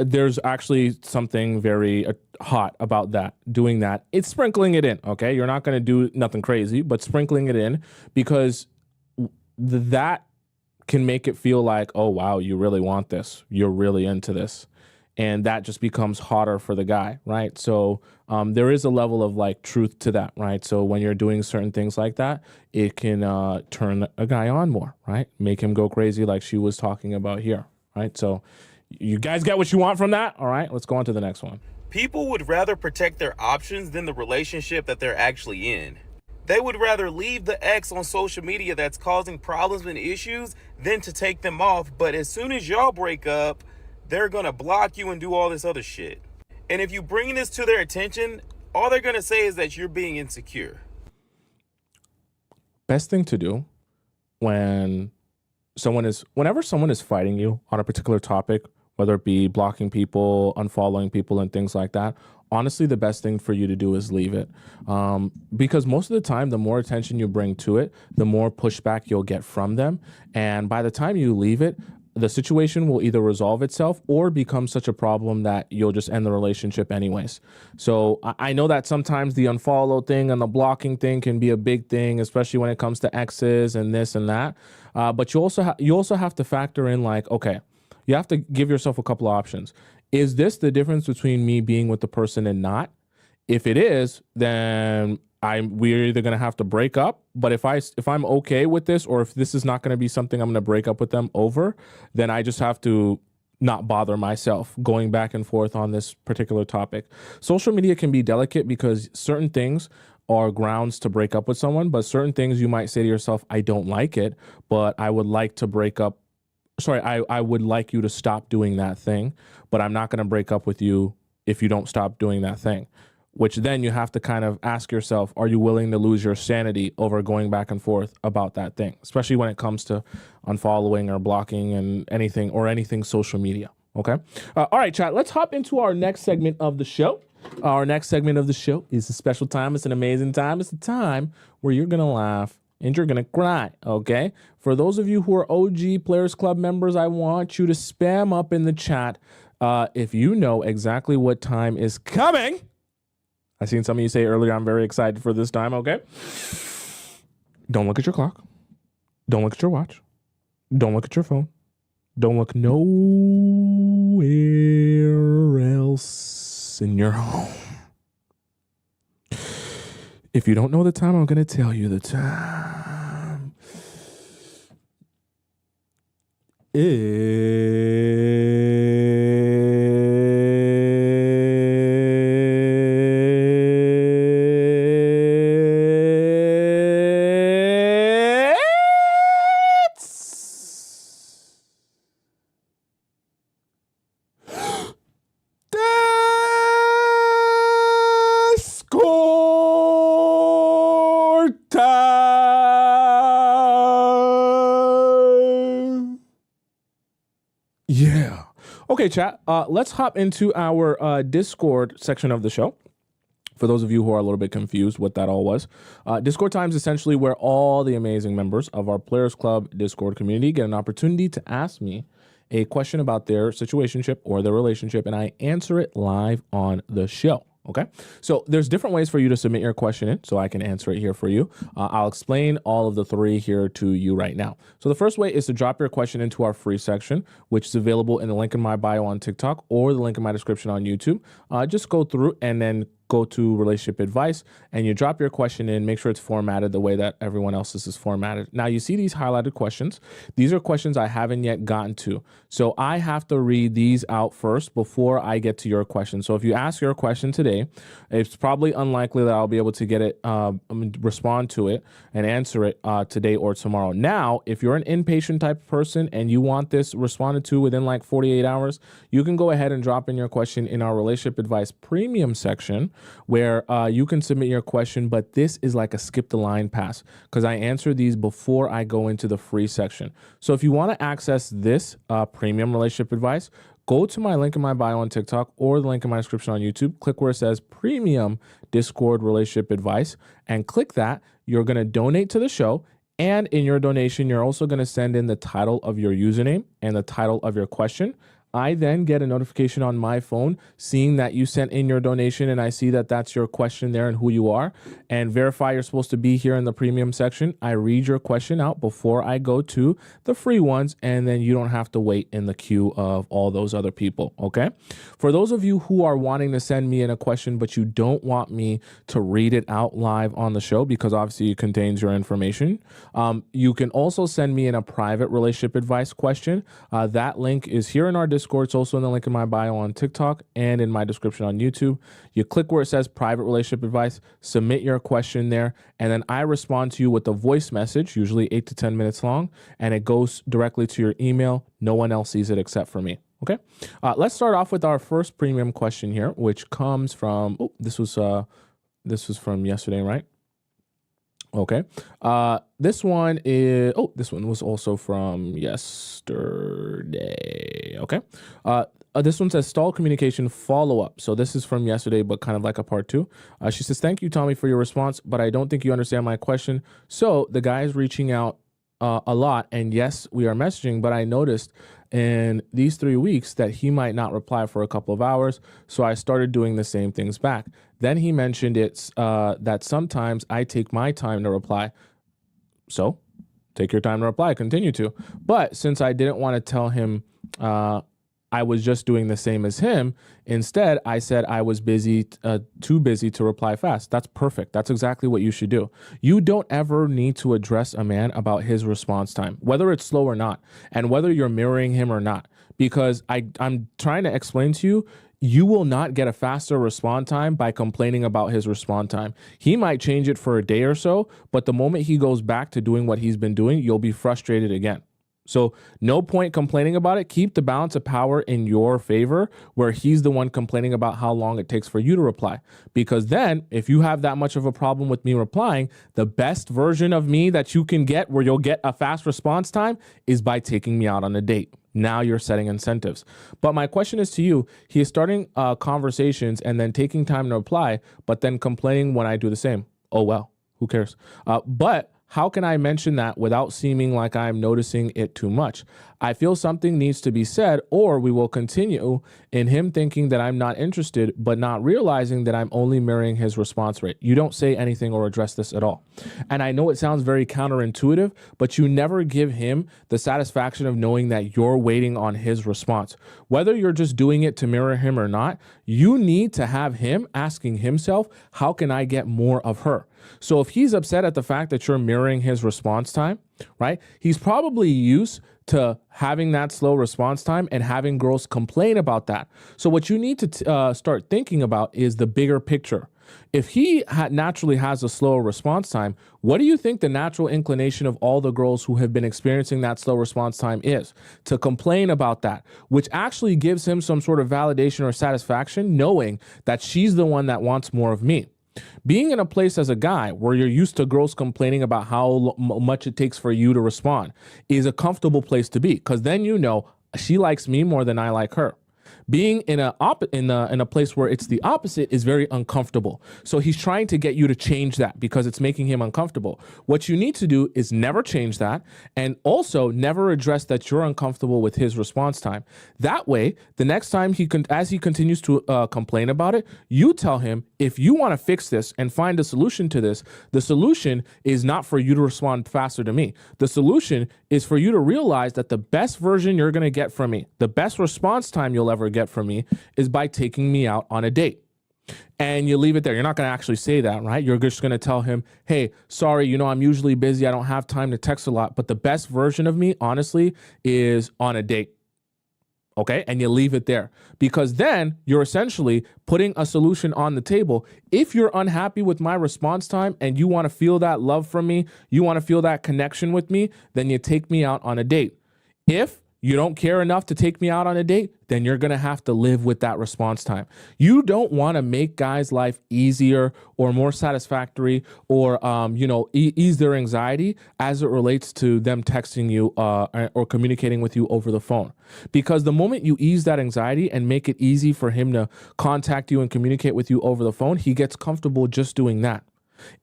there's actually something very hot about that, doing that. It's sprinkling it in, okay? You're not going to do nothing crazy, but sprinkling it in because that can make it feel like, oh, wow, you really want this. You're really into this. And that just becomes hotter for the guy, right? So there is a level of like truth to that, right? So when you're doing certain things like that, it can turn a guy on more, right? Make him go crazy like she was talking about here, right? So you guys get what you want from that? All right, let's go on to the next one. People would rather protect their options than the relationship that they're actually in. They would rather leave the ex on social media that's causing problems and issues than to take them off. But as soon as y'all break up, they're gonna block you and do all this other shit. And if you bring this to their attention, all they're gonna say is that you're being insecure. Best thing to do whenever someone is fighting you on a particular topic, whether it be blocking people, unfollowing people, and things like that, honestly, the best thing for you to do is leave it. Because most of the time, the more attention you bring to it, the more pushback you'll get from them. And by the time you leave it, the situation will either resolve itself or become such a problem that you'll just end the relationship anyways. So I know that sometimes the unfollow thing and the blocking thing can be a big thing, especially when it comes to exes and this and that. But you also have to factor in like, okay, you have to give yourself a couple of options. Is this the difference between me being with the person and not? If it is, then we're either going to have to break up. But if I'm okay with this, or if this is not going to be something I'm going to break up with them over, then I just have to not bother myself going back and forth on this particular topic. Social media can be delicate because certain things are grounds to break up with someone, but certain things you might say to yourself, I don't like it, but I would like to break up. Sorry, I would like you to stop doing that thing, but I'm not going to break up with you if you don't stop doing that thing. Which then you have to kind of ask yourself, are you willing to lose your sanity over going back and forth about that thing, especially when it comes to unfollowing or blocking and anything social media, okay? All right, chat, let's hop into our next segment of the show. Our next segment of the show is a special time. It's an amazing time. It's a time where you're going to laugh and you're going to cry, okay? For those of you who are OG Players Club members, I want you to spam up in the chat if you know exactly what time is coming. I seen some of you say earlier, I'm very excited for this time, okay? Don't look at your clock. Don't look at your watch. Don't look at your phone. Don't look nowhere else in your home. If you don't know the time, I'm going to tell you the time. Yeah. Okay, chat. Let's hop into our Discord section of the show. For those of you who are a little bit confused what that all was, Discord time is essentially where all the amazing members of our Players Club Discord community get an opportunity to ask me a question about their situationship or their relationship, and I answer it live on the show. Okay, so there's different ways for you to submit your question in, so I can answer it here for you. I'll explain all of the three here to you right now. So the first way is to drop your question into our free section, which is available in the link in my bio on TikTok or the link in my description on YouTube. Just go through and then go to relationship advice and you drop your question in. Make sure it's formatted the way that everyone else's is formatted. Now you see these highlighted questions. These are questions I haven't yet gotten to. So I have to read these out first before I get to your question. So if you ask your question today, it's probably unlikely that I'll be able to get it, respond to it and answer it today or tomorrow. Now, if you're an impatient type of person and you want this responded to within like 48 hours, you can go ahead and drop in your question in our relationship advice premium section, where you can submit your question, but this is like a skip the line pass because I answer these before I go into the free section. So if you want to access this premium relationship advice, go to my link in my bio on TikTok or the link in my description on YouTube, click where it says premium Discord relationship advice and click that. You're going to donate to the show. And in your donation, you're also going to send in the title of your username and the title of your question. I then get a notification on my phone seeing that you sent in your donation, and I see that that's your question there and who you are, and verify you're supposed to be here in the premium section. I read your question out before I go to the free ones, and then you don't have to wait in the queue of all those other people, okay? For those of you who are wanting to send me in a question, but you don't want me to read it out live on the show because obviously it contains your information, you can also send me in a private relationship advice question. That link is here in our Discord. It's also in the link in my bio on TikTok and in my description on YouTube. You click where it says private relationship advice, submit your question there, and then I respond to you with a voice message, usually 8 to 10 minutes long, and it goes directly to your email. No one else sees it except for me. Okay, let's start off with our first premium question here, which comes from, this was from yesterday, right? Okay. This one is, this one was also from yesterday. Okay. This one says stall communication follow-up. So this is from yesterday, but kind of like a part two. She says, thank you, Tommy, for your response, but I don't think you understand my question. So the guy is reaching out a lot, and yes, we are messaging, but I noticed in these 3 weeks that he might not reply for a couple of hours. So I started doing the same things back. Then he mentioned that sometimes I take my time to reply. So take your time to reply, continue to. But since I didn't want to tell him I was just doing the same as him, instead I said I was busy, too busy to reply fast. That's perfect. That's exactly what you should do. You don't ever need to address a man about his response time, whether it's slow or not, and whether you're mirroring him or not, because I'm trying to explain to you, you will not get a faster response time by complaining about his response time. He might change it for a day or so, but the moment he goes back to doing what he's been doing, you'll be frustrated again. So no point complaining about it. Keep the balance of power in your favor where he's the one complaining about how long it takes for you to reply. Because then if you have that much of a problem with me replying, the best version of me that you can get where you'll get a fast response time is by taking me out on a date. Now you're setting incentives. But my question is to you, he is starting conversations and then taking time to reply, but then complaining when I do the same. Oh, well, who cares? But how can I mention that without seeming like I'm noticing it too much? I feel something needs to be said, or we will continue in him thinking that I'm not interested, but not realizing that I'm only mirroring his response rate. You don't say anything or address this at all. And I know it sounds very counterintuitive, but you never give him the satisfaction of knowing that you're waiting on his response. Whether you're just doing it to mirror him or not, you need to have him asking himself, how can I get more of her? So if he's upset at the fact that you're mirroring his response time, right, he's probably used to having that slow response time and having girls complain about that. So what you need to start thinking about is the bigger picture. If he naturally has a slower response time, what do you think the natural inclination of all the girls who have been experiencing that slow response time is? To complain about that, which actually gives him some sort of validation or satisfaction, knowing that she's the one that wants more of me. Being in a place as a guy where you're used to girls complaining about how much it takes for you to respond is a comfortable place to be, because then you know she likes me more than I like her. Being in a place where it's the opposite is very uncomfortable. So he's trying to get you to change that because it's making him uncomfortable. What you need to do is never change that, and also never address that you're uncomfortable with his response time. That way, the next time as he continues to complain about it, you tell him, if you want to fix this and find a solution to this, the solution is not for you to respond faster to me. The solution is for you to realize that the best version you're going to get from me, the best response time you'll ever get from me, is by taking me out on a date. And you leave it there. You're not going to actually say that, right? You're just going to tell him, hey, sorry, I'm usually busy. I don't have time to text a lot. But the best version of me, honestly, is on a date. Okay? And you leave it there, because then you're essentially putting a solution on the table. If you're unhappy with my response time and you want to feel that love from me, you want to feel that connection with me, then you take me out on a date. If you don't care enough to take me out on a date, then you're going to have to live with that response time. You don't want to make guys' life easier or more satisfactory or, ease their anxiety as it relates to them texting you or communicating with you over the phone. Because the moment you ease that anxiety and make it easy for him to contact you and communicate with you over the phone, he gets comfortable just doing that,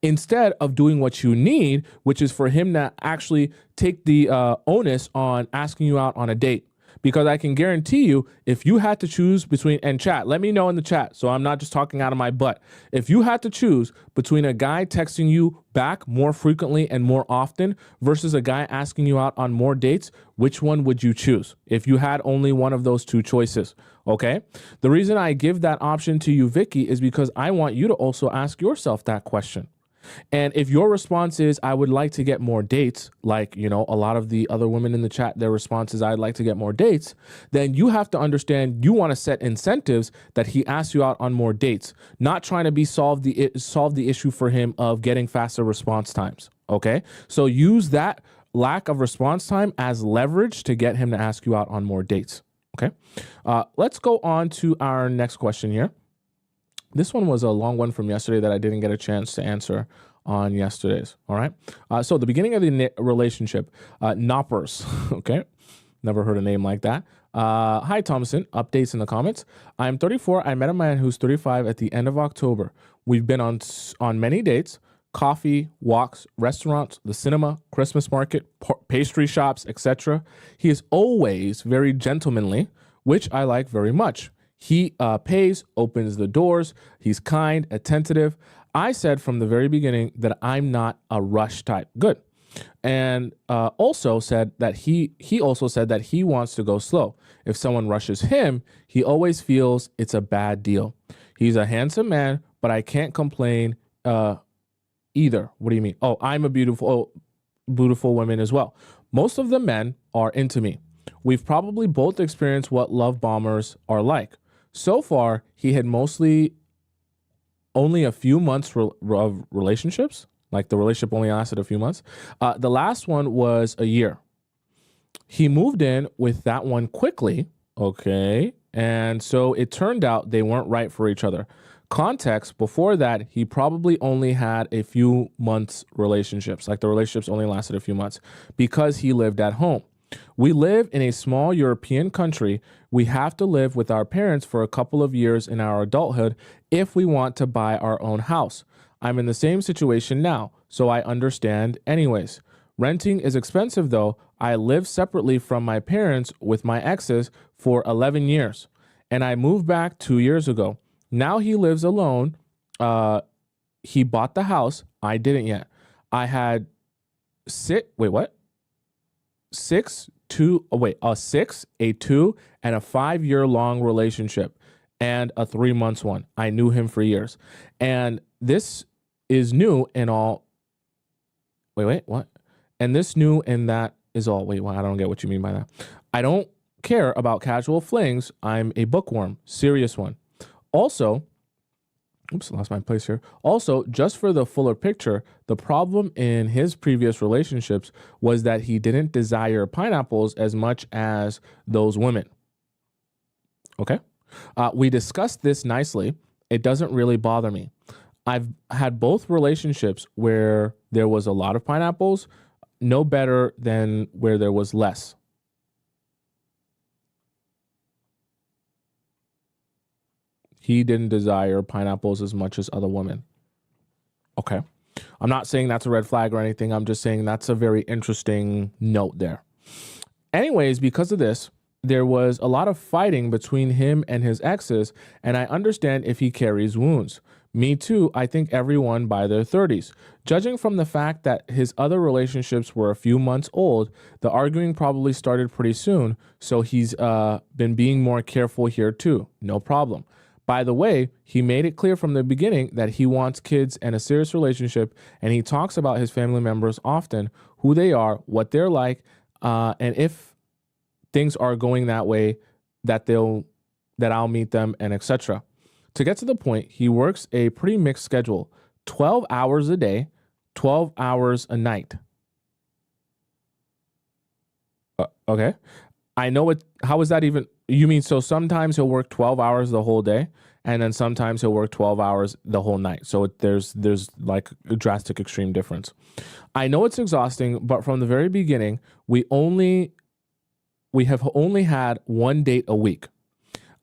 instead of doing what you need, which is for him to actually take the onus on asking you out on a date. Because I can guarantee you, if you had to choose between, and chat, let me know in the chat, so I'm not just talking out of my butt. If you had to choose between a guy texting you back more frequently and more often versus a guy asking you out on more dates, which one would you choose if you had only one of those two choices? Okay? The reason I give that option to you, Vicky, is because I want you to also ask yourself that question. And if your response is, I would like to get more dates, like, a lot of the other women in the chat, their response is, I'd like to get more dates, then you have to understand you want to set incentives that he asks you out on more dates, not trying to solve the issue for him of getting faster response times. Okay? So use that lack of response time as leverage to get him to ask you out on more dates. Okay? Let's go on to our next question here. This one was a long one from yesterday that I didn't get a chance to answer on yesterday's. All right. So the beginning of the relationship, Noppers. Okay. Never heard a name like that. Hi, Tomisin. Updates in the comments. I'm 34. I met a man who's 35 at the end of October. We've been on many dates, coffee, walks, restaurants, the cinema, Christmas market, pastry shops, etc. He is always very gentlemanly, which I like very much. He pays, opens the doors. He's kind, attentive. I said from the very beginning that I'm not a rush type. Good. And also said that he also said that he wants to go slow. If someone rushes him, he always feels it's a bad deal. He's a handsome man, but I can't complain either. What do you mean? Oh, I'm a beautiful woman as well. Most of the men are into me. We've probably both experienced what love bombers are like. So far, he had mostly only a few months of relationships. Like the relationship only lasted a few months. The last one was a year. He moved in with that one quickly. Okay. And so it turned out they weren't right for each other. Context, before that, he probably only had a few months relationships. Like the relationships only lasted a few months because he lived at home. We live in a small European country. We have to live with our parents for a couple of years in our adulthood if we want to buy our own house. I'm in the same situation now, so I understand anyways. Renting is expensive though. I lived separately from my parents with my exes for 11 years, and I moved back 2 years ago. Now he lives alone. He bought the house. I didn't yet. I had a 6, a 2, and a 5-year long relationship, and a 3 months one. I knew him for years. And this is new and all. What? And this new and that is all. I don't get what you mean by that. I don't care about casual flings. I'm a bookworm, serious one. Also, lost my place here. Also, just for the fuller picture, the problem in his previous relationships was that he didn't desire pineapples as much as those women. Okay? We discussed this nicely. It doesn't really bother me. I've had both relationships where there was a lot of pineapples, no better than where there was less. he didn't desire pineapples as much as other women. Okay. I'm not saying that's a red flag or anything. I'm just saying that's a very interesting note there. Anyways, because of this, there was a lot of fighting between him and his exes, and I understand if he carries wounds. Me too, I think everyone by their 30s. Judging from the fact that his other relationships were a few months old, the arguing probably started pretty soon, so he's been being more careful here too. No problem. By the way, he made it clear from the beginning that he wants kids and a serious relationship, and he talks about his family members often, who they are, what they're like, and if things are going that way, that I'll meet them, and etc. To get to the point, he works a pretty mixed schedule, 12 hours a day, 12 hours a night. Okay. I know it. How is that even? You mean, so sometimes he'll work 12 hours the whole day, and then sometimes he'll work 12 hours the whole night. So there's like a drastic extreme difference. I know it's exhausting, but from the very beginning, we have only had one date a week.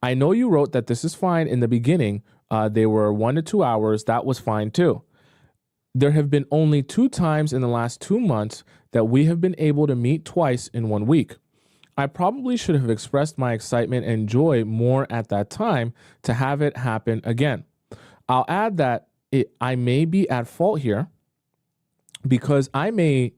I know you wrote that this is fine in the beginning. They were 1 to 2 hours. That was fine too. There have been only 2 times in the last 2 months that we have been able to meet twice in 1 week. I probably should have expressed my excitement and joy more at that time to have it happen again. I'll add that I may be at fault here because I may,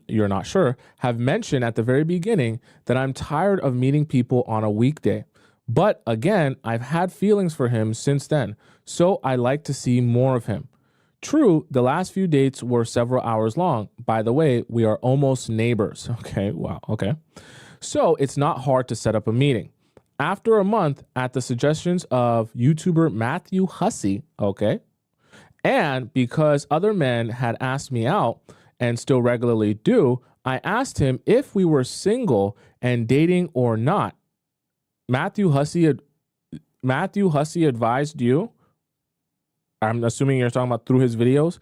you're not sure, have mentioned at the very beginning that I'm tired of meeting people on a weekday. But again, I've had feelings for him since then, so I like to see more of him. True, the last few dates were several hours long. By the way, we are almost neighbors. Okay, wow, okay. So it's not hard to set up a meeting. After a month, at the suggestions of YouTuber Matthew Hussey, okay, and because other men had asked me out and still regularly do, I asked him if we were single and dating or not. Matthew Hussey advised you, I'm assuming you're talking about through his videos,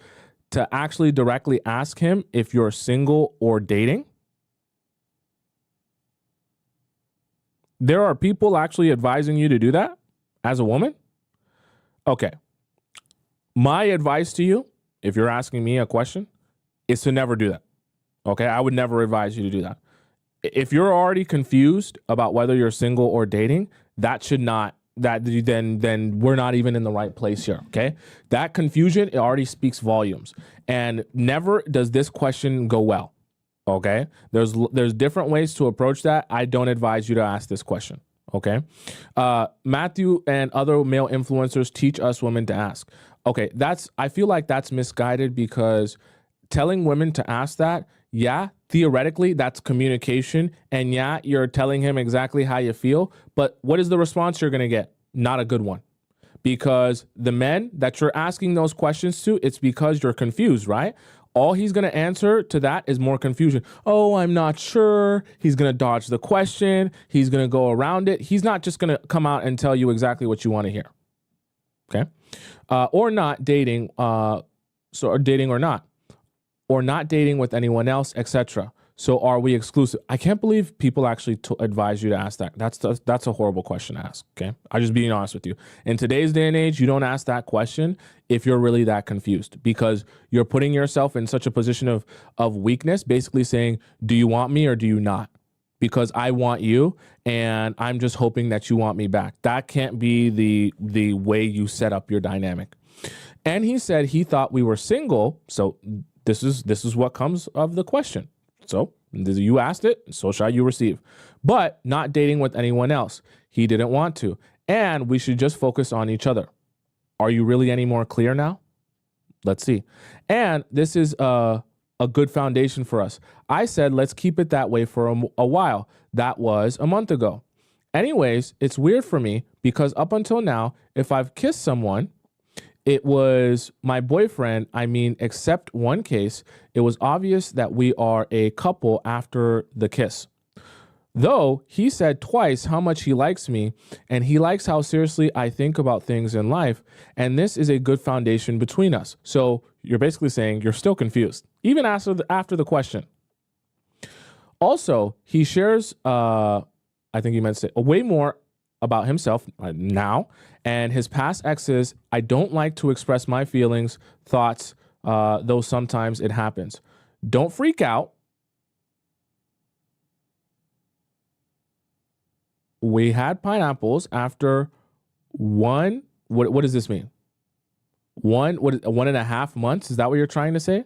to actually directly ask him if you're single or dating. There are people actually advising you to do that as a woman? Okay. My advice to you, if you're asking me a question, is to never do that. Okay? I would never advise you to do that. If you're already confused about whether you're single or dating, then we're not even in the right place here, okay? That confusion, it already speaks volumes. And never does this question go well. Okay, there's different ways to approach that. I don't advise you to ask this question. Okay, Matthew and other male influencers teach us women to ask. Okay, I feel like that's misguided because telling women to ask that, yeah, theoretically that's communication, and yeah, you're telling him exactly how you feel. But what is the response you're gonna get? Not a good one, because the men that you're asking those questions to, it's because you're confused, right? All he's going to answer to that is more confusion. Oh, I'm not sure. He's going to dodge the question. He's going to go around it. He's not just going to come out and tell you exactly what you want to hear. Okay. Or not dating. Or dating or not dating with anyone else, etc. So are we exclusive? I can't believe people actually advise you to ask that. That's a horrible question to ask. Okay. I'm just being honest with you. In today's day and age, you don't ask that question if you're really that confused, because you're putting yourself in such a position of weakness, basically saying, do you want me or do you not? Because I want you and I'm just hoping that you want me back. That can't be the way you set up your dynamic. And he said he thought we were single. So this is what comes of the question. So you asked it, so shall you receive. But not dating with anyone else. He didn't want to. And we should just focus on each other. Are you really any more clear now? Let's see. And this is a good foundation for us. I said, let's keep it that way for a while. That was a month ago. Anyways, it's weird for me because up until now, if I've kissed someone, it was my boyfriend. I mean, except one case, it was obvious that we are a couple after the kiss. Though he said twice how much he likes me and he likes how seriously I think about things in life. And this is a good foundation between us. So you're basically saying you're still confused, even after the question. Also, he shares, I think he meant to say, way more about himself now and his past exes. I don't like to express my feelings, thoughts, though sometimes it happens. Don't freak out. We had pineapples after one. What does this mean? 1.5 months? Is that what you're trying to say?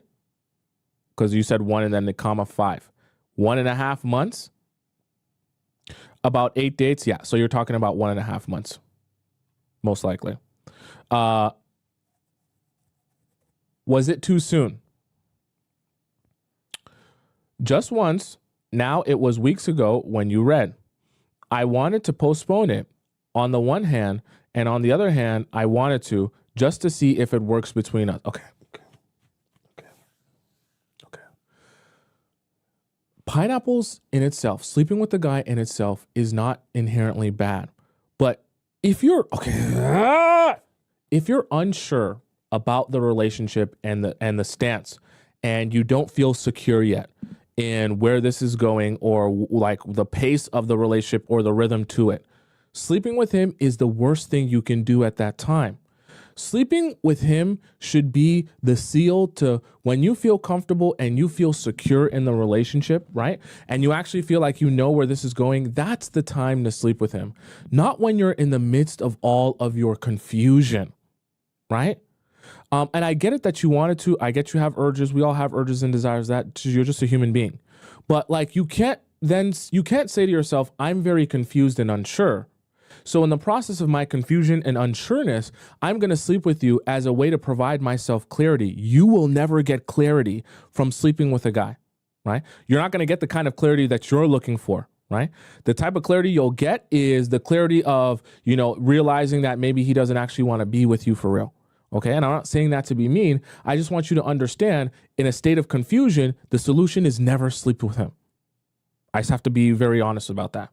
Because you said 1 and then the comma 5. 1.5 months? About 8 dates? Yeah. So you're talking about 1.5 months. Most likely. Was it too soon? Just once. Now it was weeks ago when you read. I wanted to postpone it on the one hand, and on the other hand, I wanted to just to see if it works between us. Okay. Pineapples in itself, sleeping with the guy in itself is not inherently bad. But if you're if you're unsure about the relationship and the stance, and you don't feel secure yet in where this is going, or like the pace of the relationship or the rhythm to it, sleeping with him is the worst thing you can do at that time. Sleeping with him should be the seal to when you feel comfortable and you feel secure in the relationship, right? And you actually feel like you know where this is going. That's the time to sleep with him. Not when you're in the midst of all of your confusion, right? And I get it that you wanted to. I get you have urges. We all have urges and desires. That you're just a human being. But like you can't say to yourself, I'm very confused and unsure. So in the process of my confusion and unsureness, I'm going to sleep with you as a way to provide myself clarity. You will never get clarity from sleeping with a guy, right? You're not going to get the kind of clarity that you're looking for, right? The type of clarity you'll get is the clarity of, realizing that maybe he doesn't actually want to be with you for real. Okay. And I'm not saying that to be mean. I just want you to understand, in a state of confusion, the solution is never sleep with him. I just have to be very honest about that.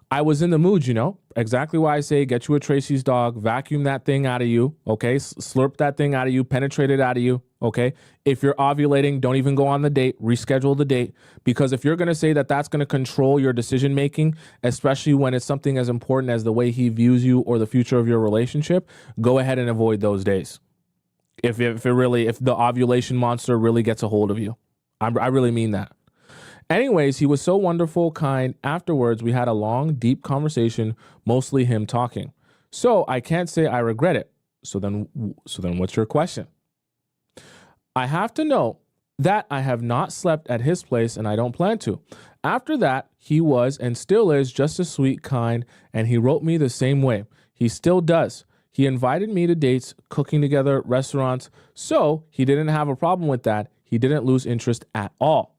I was in the mood, exactly why I say get you a Tracy's dog, vacuum that thing out of you, okay? Slurp that thing out of you, penetrate it out of you, okay? If you're ovulating, don't even go on the date, reschedule the date, because if you're going to say that that's going to control your decision making, especially when it's something as important as the way he views you or the future of your relationship, go ahead and avoid those days. If the ovulation monster really gets a hold of you, I really mean that. Anyways, he was so wonderful, kind. Afterwards, we had a long, deep conversation, mostly him talking. So I can't say I regret it. So then what's your question? I have to know that I have not slept at his place and I don't plan to. After that, he was and still is just as sweet, kind, and he wrote me the same way. He still does. He invited me to dates, cooking together, restaurants. So he didn't have a problem with that. He didn't lose interest at all.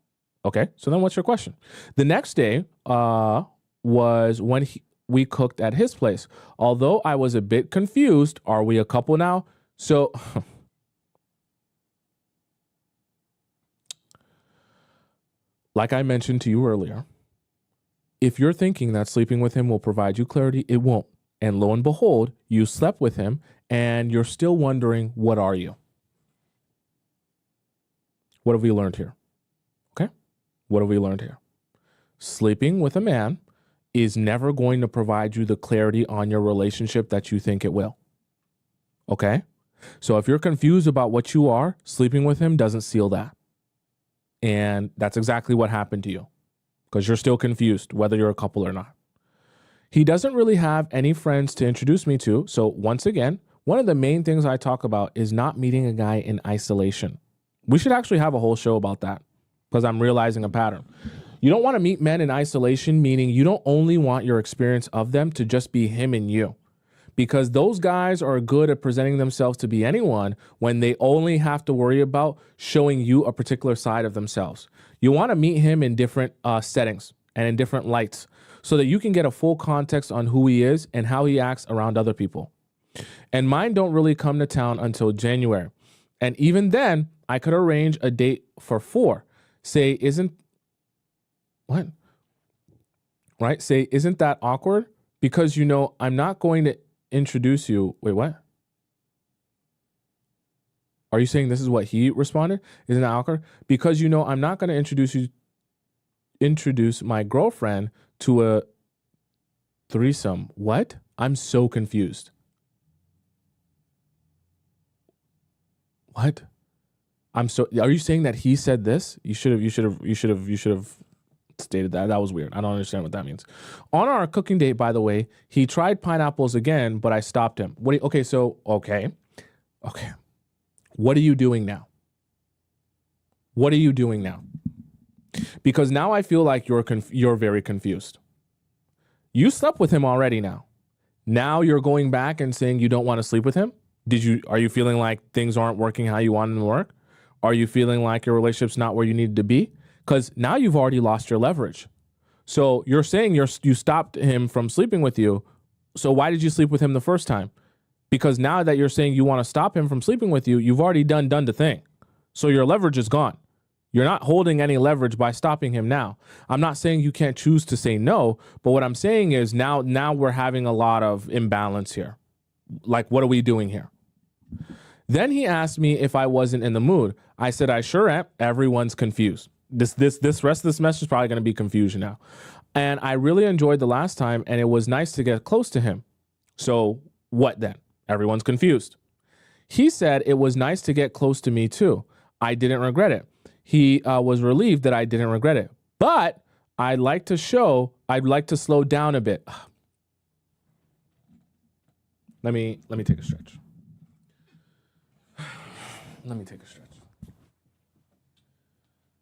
Okay, so then what's your question? The next day was when we cooked at his place. Although I was a bit confused, are we a couple now? So like I mentioned to you earlier, if you're thinking that sleeping with him will provide you clarity, it won't. And lo and behold, you slept with him and you're still wondering, what are you? What have we learned here? What have we learned here? Sleeping with a man is never going to provide you the clarity on your relationship that you think it will. Okay? So if you're confused about what you are, sleeping with him doesn't seal that. And that's exactly what happened to you, because you're still confused whether you're a couple or not. He doesn't really have any friends to introduce me to. So once again, one of the main things I talk about is not meeting a guy in isolation. We should actually have a whole show about that, because I'm realizing a pattern. You don't want to meet men in isolation, meaning you don't only want your experience of them to just be him and you, because those guys are good at presenting themselves to be anyone when they only have to worry about showing you a particular side of themselves. You want to meet him in different settings and in different lights so that you can get a full context on who he is and how he acts around other people. And mine don't really come to town until January. And even then, I could arrange a date for 4. Say, isn't that awkward? Because, I'm not going to introduce you. Wait, what? Are you saying this is what he responded? Isn't that awkward? Because, I'm not going to introduce my girlfriend to Threesome. What? I'm so confused. What? Are you saying that he said this? You should have stated that. That was weird. I don't understand what that means. On our cooking date, by the way, he tried pineapples again, but I stopped him. Okay. What are you doing now? What are you doing now? Because now I feel like you're very confused. You slept with him already now. Now you're going back and saying you don't want to sleep with him? Are you feeling like things aren't working how you want them to work? Are you feeling like your relationship's not where you needed to be? Because now you've already lost your leverage. So you're saying you stopped him from sleeping with you. So why did you sleep with him the first time? Because now that you're saying you want to stop him from sleeping with you, you've already done the thing. So your leverage is gone. You're not holding any leverage by stopping him now. I'm not saying you can't choose to say no, but what I'm saying is now we're having a lot of imbalance here. Like, what are we doing here? Then he asked me if I wasn't in the mood. I said, I sure am. Everyone's confused. This rest of this message is probably going to be confusion now. And I really enjoyed the last time, and it was nice to get close to him. So what then? Everyone's confused. He said it was nice to get close to me too. I didn't regret it. He was relieved that I didn't regret it. But I'd like to slow down a bit. Let me take a stretch. Let me take a stretch.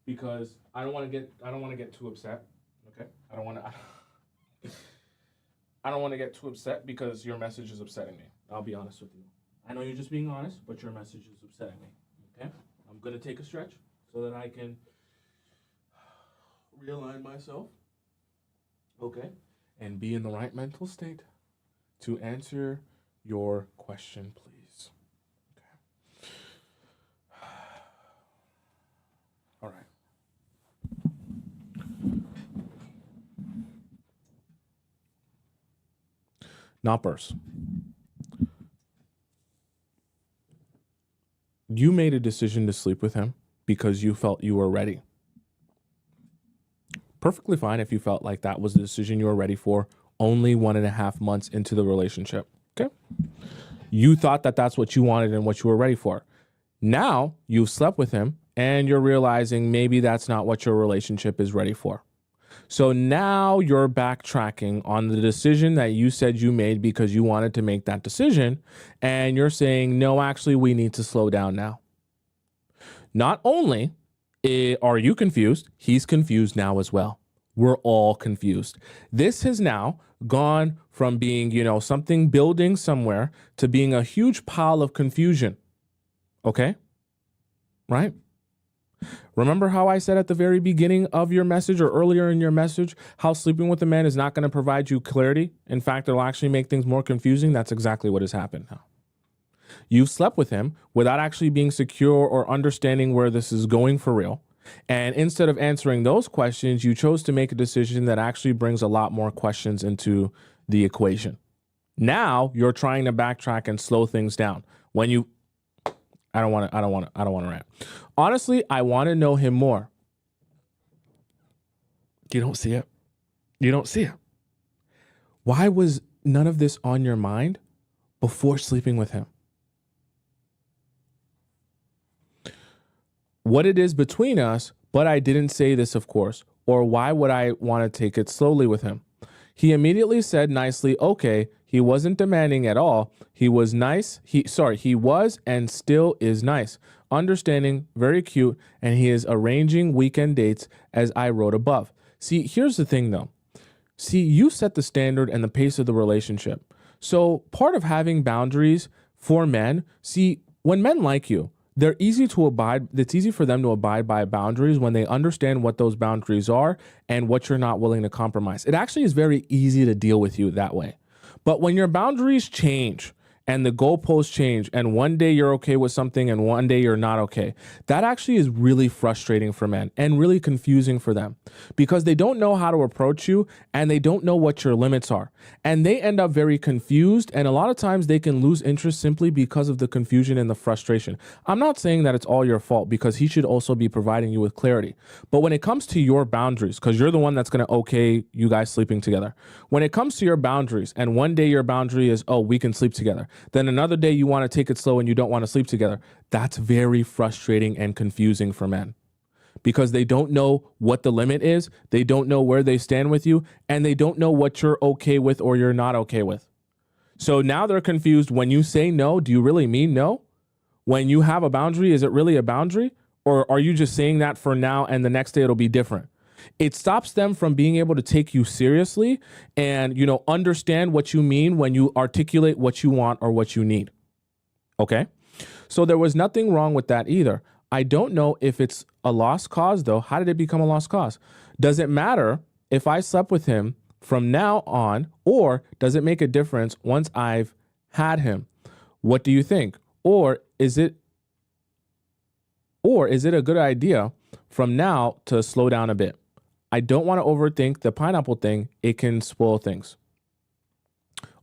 Because I don't want to get too upset. Okay? I don't want to get too upset because your message is upsetting me. I'll be honest with you. I know you're just being honest, but your message is upsetting me. Okay? I'm going to take a stretch so that I can realign myself. Okay? And be in the right mental state to answer your question, please. Okay. All right. Knoppers. You made a decision to sleep with him because you felt you were ready. Perfectly fine if you felt like that was the decision you were ready for only 1.5 months into the relationship. Okay? You thought that that's what you wanted and what you were ready for. Now you've slept with him and you're realizing maybe that's not what your relationship is ready for. So now you're backtracking on the decision that you said you made because you wanted to make that decision. And you're saying, no, actually, we need to slow down now. Not only are you confused, he's confused now as well. We're all confused. This has now gone from being, something building somewhere to being a huge pile of confusion. Okay? Right? Remember how I said at the very beginning of your message or earlier in your message, how sleeping with a man is not going to provide you clarity? In fact, it'll actually make things more confusing. That's exactly what has happened now. You've slept with him without actually being secure or understanding where this is going for real. And instead of answering those questions, you chose to make a decision that actually brings a lot more questions into the equation. Now you're trying to backtrack and slow things down. I don't want to rant. Honestly, I want to know him more. You don't see it. You don't see it. Why was none of this on your mind before sleeping with him? What it is between us, but I didn't say this, of course. Or why would I want to take it slowly with him? He immediately said nicely, okay, he wasn't demanding at all. He was nice. He was and still is nice, understanding, very cute, and he is arranging weekend dates as I wrote above. See, here's the thing though. See, you set the standard and the pace of the relationship. So part of having boundaries for men, see, when men like you, it's easy for them to abide by boundaries when they understand what those boundaries are and what you're not willing to compromise. It actually is very easy to deal with you that way. But when your boundaries change and the goalposts change, and one day you're okay with something and one day you're not okay. That actually is really frustrating for men and really confusing for them because they don't know how to approach you and they don't know what your limits are. And they end up very confused, and a lot of times they can lose interest simply because of the confusion and the frustration. I'm not saying that it's all your fault because he should also be providing you with clarity. But when it comes to your boundaries, because you're the one that's going to okay you guys sleeping together, when it comes to your boundaries, and one day your boundary is, oh, we can sleep together, then another day you want to take it slow and you don't want to sleep together, that's very frustrating and confusing for men because they don't know what the limit is, they don't know where they stand with you, and they don't know what you're okay with or you're not okay with. So now they're confused. When you say no, do you really mean no? When you have a boundary, is it really a boundary? Or are you just saying that for now and the next day it'll be different? It stops them from being able to take you seriously and, understand what you mean when you articulate what you want or what you need. Okay? So there was nothing wrong with that either. I don't know if it's a lost cause though. How did it become a lost cause? Does it matter if I slept with him from now on, or does it make a difference once I've had him? What do you think? Or is it a good idea from now to slow down a bit? I don't want to overthink the pineapple thing. It can spoil things.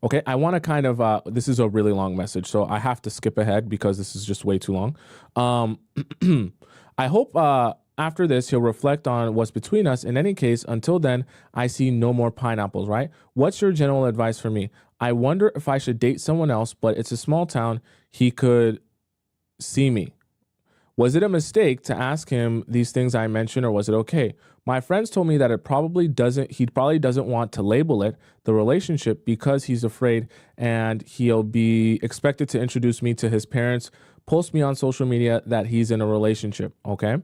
Okay, I want to kind of, this is a really long message, so I have to skip ahead because this is just way too long. I hope after this, he'll reflect on what's between us. In any case, until then, I see no more pineapples, right? What's your general advice for me? I wonder if I should date someone else, but it's a small town. He could see me. Was it a mistake to ask him these things I mentioned, or was it okay? My friends told me that he probably doesn't want to label it the relationship because he's afraid and he'll be expected to introduce me to his parents, post me on social media that he's in a relationship. Okay.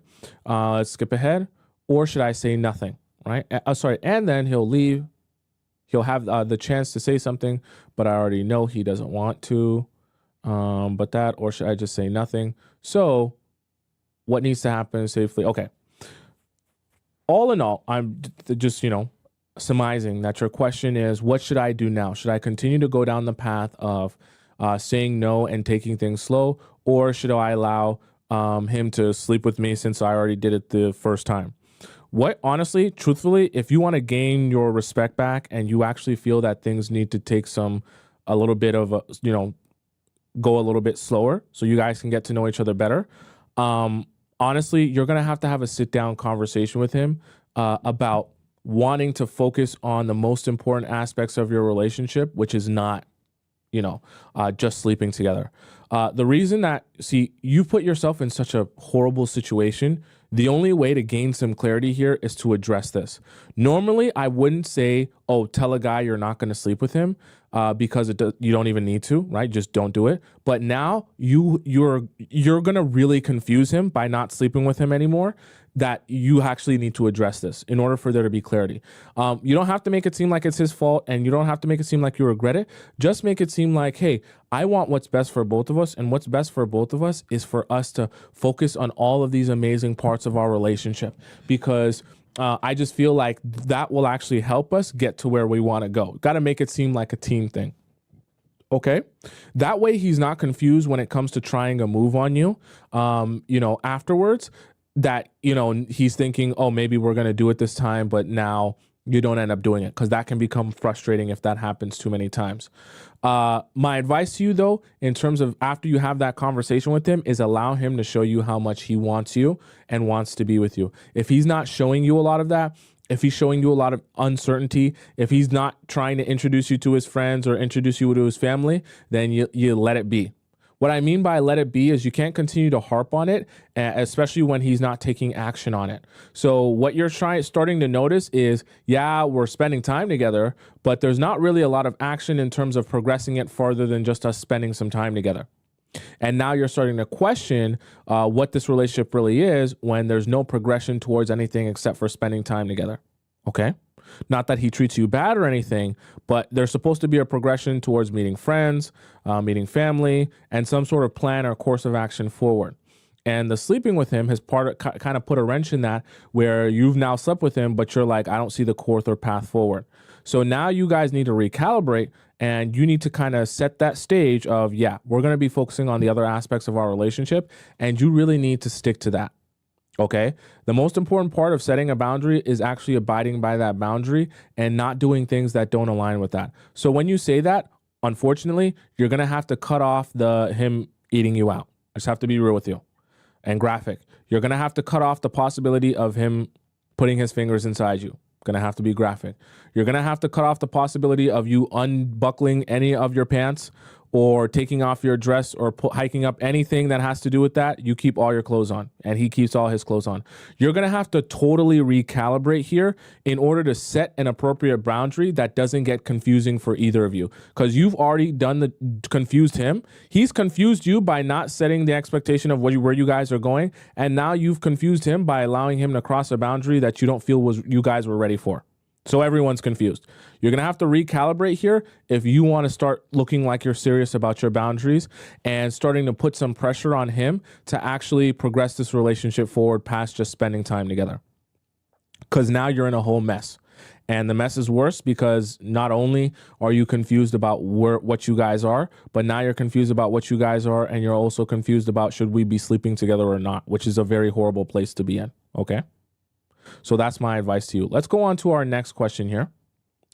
Let's skip ahead. Or should I say nothing? Right. And then he'll leave. He'll have the chance to say something, but I already know he doesn't want to. Or should I just say nothing? So what needs to happen safely? Okay. All in all, I'm just, surmising that your question is, what should I do now? Should I continue to go down the path of saying no and taking things slow? Or should I allow him to sleep with me since I already did it the first time? Honestly, truthfully, if you want to gain your respect back and you actually feel that things need to take a little bit of, go a little bit slower so you guys can get to know each other better, honestly, you're going to have a sit-down conversation with him about wanting to focus on the most important aspects of your relationship, which is not, just sleeping together. The reason that, you put yourself in such a horrible situation, the only way to gain some clarity here is to address this. Normally, I wouldn't say, oh, tell a guy you're not going to sleep with him because you don't even need to, right? Just don't do it. But now you're going to really confuse him by not sleeping with him anymore, that you actually need to address this in order for there to be clarity. You don't have to make it seem like it's his fault, and you don't have to make it seem like you regret it. Just make it seem like, hey, I want what's best for both of us, and what's best for both of us is for us to focus on all of these amazing parts of our relationship, because I just feel like that will actually help us get to where we want to go. Got to make it seem like a team thing. Okay. That way he's not confused when it comes to trying a move on you, afterwards, that, he's thinking, oh, maybe we're going to do it this time, but now you don't end up doing it, because that can become frustrating if that happens too many times. My advice to you, though, in terms of after you have that conversation with him, is allow him to show you how much he wants you and wants to be with you. If he's not showing you a lot of that, if he's showing you a lot of uncertainty, if he's not trying to introduce you to his friends or introduce you to his family, then you let it be. What I mean by let it be is you can't continue to harp on it, especially when he's not taking action on it. So what you're starting to notice is, yeah, we're spending time together, but there's not really a lot of action in terms of progressing it farther than just us spending some time together. And now you're starting to question what this relationship really is when there's no progression towards anything except for spending time together. Okay? Not that he treats you bad or anything, but there's supposed to be a progression towards meeting friends, meeting family, and some sort of plan or course of action forward. And the sleeping with him has kind of put a wrench in that, where you've now slept with him, but you're like, I don't see the course or path forward. So now you guys need to recalibrate, and you need to kind of set that stage of, yeah, we're going to be focusing on the other aspects of our relationship, and you really need to stick to that. Okay. The most important part of setting a boundary is actually abiding by that boundary and not doing things that don't align with that. So when you say that, unfortunately, you're going to have to cut off him eating you out. I just have to be real with you and graphic. You're going to have to cut off the possibility of him putting his fingers inside you. Going to have to be graphic. You're going to have to cut off the possibility of you unbuckling any of your pants or taking off your dress or hiking up anything that has to do with that. You keep all your clothes on and he keeps all his clothes on. You're going to have to totally recalibrate here in order to set an appropriate boundary that doesn't get confusing for either of you, because you've already confused him. He's confused you by not setting the expectation of where you guys are going. And now you've confused him by allowing him to cross a boundary that you don't feel you guys were ready for. So everyone's confused. You're going to have to recalibrate here if you want to start looking like you're serious about your boundaries and starting to put some pressure on him to actually progress this relationship forward past just spending time together. Because now you're in a whole mess. And the mess is worse because not only are you confused about what you guys are, but now you're confused about what you guys are, and you're also confused about should we be sleeping together or not, which is a very horrible place to be in. Okay? So that's my advice to you. Let's go on to our next question here.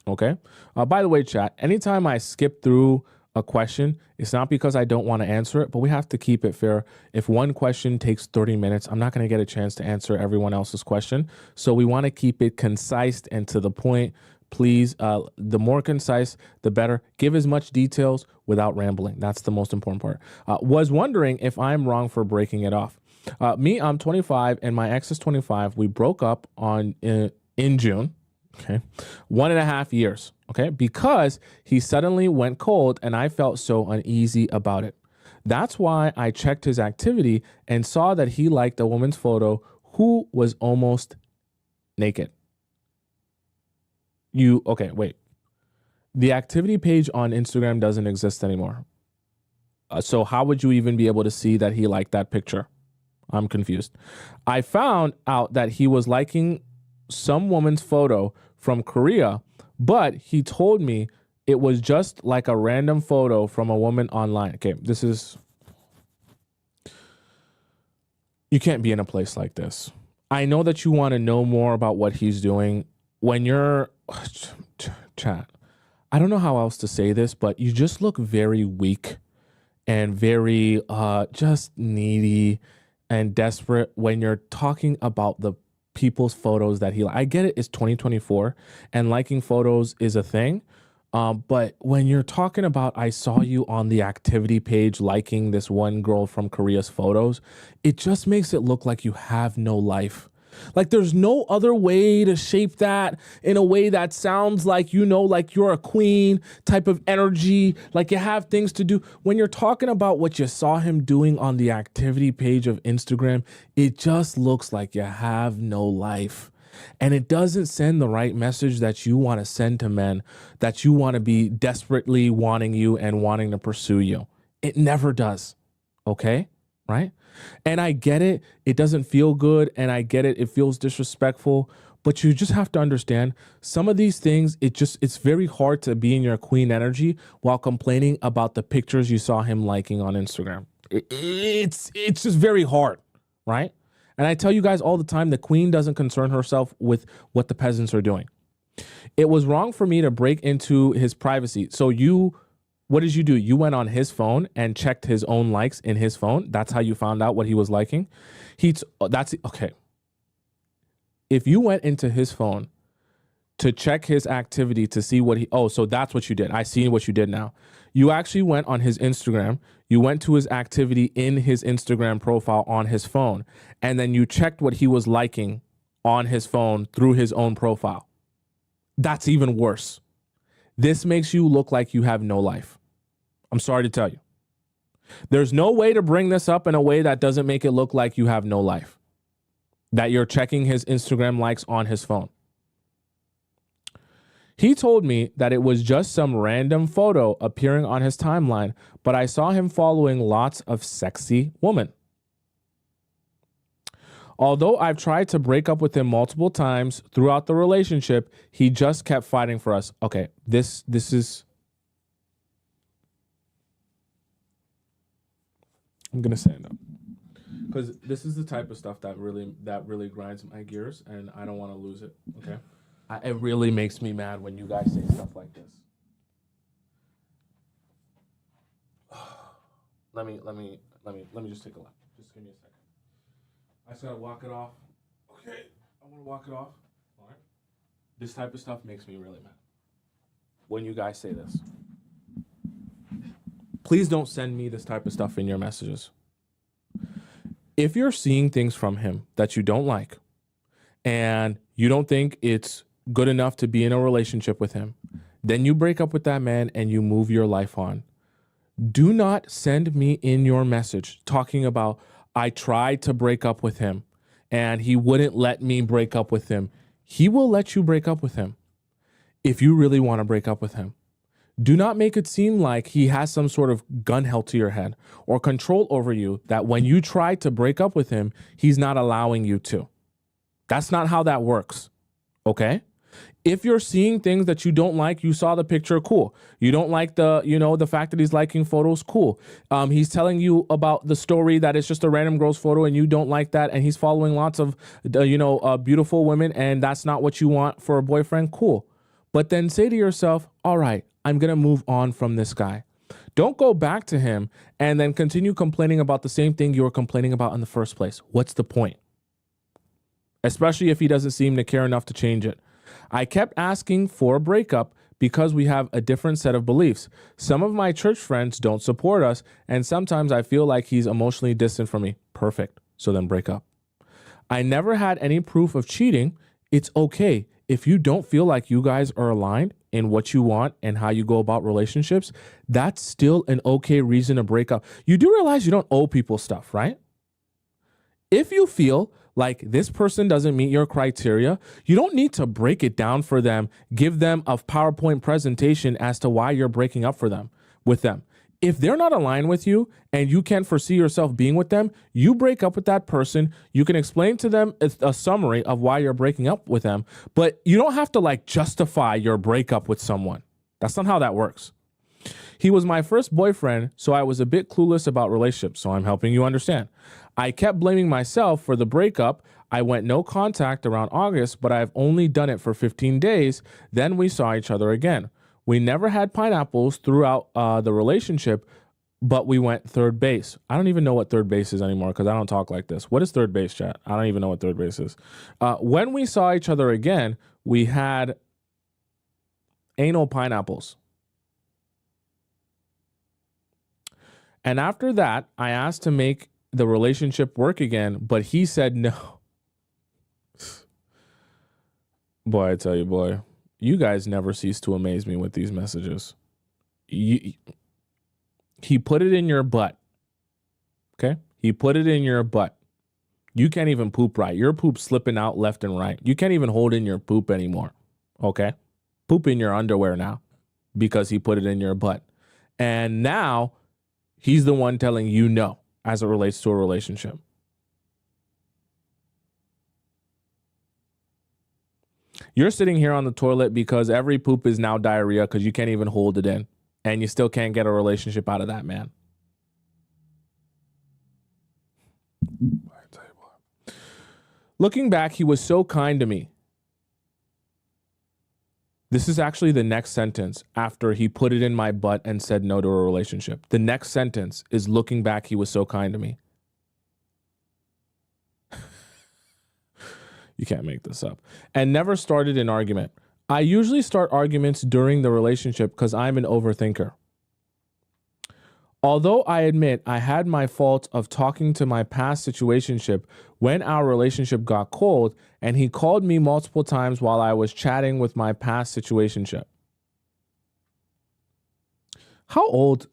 Okay. By the way, chat, anytime I skip through a question, it's not because I don't want to answer it, but we have to keep it fair. If one question takes 30 minutes, I'm not going to get a chance to answer everyone else's question. So we want to keep it concise and to the point. Please, the more concise, the better. Give as much details without rambling. That's the most important part. Was wondering if I'm wrong for breaking it off. I'm 25 and my ex is 25. We broke up in June. Okay. 1.5 years. Okay. Because he suddenly went cold and I felt so uneasy about it. That's why I checked his activity and saw that he liked a woman's photo who was almost naked. Wait. The activity page on Instagram doesn't exist anymore. So how would you even be able to see that he liked that picture? I'm confused. I found out that he was liking some woman's photo from Korea, but he told me it was just like a random photo from a woman online. Okay, you can't be in a place like this. I know that you want to know more about what he's doing. When you're, chat, I don't know how else to say this, but you just look very weak and very just needy and desperate when you're talking about the people's photos that I get it, it's 2024 and liking photos is a thing. But when you're talking about, I saw you on the activity page liking this one girl from Korea's photos, it just makes it look like you have no life. Like there's no other way to shape that in a way that sounds like, like you're a queen type of energy, like you have things to do. When you're talking about what you saw him doing on the activity page of Instagram, it just looks like you have no life. And it doesn't send the right message that you want to send to men, that you want to be desperately wanting you and wanting to pursue you. It never does. Okay? Right? And I get it. It doesn't feel good. And I get it. It feels disrespectful. But you just have to understand some of these things. It's very hard to be in your queen energy while complaining about the pictures you saw him liking on Instagram. It's just very hard. Right? And I tell you guys all the time, the queen doesn't concern herself with what the peasants are doing. It was wrong for me to break into his privacy. So what did you do? You went on his phone and checked his own likes in his phone. That's how you found out what he was liking. Okay. If you went into his phone to check his activity to see so that's what you did. I see what you did now. You actually went on his Instagram. You went to his activity in his Instagram profile on his phone. And then you checked what he was liking on his phone through his own profile. That's even worse. This makes you look like you have no life. I'm sorry to tell you. There's no way to bring this up in a way that doesn't make it look like you have no life. That you're checking his Instagram likes on his phone. He told me that it was just some random photo appearing on his timeline, but I saw him following lots of sexy women. Although I've tried to break up with him multiple times throughout the relationship, he just kept fighting for us. Okay, this is... I'm going to stand up. Because this is the type of stuff that really grinds my gears, and I don't want to lose it, okay? It really makes me mad when you guys say stuff like this. Let me just take a look. Just give me a second. I just gotta walk it off. Okay, I want to walk it off. All right. This type of stuff makes me really mad when you guys say this. Please don't send me this type of stuff in your messages. If you're seeing things from him that you don't like, and you don't think it's good enough to be in a relationship with him, then you break up with that man and you move your life on. Do not send me in your message talking about, I tried to break up with him and he wouldn't let me break up with him. He will let you break up with him if you really want to break up with him. Do not make it seem like he has some sort of gun held to your head or control over you that when you try to break up with him, he's not allowing you to. That's not how that works, okay? If you're seeing things that you don't like, you saw the picture, cool. You don't like the fact that he's liking photos, cool. He's telling you about the story that it's just a random girl's photo and you don't like that, and he's following lots of, beautiful women, and that's not what you want for a boyfriend, cool. But then say to yourself, all right, I'm going to move on from this guy. Don't go back to him and then continue complaining about the same thing you were complaining about in the first place. What's the point? Especially if he doesn't seem to care enough to change it. I kept asking for a breakup because we have a different set of beliefs. Some of my church friends don't support us, and sometimes I feel like he's emotionally distant from me. Perfect. So then break up. I never had any proof of cheating. It's okay. If you don't feel like you guys are aligned in what you want and how you go about relationships, that's still an okay reason to break up. You do realize you don't owe people stuff, right? If you feel like this person doesn't meet your criteria, you don't need to break it down for them, give them a PowerPoint presentation as to why you're breaking up with them. If they're not aligned with you and you can't foresee yourself being with them, you break up with that person. You can explain to them a summary of why you're breaking up with them, but you don't have to justify your breakup with someone. That's not how that works. He was my first boyfriend, so I was a bit clueless about relationships, so I'm helping you understand. I kept blaming myself for the breakup. I went no contact around August, but I've only done it for 15 days. Then we saw each other again. We never had pineapples throughout the relationship, but we went third base. I don't even know what third base is anymore because I don't talk like this. What is third base, chat? I don't even know what third base is. When we saw each other again, we had anal pineapples. And after that, I asked to make the relationship work again, but he said no. Boy, I tell you, boy, you guys never cease to amaze me with these messages. He put it in your butt. Okay? He put it in your butt. You can't even poop right. Your poop's slipping out left and right. You can't even hold in your poop anymore. Okay? Poop in your underwear now because he put it in your butt. And now he's the one telling you no as it relates to a relationship. You're sitting here on the toilet because every poop is now diarrhea because you can't even hold it in, and you still can't get a relationship out of that man. Looking back, he was so kind to me. This is actually the next sentence after he put it in my butt and said no to a relationship. The next sentence is, looking back, he was so kind to me. You can't make this up. And never started an argument. I usually start arguments during the relationship because I'm an overthinker. Although I admit I had my fault of talking to my past situationship when our relationship got cold, and he called me multiple times while I was chatting with my past situationship. How old?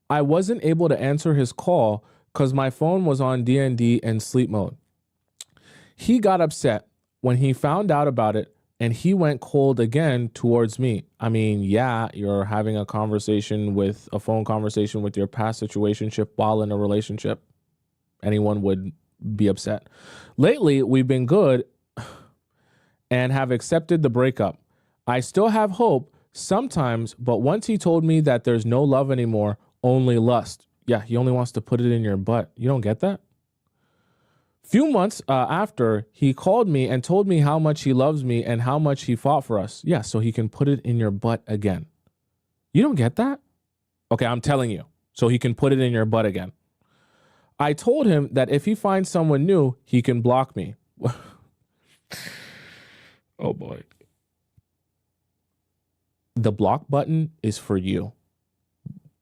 I wasn't able to answer his call because my phone was on DND and sleep mode. He got upset when he found out about it and he went cold again towards me. I mean, yeah, you're having a phone conversation with your past situationship while in a relationship. Anyone would be upset. Lately, we've been good and have accepted the breakup. I still have hope sometimes, but once he told me that there's no love anymore, only lust. Yeah, he only wants to put it in your butt. You don't get that? Few months after, he called me and told me how much he loves me and how much he fought for us. Yeah, so he can put it in your butt again. You don't get that? Okay, I'm telling you. So he can put it in your butt again. I told him that if he finds someone new, he can block me. Oh boy. The block button is for you.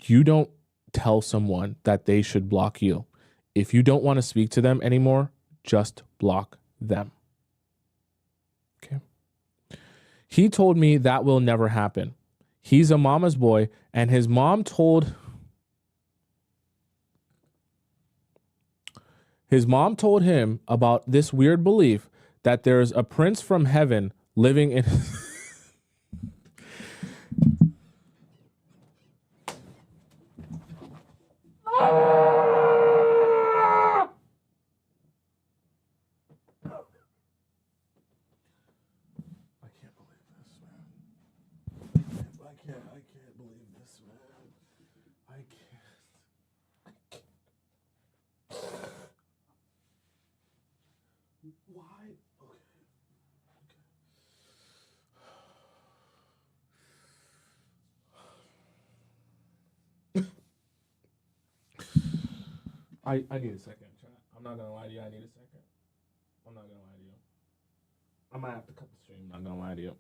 You don't tell someone that they should block you. If you don't want to speak to them anymore, just block them. Okay. He told me that will never happen. He's a mama's boy, and his mom told him about this weird belief that there's a prince from heaven living in I need a second, chat. I'm not gonna lie to you. I need a second. I'm not gonna lie to you. I might have to cut the stream. I'm not gonna lie to you.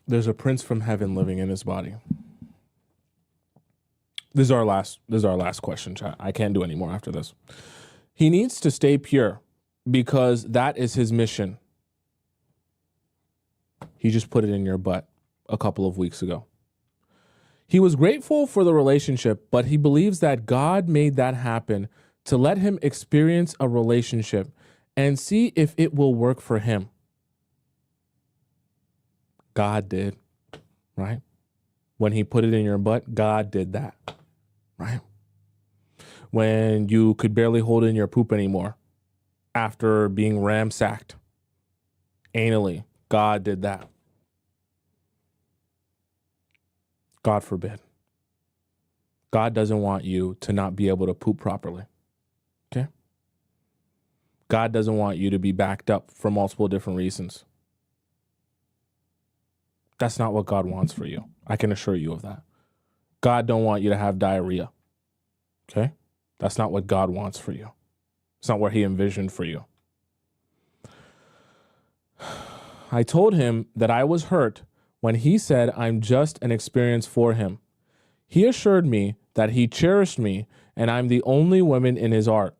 There's a prince from heaven living in his body. This is our last question, chat. I can't do any more after this. He needs to stay pure because that is his mission. He just put it in your butt a couple of weeks ago. He was grateful for the relationship, but he believes that God made that happen to let him experience a relationship and see if it will work for him. God did, right? When he put it in your butt, God did that, right? When you could barely hold in your poop anymore after being ransacked anally, God did that. God forbid. God doesn't want you to not be able to poop properly, okay? God doesn't want you to be backed up for multiple different reasons. That's not what God wants for you. I can assure you of that. God don't want you to have diarrhea. Okay? That's not what God wants for you. It's not what he envisioned for you. I told him that I was hurt when he said I'm just an experience for him. He assured me that he cherished me and I'm the only woman in his art.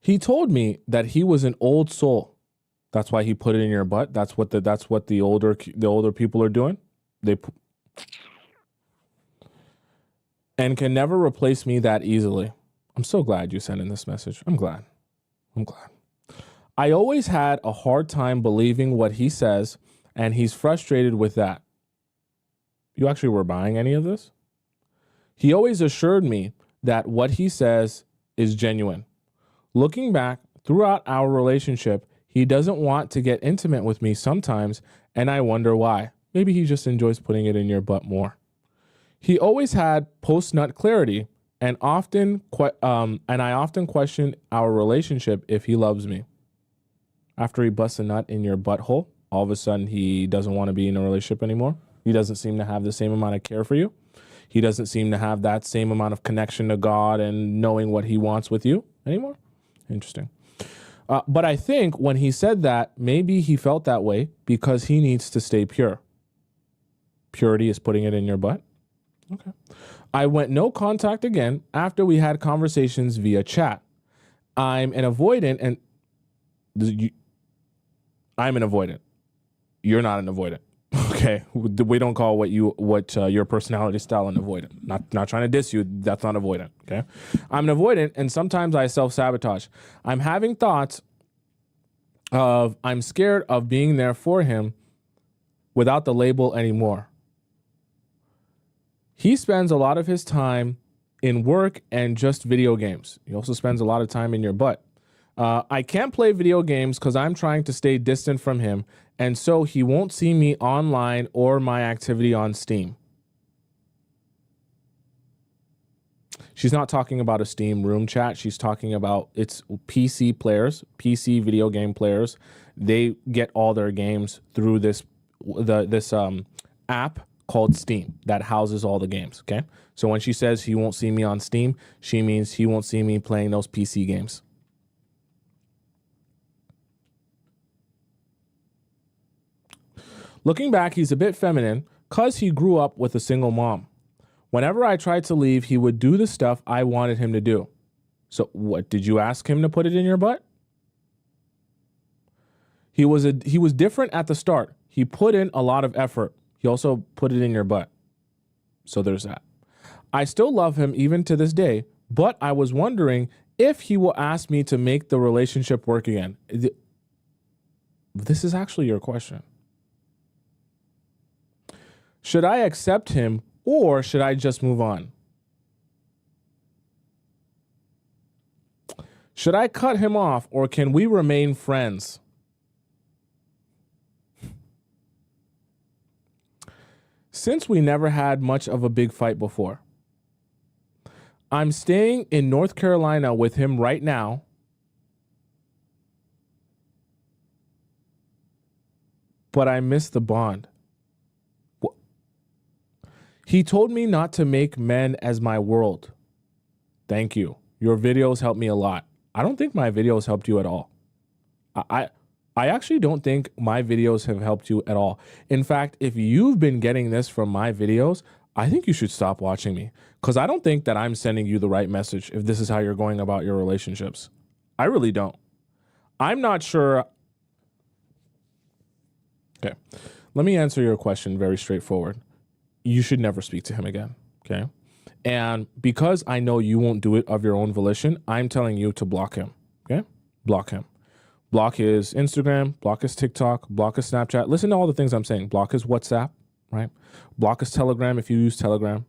He told me that he was an old soul. That's why he put it in your butt. That's what the older people are doing. And can never replace me that easily. I'm so glad you sent in this message. I'm glad. I always had a hard time believing what he says, and he's frustrated with that. You actually were buying any of this? He always assured me that what he says is genuine. Looking back, throughout our relationship, he doesn't want to get intimate with me sometimes, and I wonder why. Maybe he just enjoys putting it in your butt more. He always had post-nut clarity, and I often question our relationship if he loves me. After he busts a nut in your butthole, all of a sudden he doesn't want to be in a relationship anymore. He doesn't seem to have the same amount of care for you. He doesn't seem to have that same amount of connection to God and knowing what he wants with you anymore. Interesting. But I think when he said that, maybe he felt that way because he needs to stay pure. Purity is putting it in your butt? Okay. I went no contact again after we had conversations via chat. I'm an avoidant, and I'm an avoidant. You're not an avoidant. Okay, we don't call what your personality style an avoidant. Not trying to diss you. That's not avoidant. Okay, I'm an avoidant, and sometimes I self-sabotage. I'm having thoughts of I'm scared of being there for him without the label anymore. He spends a lot of his time in work and just video games. He also spends a lot of time in your butt. I can't play video games because I'm trying to stay distant from him, and so he won't see me online or my activity on Steam. She's not talking about a Steam room chat. She's talking about it's PC players, PC video game players. They get all their games through this app called Steam that houses all the games. Okay, so when she says he won't see me on Steam, she means he won't see me playing those PC games. Looking back, he's a bit feminine because he grew up with a single mom. Whenever I tried to leave, he would do the stuff I wanted him to do. So what, did you ask him to put it in your butt? He was different at the start. He put in a lot of effort. He also put it in your butt. So there's that. I still love him even to this day, but I was wondering if he will ask me to make the relationship work again. This is actually your question. Should I accept him or should I just move on? Should I cut him off or can we remain friends? Since we never had much of a big fight before, I'm staying in North Carolina with him right now. But I miss the bond. He told me not to make men as my world. Thank you. Your videos helped me a lot. I don't think my videos helped you at all. I actually don't think my videos have helped you at all. In fact, if you've been getting this from my videos, I think you should stop watching me because I don't think that I'm sending you the right message if this is how you're going about your relationships. I really don't. I'm not sure. Okay. Let me answer your question very straightforward. You should never speak to him again. Okay. And because I know you won't do it of your own volition, I'm telling you to block him. Okay. Block him. Block his Instagram, block his TikTok, block his Snapchat. Listen to all the things I'm saying. Block his WhatsApp, right? Block his Telegram if you use Telegram.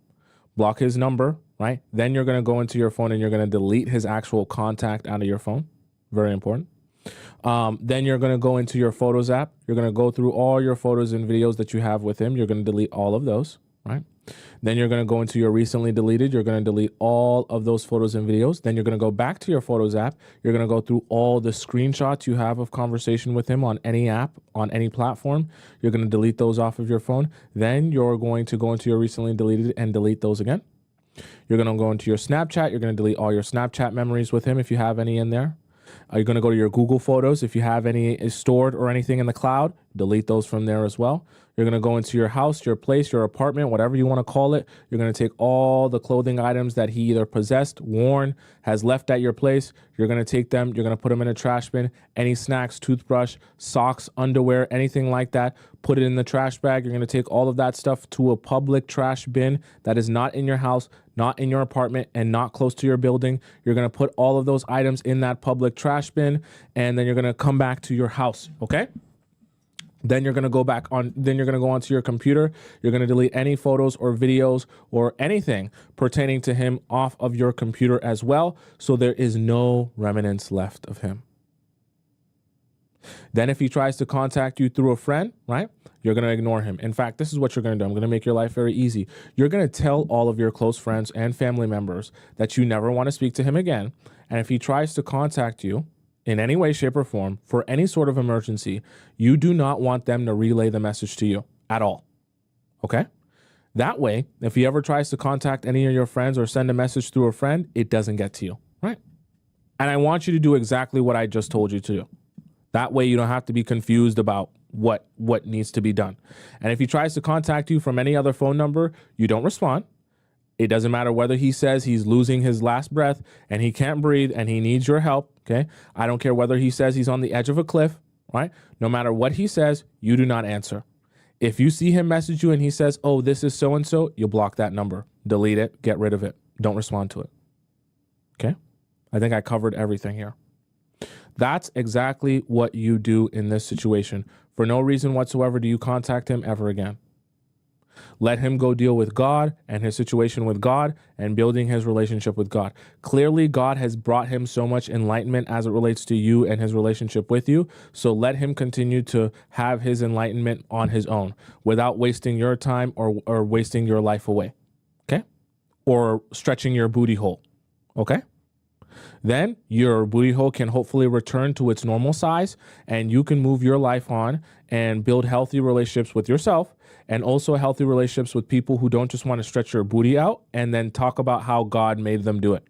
Block his number, right? Then you're going to go into your phone and you're going to delete his actual contact out of your phone. Very important. Then you're going to go into your Photos app. You're going to go through all your photos and videos that you have with him. You're going to delete all of those, right? Then you're going to go into your recently deleted. You're going to delete all of those photos and videos. Then you're going to go back to your Photos app. You're going to go through all the screenshots you have of conversation with him on any app, on any platform. You're going to delete those off of your phone. Then you're going to go into your recently deleted and delete those again. You're going to go into your Snapchat. You're going to delete all your Snapchat memories with him if you have any in there. You're going to go to your Google Photos. If you have any stored or anything in the cloud, delete those from there as well. You're going to go into your house, your place, your apartment, whatever you want to call it. You're going to take all the clothing items that he either possessed, worn, has left at your place. You're going to take them. You're going to put them in a trash bin. Any snacks, toothbrush, socks, underwear, anything like that, put it in the trash bag. You're going to take all of that stuff to a public trash bin that is not in your house, not in your apartment, and not close to your building. You're going to put all of those items in that public trash bin, and then you're going to come back to your house, okay? Then you're going to go onto your computer. You're going to delete any photos or videos or anything pertaining to him off of your computer as well, so there is no remnants left of him. Then if he tries to contact you through a friend, right, you're going to ignore him. In fact, this is what you're going to do. I'm going to make your life very easy. You're going to tell all of your close friends and family members that you never want to speak to him again. And if he tries to contact you in any way, shape, or form for any sort of emergency, you do not want them to relay the message to you at all. Okay? That way, if he ever tries to contact any of your friends or send a message through a friend, it doesn't get to you, right? And I want you to do exactly what I just told you to do. That way you don't have to be confused about what needs to be done. And if he tries to contact you from any other phone number, you don't respond. It doesn't matter whether he says he's losing his last breath and he can't breathe and he needs your help, okay? I don't care whether he says he's on the edge of a cliff, right? No matter what he says, you do not answer. If you see him message you and he says, oh, this is so-and-so, you'll block that number. Delete it. Get rid of it. Don't respond to it. Okay? I think I covered everything here. That's exactly what you do in this situation. For no reason whatsoever do you contact him ever again. Let him go deal with God and his situation with God and building his relationship with God. Clearly, God has brought him so much enlightenment as it relates to you and his relationship with you. So let him continue to have his enlightenment on his own without wasting your time or wasting your life away. Okay? Or stretching your booty hole. Okay? Then your booty hole can hopefully return to its normal size and you can move your life on and build healthy relationships with yourself and also healthy relationships with people who don't just want to stretch your booty out and then talk about how God made them do it.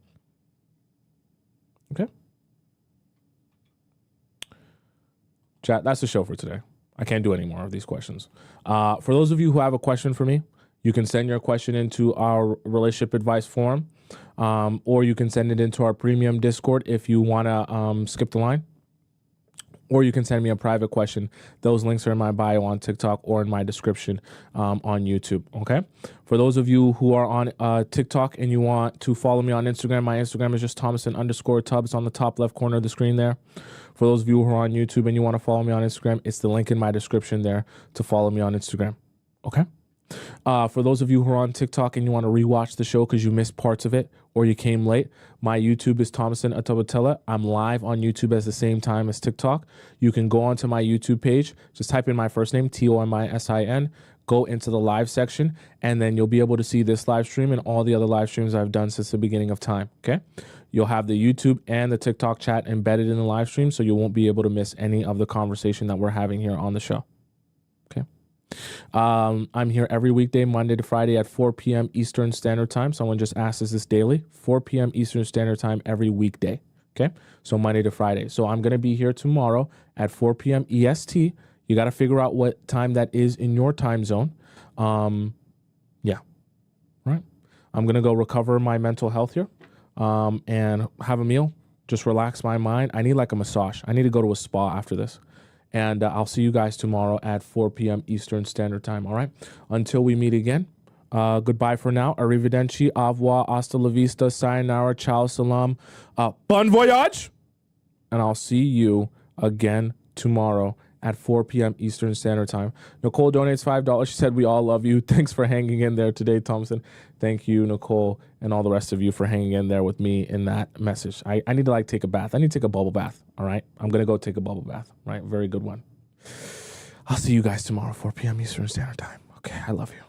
Okay? Chat, that's the show for today. I can't do any more of these questions. For those of you who have a question for me, you can send your question into our relationship advice forum, or you can send it into our premium Discord if you want to skip the line. Or you can send me a private question. Those links are in my bio on TikTok or in my description on YouTube, okay? For those of you who are on TikTok and you want to follow me on Instagram, my Instagram is just Tomisin_Tubbs on the top left corner of the screen there. For those of you who are on YouTube and you want to follow me on Instagram, it's the link in my description there to follow me on Instagram, okay? For those of you who are on TikTok and you want to rewatch the show because you missed parts of it or you came late, my YouTube is Tomisin Atobatele. I'm live on YouTube at the same time as TikTok. You can go onto my YouTube page, just type in my first name, Tomisin, go into the live section, and then you'll be able to see this live stream and all the other live streams I've done since the beginning of time, okay? You'll have the YouTube and the TikTok chat embedded in the live stream, so you won't be able to miss any of the conversation that we're having here on the show. I'm here every weekday, Monday to Friday at 4 p.m. Eastern Standard Time. Someone just asked us this daily, 4 p.m. Eastern Standard Time every weekday. Okay. So Monday to Friday. So I'm going to be here tomorrow at 4 p.m. EST. You got to figure out what time that is in your time zone. Yeah. Right. I'm going to go recover my mental health here, and have a meal, just relax my mind. I need like a massage. I need to go to a spa after this. And I'll see you guys tomorrow at 4 p.m. Eastern Standard Time, all right? Until we meet again, goodbye for now. Arrivederci, au revoir, hasta la vista, sayonara, ciao, salam, bon voyage! And I'll see you again tomorrow at 4 p.m. Eastern Standard Time. Nicole donates $5. She said, we all love you. Thanks for hanging in there today, Thompson. Thank you, Nicole, and all the rest of you for hanging in there with me in that message. I need to take a bath. I need to take a bubble bath, all right? I'm going to go take a bubble bath, right? Very good one. I'll see you guys tomorrow, 4 p.m. Eastern Standard Time. Okay, I love you.